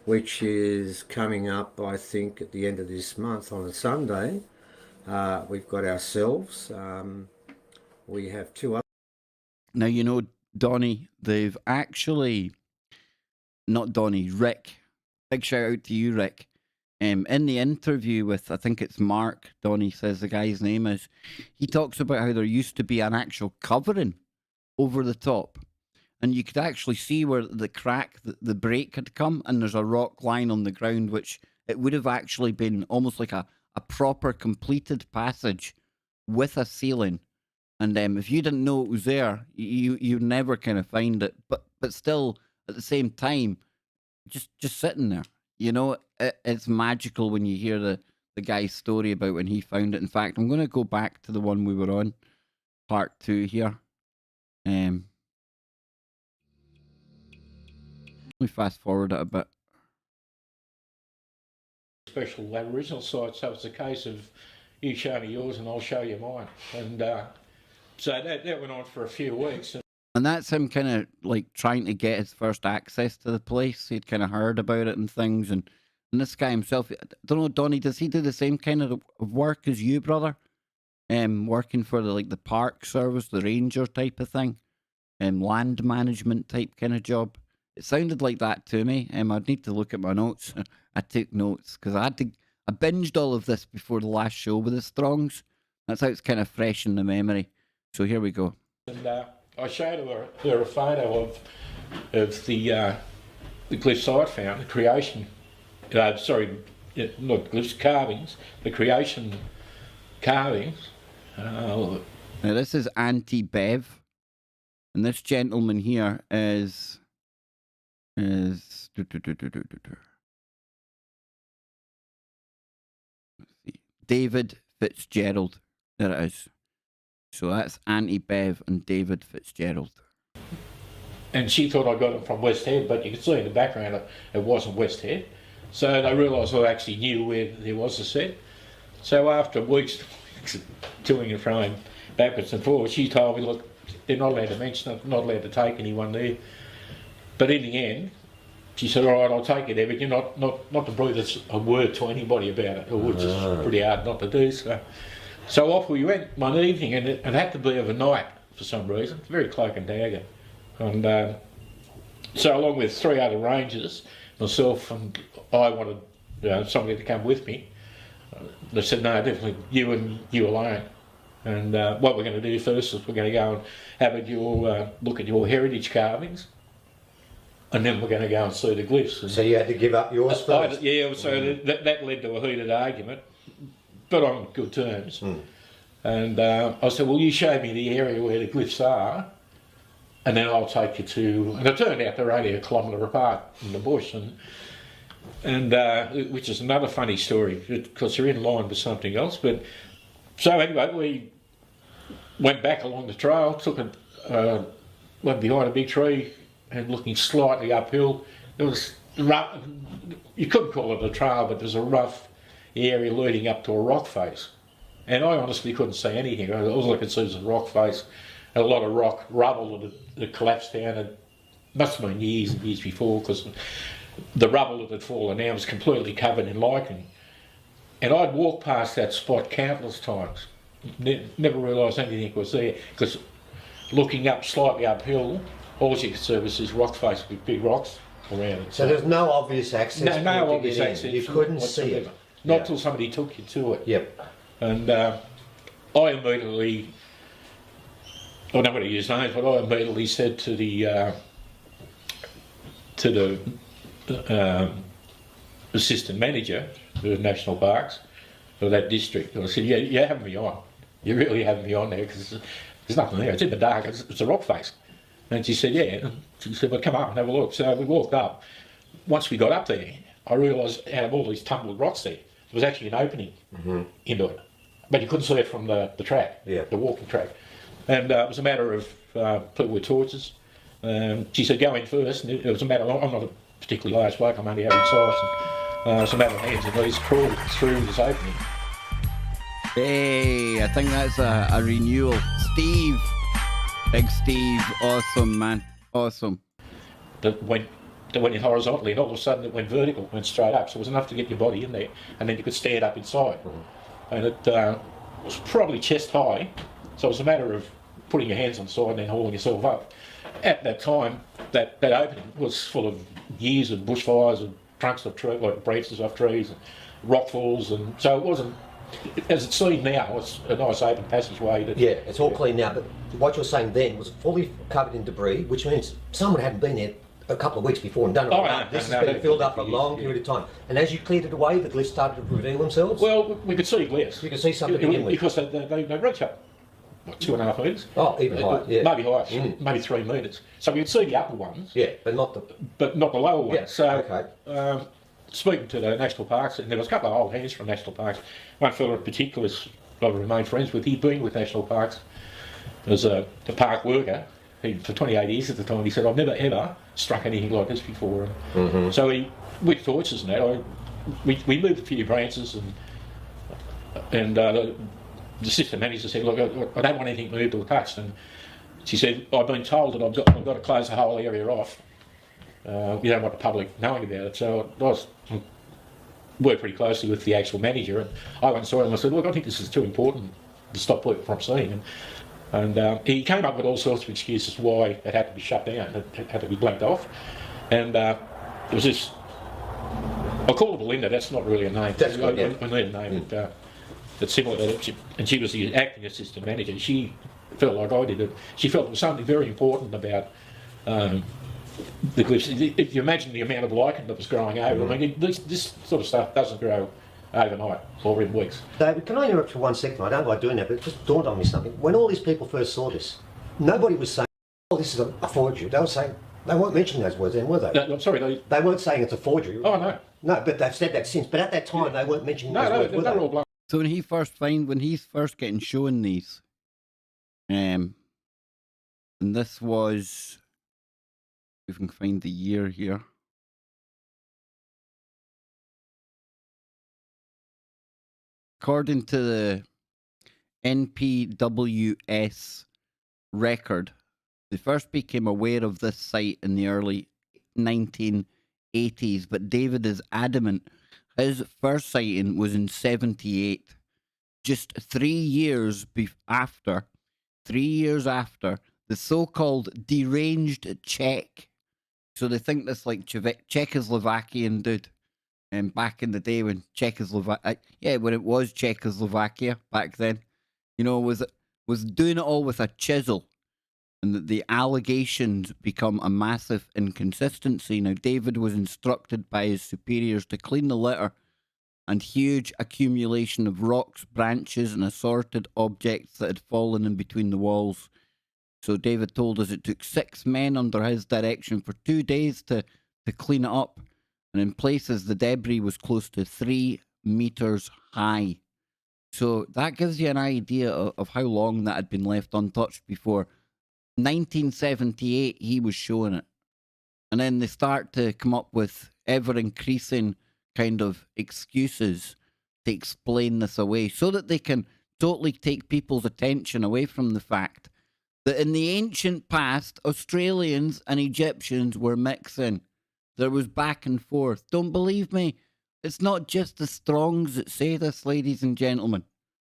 Speaker 4: which is coming up I think at the end of this month on a Sunday, we've got ourselves, we have two other.
Speaker 1: Now, you know, Donnie, they've actually, not Donnie, Rick, big shout out to you, Rick. In the interview with, I think it's Mark, Donnie says the guy's name is, he talks about how there used to be an actual covering over the top. And you could actually see where the crack, the break had come, and there's a rock lying on the ground, which it would have actually been almost like a proper completed passage with a ceiling. And if you didn't know it was there, you never kind of find it. But still, at the same time, just sitting there. You know, it's magical when you hear the guy's story about when he found it. In fact, I'm going to go back to the one we were on, part 2 here. Let me fast forward it a bit.
Speaker 5: Special Aboriginal site, so it's a case of you show me yours and I'll show you mine. And so that went on for a few weeks.
Speaker 1: And that's him kind of like trying to get his first access to the place. He'd kind of heard about it and things. And this guy himself, I don't know, Donnie, does he do the same kind of work as you, brother? Working for the park service, the ranger type of thing? Land management type kind of job? It sounded like that to me. I'd need to look at my notes. I took notes because I binged all of this before the last show with the Strongs. That's how it's kind of fresh in the memory. So here we go.
Speaker 5: And I showed her a photo of the glyphs I'd found, the creation. Not glyphs, carvings, the creation carvings.
Speaker 1: Now this is Auntie Bev, and this gentleman here is David Fitzgerald. There it is. So that's Auntie Bev and David Fitzgerald.
Speaker 5: And she thought I got it from West Head, but you can see in the background it wasn't West Head. So they realised I actually knew where there was a set. So after weeks toing and froing backwards and forwards, she told me, look, they're not allowed to mention it, not allowed to take anyone there. But in the end, she said, all right, I'll take it there, but you're not to breathe a word to anybody about it, which is pretty hard not to do. So off we went one evening, and it had to be overnight for some reason, very cloak and dagger. And so along with 3 other rangers, myself and I wanted somebody to come with me. They said, no, definitely you and you alone. And what we're going to do first is we're going to go and have look at your heritage carvings, and then we're going to go and see the glyphs. And
Speaker 4: So you had to give up yours first?
Speaker 5: yeah, so that led to a heated argument, but on good terms. And I said, well, you show me the area where the glyphs are, and then I'll take you to... And it turned out they're only a kilometre apart in the bush, and which is another funny story, because they're in line with something else. But so anyway, we went back along the trail, went behind a big tree, and looking slightly uphill. There was rough, you couldn't call it a trail, but there's a rough area leading up to a rock face. And I honestly couldn't see anything. All I could see was a rock face, and a lot of rock rubble that collapsed down. It must have been years and years before, because the rubble that had fallen down was completely covered in lichen. And I'd walked past that spot countless times. Never realised anything was there, because looking up slightly uphill, all you could see was this rock face with big rocks around it.
Speaker 4: So there's no obvious access.
Speaker 5: No obvious access.
Speaker 4: You couldn't see it.
Speaker 5: Not till somebody took you to it.
Speaker 4: Yep.
Speaker 5: And I immediately, I'm not going to use names, but I immediately said to the assistant manager of the national parks of that district, I said, you're having me on. You're really having me on there because there's nothing there. It's in the dark. It's a rock face. And she said, yeah. She said, well, come up and have a look. So we walked up. Once we got up there, I realised out of all these tumbled rocks there was actually an opening into it. But you couldn't see it from the track, the walking track. And it was a matter of people with torches. She said, go in first. And it was a matter of, I'm not a particularly large bloke, I'm only average size. And, it was a matter of hands and knees crawled through this opening.
Speaker 1: Hey, I think that's a renewal. Steve. Big Steve. Awesome, man. Awesome.
Speaker 5: That went in horizontally, and all of a sudden it went vertical, went straight up. So it was enough to get your body in there, and then you could stand up inside. And it was probably chest high, so it was a matter of putting your hands on the side and then hauling yourself up. At that time, that opening was full of years of bushfires and trunks of trees, like branches off trees, and rock falls, and so it wasn't. As it's seen now, it's a nice open passageway.
Speaker 6: It's all clean now, but what you're saying then was fully covered in debris, which means someone hadn't been there a couple of weeks before and done it all right. This has been filled up for a long period of time. And as you cleared it away, the glyphs started to reveal themselves?
Speaker 5: Well, we could see glyphs.
Speaker 6: You could see something to begin with.
Speaker 5: Because they reach up, what, 2.5 metres?
Speaker 6: Oh, even higher, yeah.
Speaker 5: Maybe higher, maybe 3 metres. So we could see the upper ones.
Speaker 6: Yeah, but not the
Speaker 5: lower ones.
Speaker 6: Yeah,
Speaker 5: so,
Speaker 6: okay.
Speaker 5: Speaking to the national parks, and there was a couple of old hands from national parks. One fellow in particular I've remained friends with. He'd been with national parks as a park worker for 28 years at the time. He said, I've never ever struck anything like this before. So with torches and that, we moved a few branches, and the assistant manager said, look, I don't want anything moved or touched. And she said, I've been told that I've got to close the whole area off. We don't want the public knowing about it. So I worked pretty closely with the actual manager, and I went and saw him and I said, look, I think this is too important to stop people from seeing. And he came up with all sorts of excuses why it had to be shut down, it had to be blanked off. And there was this, I call her Belinda, that's not really a name.
Speaker 6: That's good, yeah.
Speaker 5: I need a name that's similar to that. And she was the acting assistant manager. She felt like I did. She felt there was something very important about the glyphs. If you imagine the amount of lichen that was growing over, I mean, this sort of stuff doesn't grow overnight or in weeks.
Speaker 6: David, can I interrupt for 1 second? I don't like doing that, but it just dawned on me something. When all these people first saw this, nobody was saying, oh, this is a forgery. They were saying, they weren't mentioning those words then, were they?
Speaker 5: I'm sorry.
Speaker 6: They weren't saying it's a forgery.
Speaker 5: Oh, no.
Speaker 6: No, but they've said that since. But at that time, they weren't mentioning those words, were
Speaker 5: they were
Speaker 6: they?
Speaker 5: all blown.
Speaker 1: So when he's first getting shown these, and this was, if we can find the year here. According to the NPWS record, they first became aware of this site in the early 1980s, but David is adamant his first sighting was in 78, just 3 years after the so-called deranged Czech. So they think this like Czechoslovakian dude. And back in the day when when it was Czechoslovakia back then, was doing it all with a chisel, and the allegations become a massive inconsistency. Now, David was instructed by his superiors to clean the litter and huge accumulation of rocks, branches, and assorted objects that had fallen in between the walls. So David told us it took 6 men under his direction for 2 days to clean it up. And in places, the debris was close to 3 meters high. So that gives you an idea of how long that had been left untouched before. 1978, he was showing it. And then they start to come up with ever-increasing kind of excuses to explain this away so that they can totally take people's attention away from the fact that in the ancient past, Australians and Egyptians were mixing. There was back and forth. Don't believe me? It's not just the Strongs that say this, ladies and gentlemen.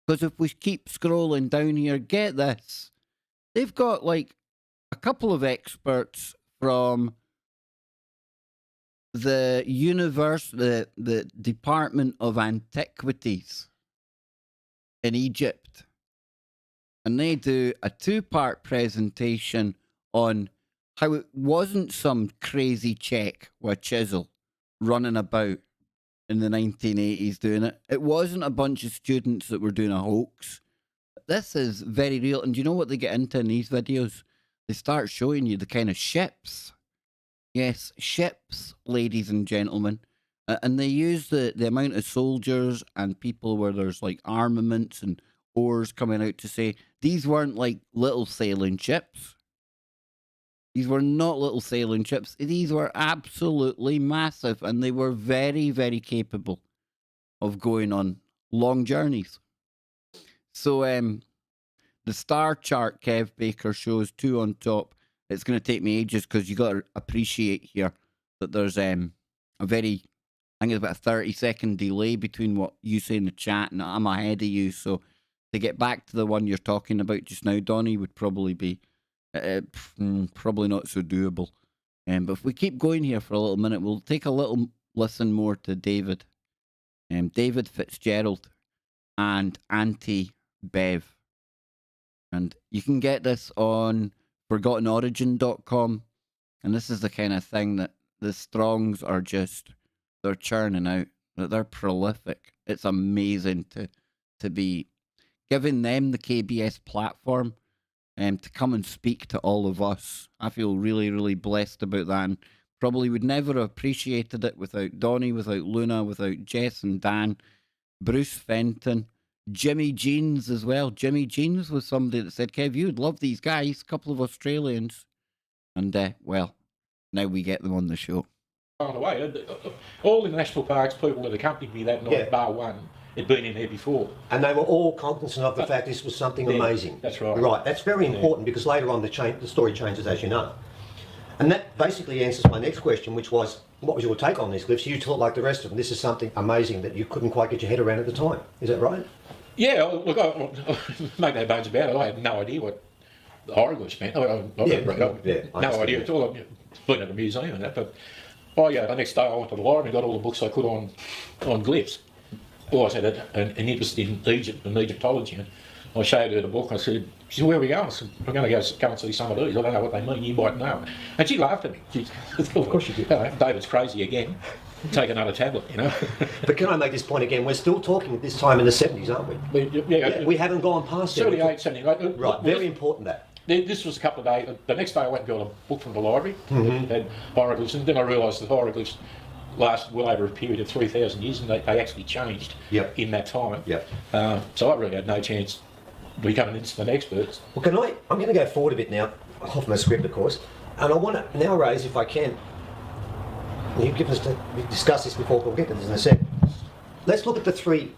Speaker 1: Because if we keep scrolling down here, get this. They've got like a couple of experts from the the Department of Antiquities in Egypt. And they do a 2-part presentation on how it wasn't some crazy Czech with a chisel running about in the 1980s doing it. It wasn't a bunch of students that were doing a hoax. This is very real. And do you know what they get into in these videos? They start showing you the kind of ships. Yes, ships, ladies and gentlemen. And they use the amount of soldiers and people where there's like armaments and oars coming out to say these weren't like little sailing ships. These were not little sailing ships. These were absolutely massive, and they were very, very capable of going on long journeys. So the star chart Kev Baker shows 2 on top. It's going to take me ages because you got to appreciate here that there's I think it's about a 30-second delay between what you say in the chat and I'm ahead of you. So to get back to the one you're talking about just now, Donnie, would probably be probably not so doable. But if we keep going here for a little minute, we'll take a little listen more to David. David Fitzgerald and Auntie Bev. And you can get this on ForgottenOrigin.com. And this is the kind of thing that the Strongs are just, they're churning out. That they're prolific. It's amazing to be giving them the KBS platform to come and speak to all of us. I feel really, really blessed about that, and probably would never have appreciated it without Donnie, without Luna, without Jess and Dan, Bruce Fenton, Jimmy Jeans as well. Jimmy Jeans was somebody that said, Kev, you'd love these guys, a couple of Australians. And, well, now we get them on the show.
Speaker 5: On the way, all the national parks people that accompanied me that night, bar one, had been in there before.
Speaker 6: And they were all cognizant of the fact this was something amazing.
Speaker 5: That's right.
Speaker 6: Right, that's very important because later on the story changes, as you know. And that basically answers my next question, which was, what was your take on these glyphs? You thought, like the rest of them, this is something amazing that you couldn't quite get your head around at the time. Is that right?
Speaker 5: Yeah, look, I make no bones about it. I had no idea what the hieroglyphs meant. No idea at all. I've been at a museum and that, but the next day I went to the library and got all the books I could on glyphs. I always had an interest in Egypt and Egyptology, and I showed her the book. I said, she said, where are we going? I said, we're going to go and see some of these. I don't know what they mean, you might know. And she laughed at me. She said, of course you did. David's crazy again. Take another tablet, you know.
Speaker 6: But can I make this point again? We're still talking this time in the 70s, aren't we? We haven't gone past
Speaker 5: 78, 79.
Speaker 6: Right, very important that.
Speaker 5: This was a couple of days. The next day I went and got a book from the library, had hieroglyphs, and then I realised the hieroglyphs lasted well over a period of 3,000 years, and they actually changed in that time. So I really had no chance of becoming instant experts.
Speaker 6: Well, I'm going to go forward a bit now, off my script, of course, and I want to now raise, if I can, we discussed this before, but we'll get to this in a sec. Let's look at the 3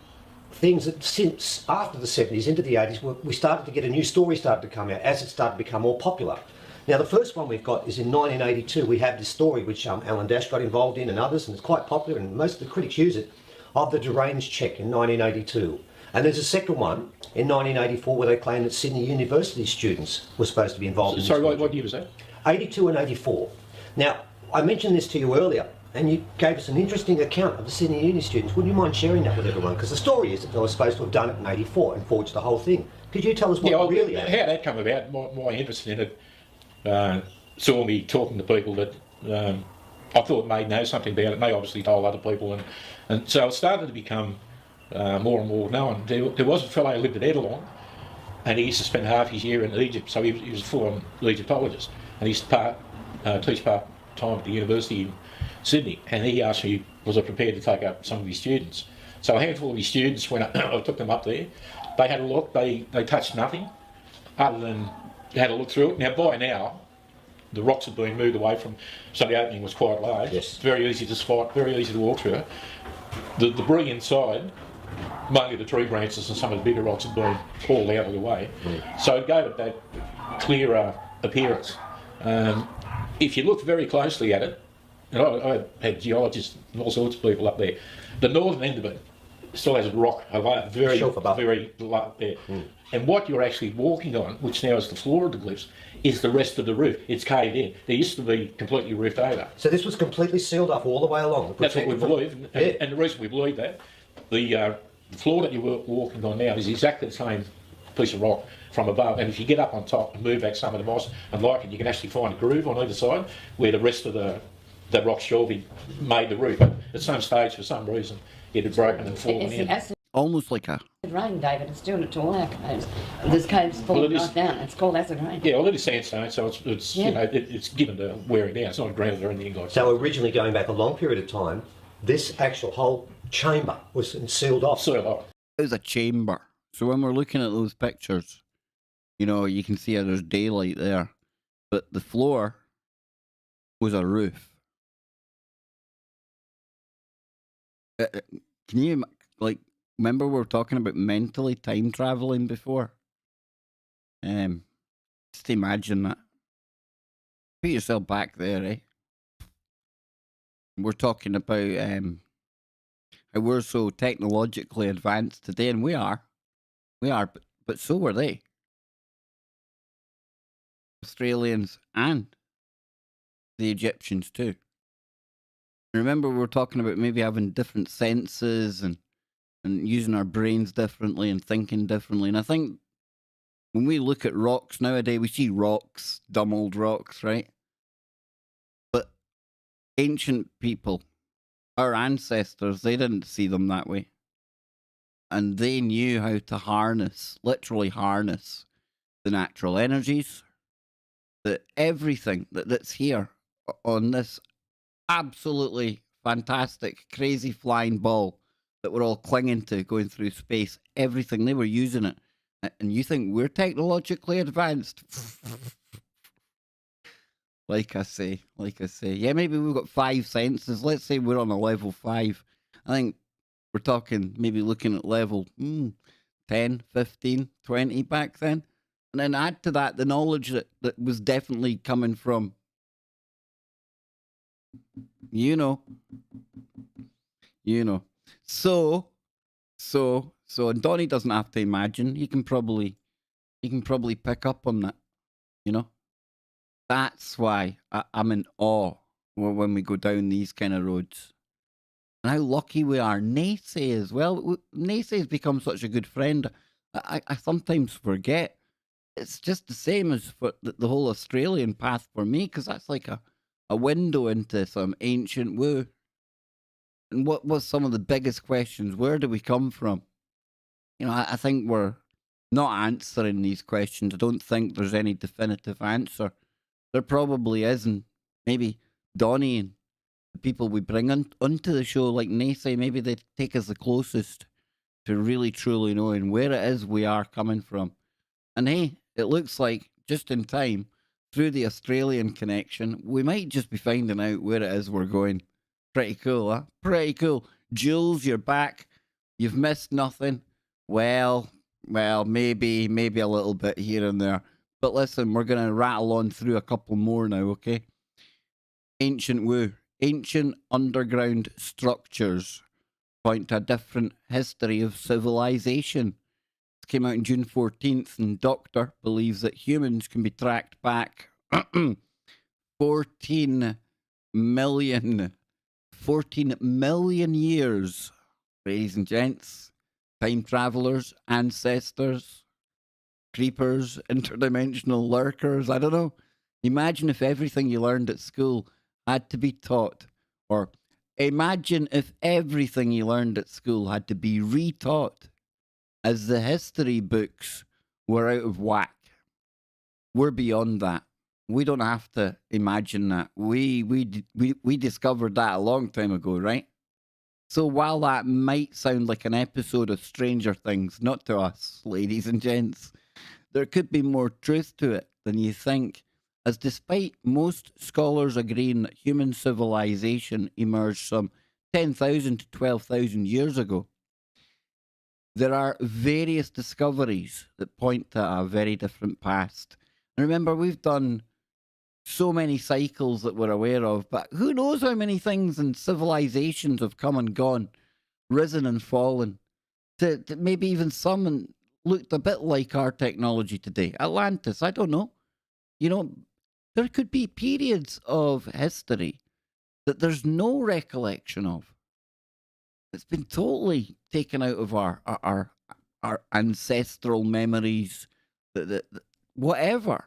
Speaker 6: things that since after the 70s into the 80s, we started to get a new story started to come out as it started to become more popular. Now the first one we've got is in 1982. We have this story which Alan Dash got involved in and others, and it's quite popular and most of the critics use it, of the deranged Czech in 1982. And there's a second one in 1984 where they claim that Sydney University students were supposed to be involved in this.
Speaker 5: Sorry, what year was that?
Speaker 6: 82 and 84. Now, I mentioned this to you earlier, and you gave us an interesting account of the Sydney Uni students. Would you mind sharing that with everyone? Because the story is that they were supposed to have done it in 84 and forged the whole thing. Could you tell us what really happened?
Speaker 5: How that come about, my interest in it, saw me talking to people that I thought may know something about it, and they obviously told other people, and so it started to become more and more known. There was a fellow who lived at Edelon, and he used to spend half his year in Egypt, so he was a full-on Egyptologist, and he used to teach part-time at the university in Sydney, and he asked me, was I prepared to take up some of his students? So a handful of his students, when I took them up there, they had a look, they touched nothing, other than they had a look through it. Now, by now, the rocks had been moved away from, so the opening was quite large.
Speaker 6: Yes.
Speaker 5: Very easy to spot, very easy to walk through. The debris inside, mainly the tree branches and some of the bigger rocks had been hauled out of the way. So it gave it that clearer appearance. If you looked very closely at it, and I had geologists and all sorts of people up there, the northern end of it still has rock, a very,
Speaker 6: Shelf above.
Speaker 5: very low there. And what you're actually walking on, which now is the floor of the glyphs, is the rest of the roof. It's caved in. There used to be completely roofed over.
Speaker 6: So this was completely sealed off all the way along.
Speaker 5: That's what we believe.
Speaker 6: Yeah.
Speaker 5: And the reason we believe that, the floor that you're walking on now is exactly the same piece of rock from above. And if you get up on top and move back some of the moss and like it, you can actually find a groove on either side where the rest of the rock shelving made the roof. But at some stage, for some reason, it had broken and fallen
Speaker 7: It's
Speaker 5: in.
Speaker 7: the acid
Speaker 1: Almost like a...
Speaker 7: rain, David. It's doing it to all our caves. This cave's falling
Speaker 5: Well, it is-
Speaker 7: right down. It's called acid rain.
Speaker 5: Yeah, well, it is sandstone, so it's
Speaker 7: Yeah.
Speaker 5: you know it's given to wearing down. It's not grounded or anything like that.
Speaker 6: So originally, going back a long period of time, this actual whole chamber was sealed off.
Speaker 5: So
Speaker 1: It was a chamber. So when we're looking at those pictures, you know, you can see how there's daylight there. But the floor was a roof. Can you, like, remember we were talking about mentally time traveling before? Just imagine that. Put yourself back there, eh? We're talking about how we're so technologically advanced today, and we are, but so were they. Australians and the Egyptians too. Remember, we were talking about maybe having different senses and using our brains differently and thinking differently. And I think when we look at rocks nowadays, we see rocks, dumb old rocks, right? But ancient people, our ancestors, they didn't see them that way. And they knew how to harness, literally harness, the natural energies, that everything that's here on this absolutely fantastic, crazy flying ball that we're all clinging to going through space, everything, they were using it. And you think we're technologically advanced? Like I say. Yeah, maybe we've got 5 senses. Let's say we're on a level 5. I think we're talking maybe looking at level 10, 15, 20 back then. And then add to that the knowledge that was definitely coming from, you know. So, and Donnie doesn't have to imagine. He can probably pick up on that, you know. That's why I'm in awe when we go down these kind of roads. And how lucky we are. Naysay as well. Naysay has become such a good friend. I sometimes forget. It's just the same as for the whole Australian path for me, because that's like a window into some ancient woo. And what was some of the biggest questions? Where do we come from? You know, I think we're not answering these questions. I don't think there's any definitive answer. There probably isn't. Maybe Donnie and the people we bring onto the show, like Naysay, maybe they take us the closest to really truly knowing where it is we are coming from. And hey, it looks like just in time, through the Australian connection, we might just be finding out where it is we're going. Pretty cool, huh? Pretty cool. Jules, you're back. You've missed nothing. Well, maybe a little bit here and there. But listen, we're going to rattle on through a couple more now, okay? Ancient woo. Ancient underground structures point to a different history of civilization. It came out on June 14th, and Doctor believes that humans can be tracked back 14 million years. Ladies and gents, time travelers, ancestors, creepers, interdimensional lurkers, I don't know. Imagine if everything you learned at school had to be taught, or imagine if everything you learned at school had to be retaught, as the history books were out of whack. We're beyond that. We don't have to imagine that. We discovered that a long time ago, right? So while that might sound like an episode of Stranger Things, not to us, ladies and gents, there could be more truth to it than you think, as despite most scholars agreeing that human civilization emerged some 10,000 to 12,000 years ago, there are various discoveries that point to a very different past. And remember, we've done so many cycles that we're aware of, but who knows how many things and civilizations have come and gone, risen and fallen, to maybe even some looked a bit like our technology today. Atlantis, I don't know. You know, there could be periods of history that there's no recollection of. It's been totally taken out of our ancestral memories, whatever.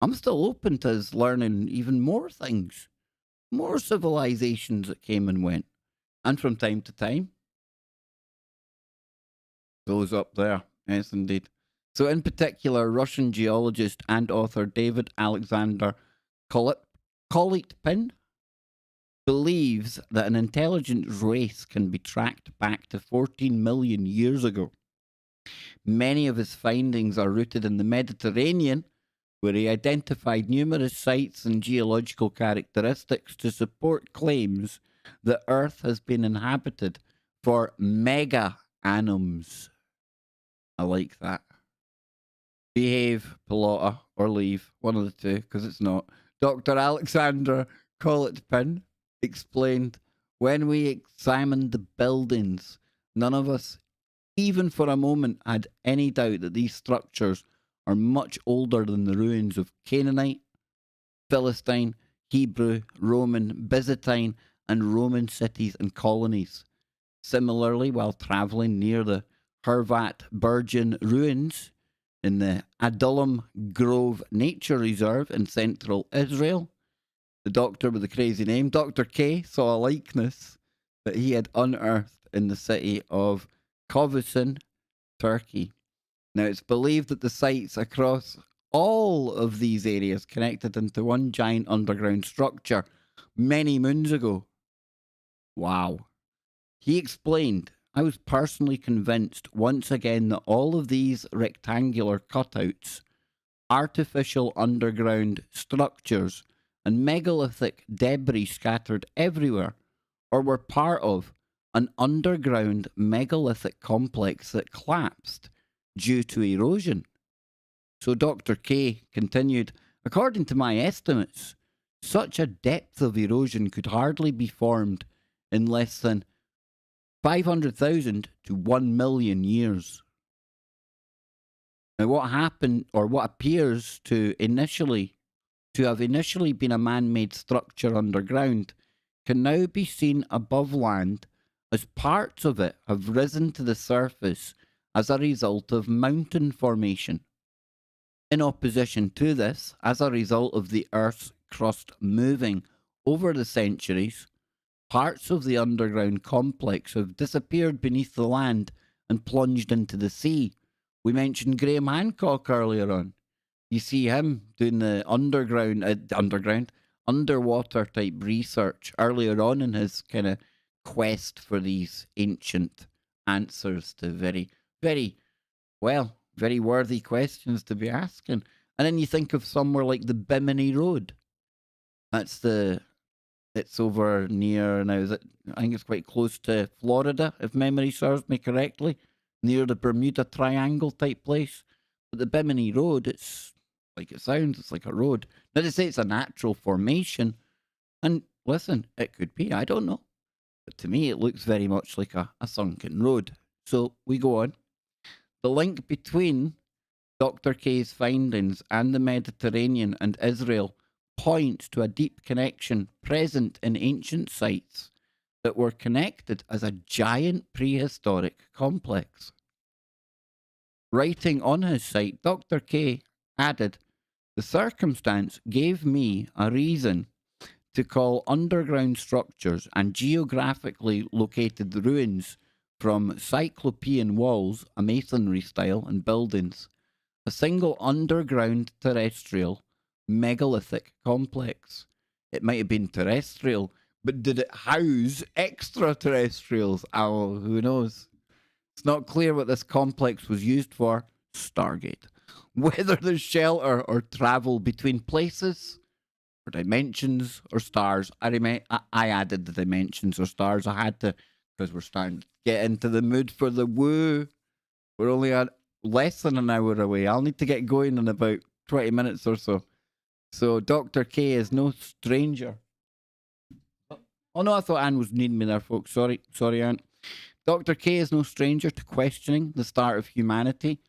Speaker 1: I'm still open to us learning even more things, more civilizations that came and went, and from time to time, those up there. Yes, indeed. So, in particular, Russian geologist and author David Alexander Kolitpin believes that an intelligent race can be tracked back to 14 million years ago. Many of his findings are rooted in the Mediterranean, where he identified numerous sites and geological characteristics to support claims that Earth has been inhabited for mega annums. I like that. Behave, Pilota, or leave. One of the two, because it's not. Dr. Alexander Kolitpin explained, when we examined the buildings, none of us, even for a moment, had any doubt that these structures are much older than the ruins of Canaanite, Philistine, Hebrew, Roman, Byzantine, and Roman cities and colonies. Similarly, while travelling near the Hervat Burjan ruins in the Adullam Grove Nature Reserve in central Israel, the doctor with the crazy name, Dr. K, saw a likeness that he had unearthed in the city of Kovusun, Turkey. Now, it's believed that the sites across all of these areas connected into one giant underground structure many moons ago. Wow. He explained, I was personally convinced once again that all of these rectangular cutouts, artificial underground structures, and megalithic debris scattered everywhere, or were part of an underground megalithic complex that collapsed due to erosion. So Dr. K continued, according to my estimates, such a depth of erosion could hardly be formed in less than 500,000 to 1 million years. Now, what happened, or what appears to have initially been a man-made structure underground, can now be seen above land as parts of it have risen to the surface as a result of mountain formation. In opposition to this, as a result of the Earth's crust moving over the centuries, parts of the underground complex have disappeared beneath the land and plunged into the sea. We mentioned Graham Hancock earlier on. You see him doing the underwater type research earlier on in his kind of quest for these ancient answers to very, very, very worthy questions to be asking. And then you think of somewhere like the Bimini Road. It's over near, now I think it's quite close to Florida, if memory serves me correctly, near the Bermuda Triangle type place. But the Bimini Road, it's like it sounds, it's like a road. Now they say it's a natural formation, and listen, it could be, I don't know. But to me, it looks very much like a sunken road. So we go on. The link between Dr. K's findings and the Mediterranean and Israel points to a deep connection present in ancient sites that were connected as a giant prehistoric complex. Writing on his site, Dr. K added, the circumstance gave me a reason to call underground structures and geographically located ruins from Cyclopean walls, a masonry style, and buildings, a single underground terrestrial megalithic complex. It might have been terrestrial, but did it house extraterrestrials? Oh, who knows? It's not clear what this complex was used for. Stargate. Whether there's shelter or travel between places, or dimensions, or stars. I added the dimensions or stars. I had to, because we're starting to get into the mood for the woo. We're only less than an hour away. I'll need to get going in about 20 minutes or so. So Dr. K is no stranger. Oh no, I thought Anne was needing me there, folks. Sorry, Anne. Dr. K is no stranger to questioning the start of humanity,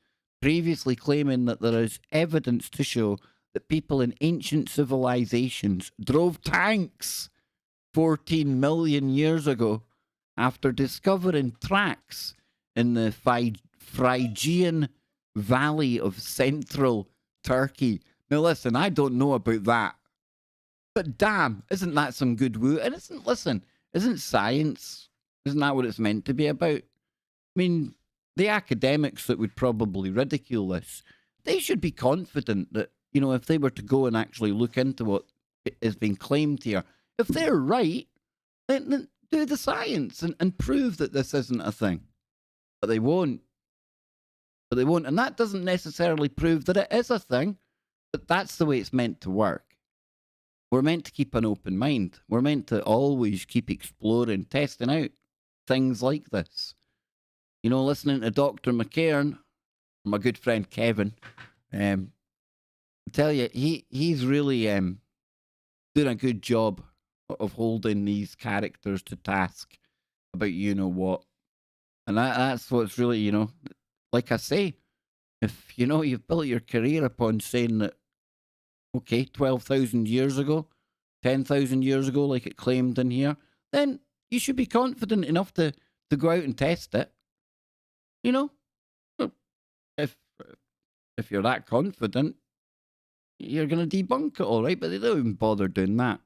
Speaker 1: previously claiming that there is evidence to show that people in ancient civilizations drove tanks 14 million years ago after discovering tracks in the Phrygian Valley of central Turkey. Now listen, I don't know about that. But damn, isn't that some good woo? And isn't science, isn't that what it's meant to be about? I mean, the academics that would probably ridicule this, they should be confident that, you know, if they were to go and actually look into what is being claimed here, if they're right, then do the science and prove that this isn't a thing. But they won't. But they won't. And that doesn't necessarily prove that it is a thing, but that's the way it's meant to work. We're meant to keep an open mind. We're meant to always keep exploring, testing out things like this. You know, listening to Dr. McCairn, my good friend Kevin, I tell you, he's really doing a good job of holding these characters to task about you know what. And that's what's really, you know, like I say, if, you know, you've built your career upon saying that, okay, 12,000 years ago, 10,000 years ago, like it claimed in here, then you should be confident enough to go out and test it. You know, if you're that confident, you're going to debunk it, all right, but they don't even bother doing that.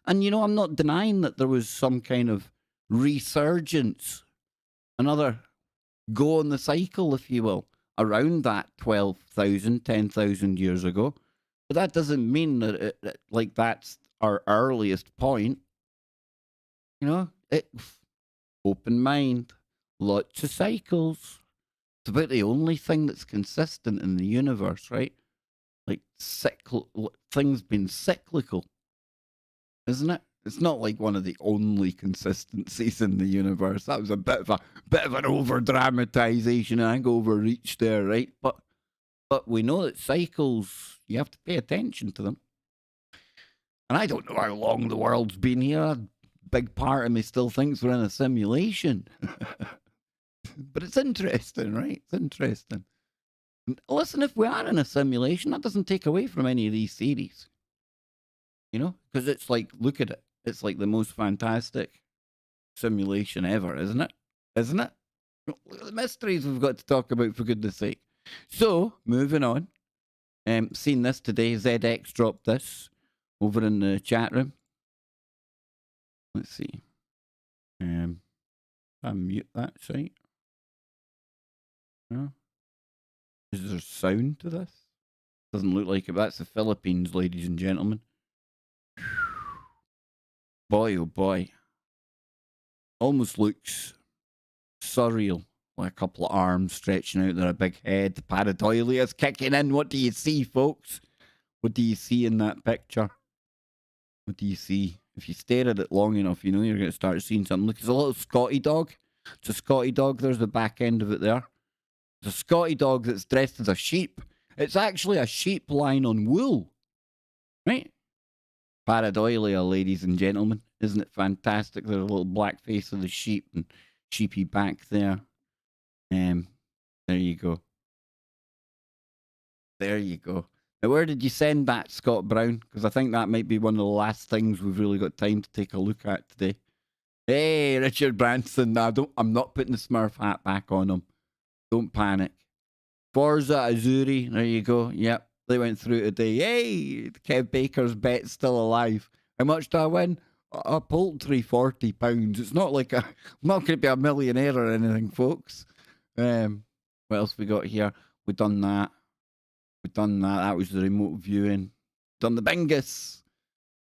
Speaker 1: And, you know, I'm not denying that there was some kind of resurgence, another go on the cycle, if you will, around that 12,000, 10,000 years ago. But that doesn't mean that, like, that's our earliest point. You know, open mind, lots of cycles. It's about the only thing that's consistent in the universe, right? Like, things being cyclical, isn't it? It's not like one of the only consistencies in the universe. That was a bit of an over dramatization. I think overreach there, right? But we know that cycles, you have to pay attention to them. And I don't know how long the world's been here. A big part of me still thinks we're in a simulation. But it's interesting, right? It's interesting. Listen, if we are in a simulation, that doesn't take away from any of these theories. You know? Because it's like, look at it. It's like the most fantastic simulation ever, isn't it? Isn't it? The mysteries we've got to talk about, for goodness sake. So, moving on. Seen this today. ZX dropped this over in the chat room. Let's see. I mute that site. No. Is there sound to this? Doesn't look like it. That's the Philippines, ladies and gentlemen. Boy, oh boy. Almost looks surreal. Like a couple of arms stretching out there, a big head. Pareidoilia's kicking in. What do you see, folks? What do you see in that picture? What do you see? If you stare at it long enough, you know you're going to start seeing something. Look, it's a little Scotty dog. It's a Scotty dog. There's the back end of it there. It's a Scotty dog that's dressed as a sheep. It's actually a sheep lying on wool. Right? Pareidolia, ladies and gentlemen. Isn't it fantastic? There's a little black face of the sheep and sheepy back there. There you go. There you go. Now, where did you send that, Scott Brown? Because I think that might be one of the last things we've really got time to take a look at today. Hey, Richard Branson. No, I'm not putting the Smurf hat back on him. Don't panic. Forza Azuri. There you go. Yep. They went through today. Hey, Kev Baker's bet's still alive. How much do I win? A paltry £40. It's not like I'm not going to be a millionaire or anything, folks. What else we got here? We've done that. That was the remote viewing. Done the bingus.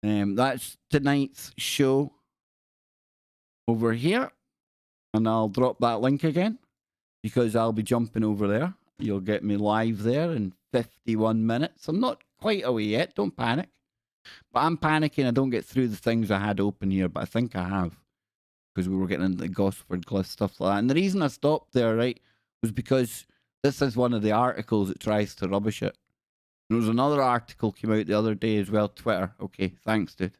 Speaker 1: That's tonight's show over here. And I'll drop that link again because I'll be jumping over there. You'll get me live there in 51 minutes. I'm not quite away yet. Don't panic. But I'm panicking. I don't get through the things I had open here, but I think I have. Because we were getting into the Gosford glyph stuff like that. And the reason I stopped there, right, was because this is one of the articles that tries to rubbish it. There was another article came out the other day as well. Twitter. Okay, thanks, dude.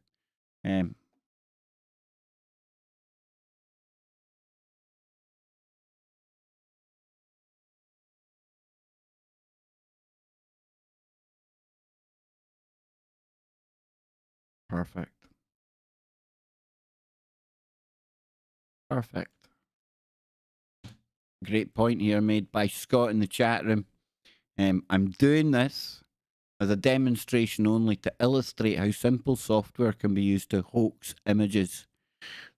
Speaker 1: Perfect. Perfect. Great point here made by Scott in the chat room. I'm doing this as a demonstration only to illustrate how simple software can be used to hoax images.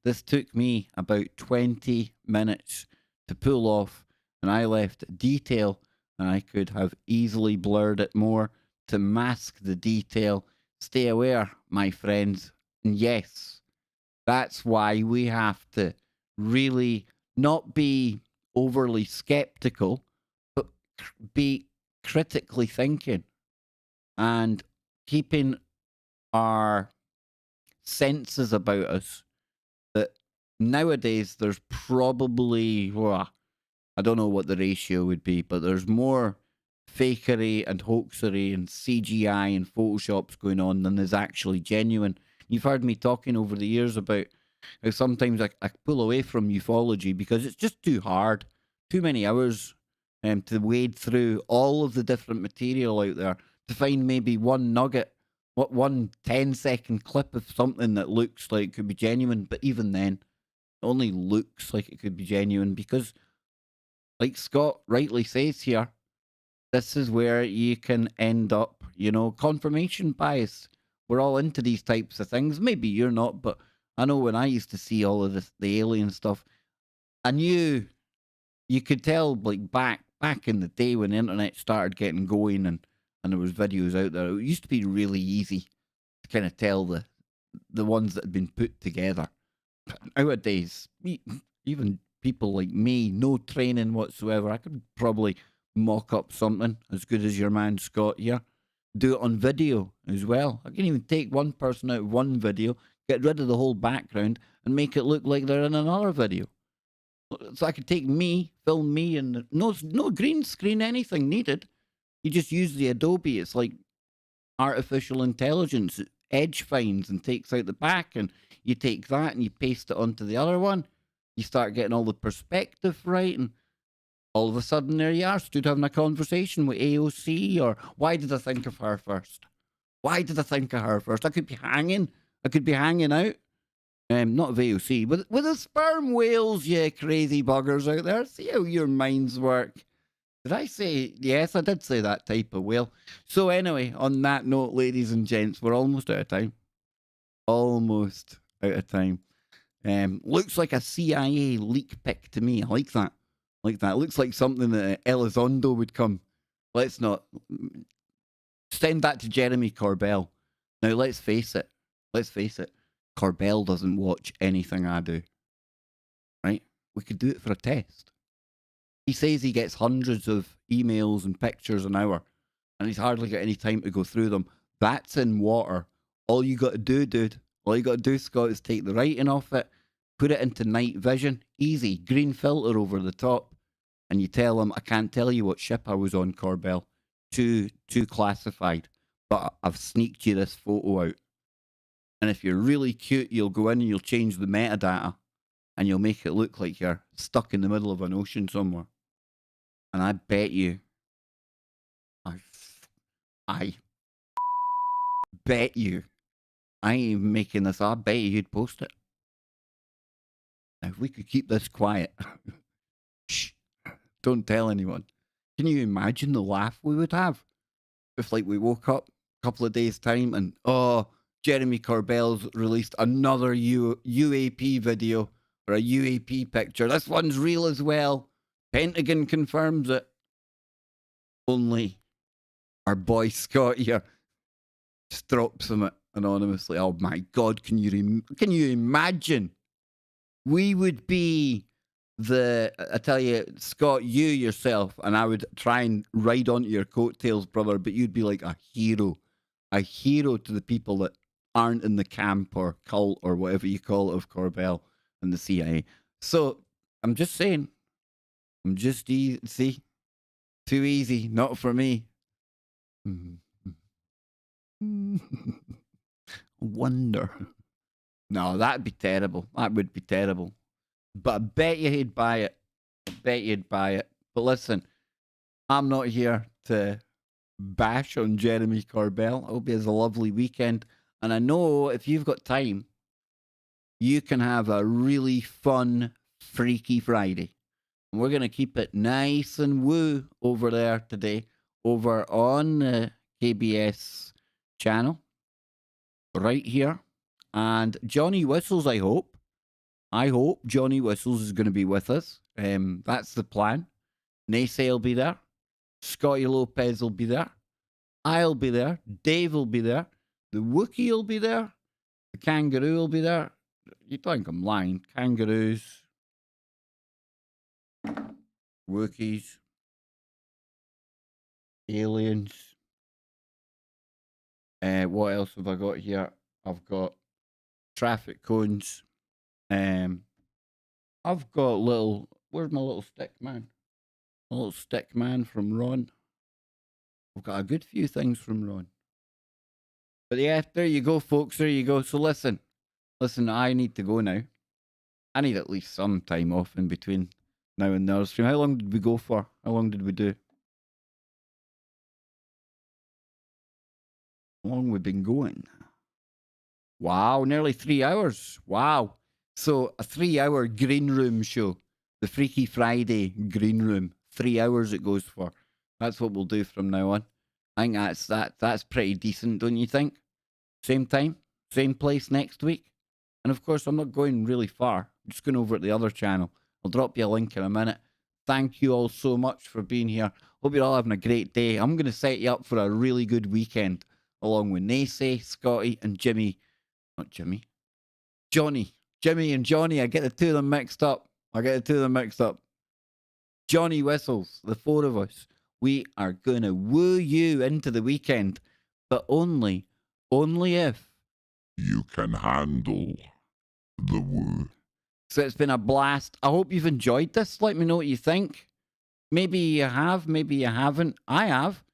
Speaker 1: This took me about 20 minutes to pull off, and I left detail, and I could have easily blurred it more to mask the detail. Stay aware, my friends. And yes, that's why we have to really not be overly skeptical, but be critically thinking and keeping our senses about us. That nowadays there's probably, well, I don't know what the ratio would be, but there's more fakery and hoaxery and CGI and Photoshops going on than is actually genuine. You've heard me talking over the years about how sometimes I pull away from ufology because it's just too hard, too many hours to wade through all of the different material out there to find maybe one nugget, one 10-second clip of something that looks like it could be genuine. But even then, it only looks like it could be genuine because, like Scott rightly says here, this is where you can end up, confirmation bias. We're all into these types of things. Maybe you're not, but I know when I used to see all of this, the alien stuff, I knew you could tell, like back in the day when the internet started getting going and there was videos out there. It used to be really easy to kind of tell the ones that had been put together. But nowadays, even people like me, no training whatsoever, I could probably mock up something as good as your man Scott here. Do it on video as well. I can even take one person out of one video, get rid of the whole background, and make it look like they're in another video. So I could take me, film me, and no green screen, anything needed. You just use the Adobe. It's like artificial intelligence. It edge finds and takes out the back, and you take that and you paste it onto the other one. You start getting all the perspective right, and all of a sudden, there you are, stood having a conversation with AOC, or why did I think of her first? Why did I think of her first? I could be hanging out. Not of AOC, with the sperm whales, you crazy buggers out there. See how your minds work. Did I say, yes, I did say that type of whale. So anyway, on that note, ladies and gents, we're almost out of time. Almost out of time. Looks like a CIA leak pic to me. I like that. Looks like something that Elizondo would come. Let's not send that to Jeremy Corbell. Now let's face it. Corbell doesn't watch anything I do. Right? We could do it for a test. He says he gets hundreds of emails and pictures an hour, and he's hardly got any time to go through them. That's in water. All you got to do, dude. All you got to do, Scott, is take the writing off it, put it into night vision, easy, green filter over the top, and you tell him, I can't tell you what ship I was on, Corbell. Too classified. But I've sneaked you this photo out. And if you're really cute, you'll go in and you'll change the metadata, and you'll make it look like you're stuck in the middle of an ocean somewhere. And I bet you, I bet you, I ain't making this up, I bet you you'd post it. Now, if we could keep this quiet, shh, don't tell anyone. Can you imagine the laugh we would have if, like, we woke up a couple of days' time and, Jeremy Corbell's released another UAP video or a UAP picture. This one's real as well. Pentagon confirms it. Only our boy Scott here just drops him anonymously. Oh my God, can you imagine? We would be I tell you, Scott, you yourself, and I would try and ride onto your coattails, brother, but you'd be like a hero to the people that aren't in the camp or cult or whatever you call it of Corbell and the CIA. So I'm just saying, see, too easy, not for me. Wonder. No, that'd be terrible. That would be terrible. But I bet you he'd buy it. But listen, I'm not here to bash on Jeremy Corbell. I hope he has a lovely weekend. And I know if you've got time, you can have a really fun, Freaky Friday. And we're going to keep it nice and woo over there today, over on the KBS channel, right here. And Johnny Whistles, I hope Johnny Whistles is going to be with us. That's the plan. Nacy will be there. Scotty Lopez will be there. I'll be there. Dave will be there. The Wookiee will be there. The Kangaroo will be there. You think I'm lying. Kangaroos. Wookiees. Aliens. What else have I got here? I've got traffic cones. I've got little... Where's my little stick man? A little stick man from Ron. I've got a good few things from Ron. But yeah, there you go, folks. There you go. So listen, I need to go now. I need at least some time off in between now and the other stream. How long did we go for? How long did we do? How long we've been going? Wow, nearly 3 hours. Wow. So a 3-hour green room show. The Freaky Friday green room. 3 hours it goes for. That's what we'll do from now on. I think that's pretty decent, don't you think? Same time, same place next week. And of course, I'm not going really far. I'm just going over at the other channel. I'll drop you a link in a minute. Thank you all so much for being here. Hope you're all having a great day. I'm going to set you up for a really good weekend, along with Nacy, Scotty, and Jimmy. Not Jimmy. Johnny. Jimmy and Johnny. I get the two of them mixed up. Johnny Whistles, the four of us. We are going to woo you into the weekend, but only if
Speaker 8: you can handle the woo.
Speaker 1: So it's been a blast. I hope you've enjoyed this. Let me know what you think. Maybe you have, maybe you haven't. I have.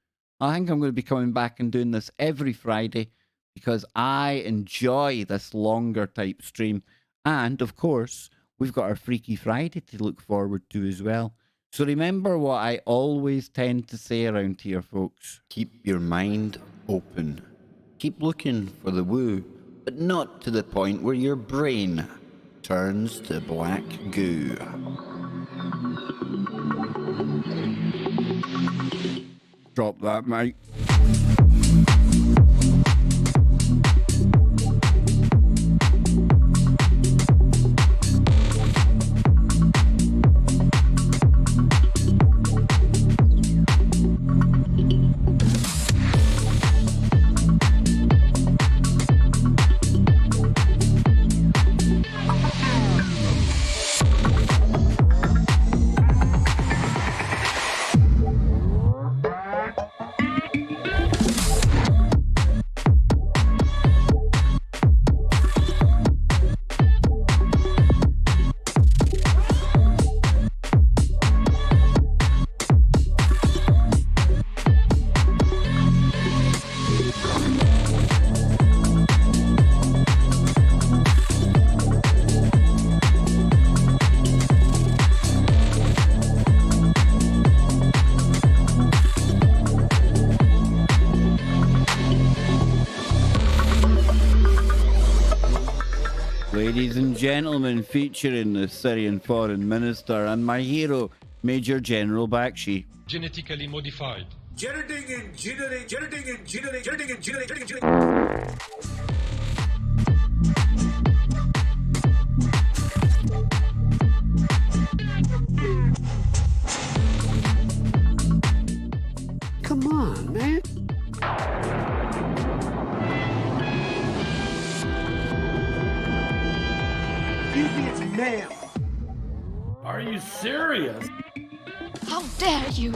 Speaker 1: I think I'm going to be coming back and doing this every Friday because I enjoy this longer type stream. And of course, we've got our Freaky Friday to look forward to as well. So remember what I always tend to say around here, folks. Keep your mind open. Keep looking for the woo, but not to the point where your brain turns to black goo. Drop that, mate. Ladies and gentlemen, featuring the Syrian Foreign Minister and my hero, Major General Bakshi.
Speaker 9: Genetically modified.
Speaker 10: Come on, man.
Speaker 11: Ma'am. Are you serious?
Speaker 12: How dare you?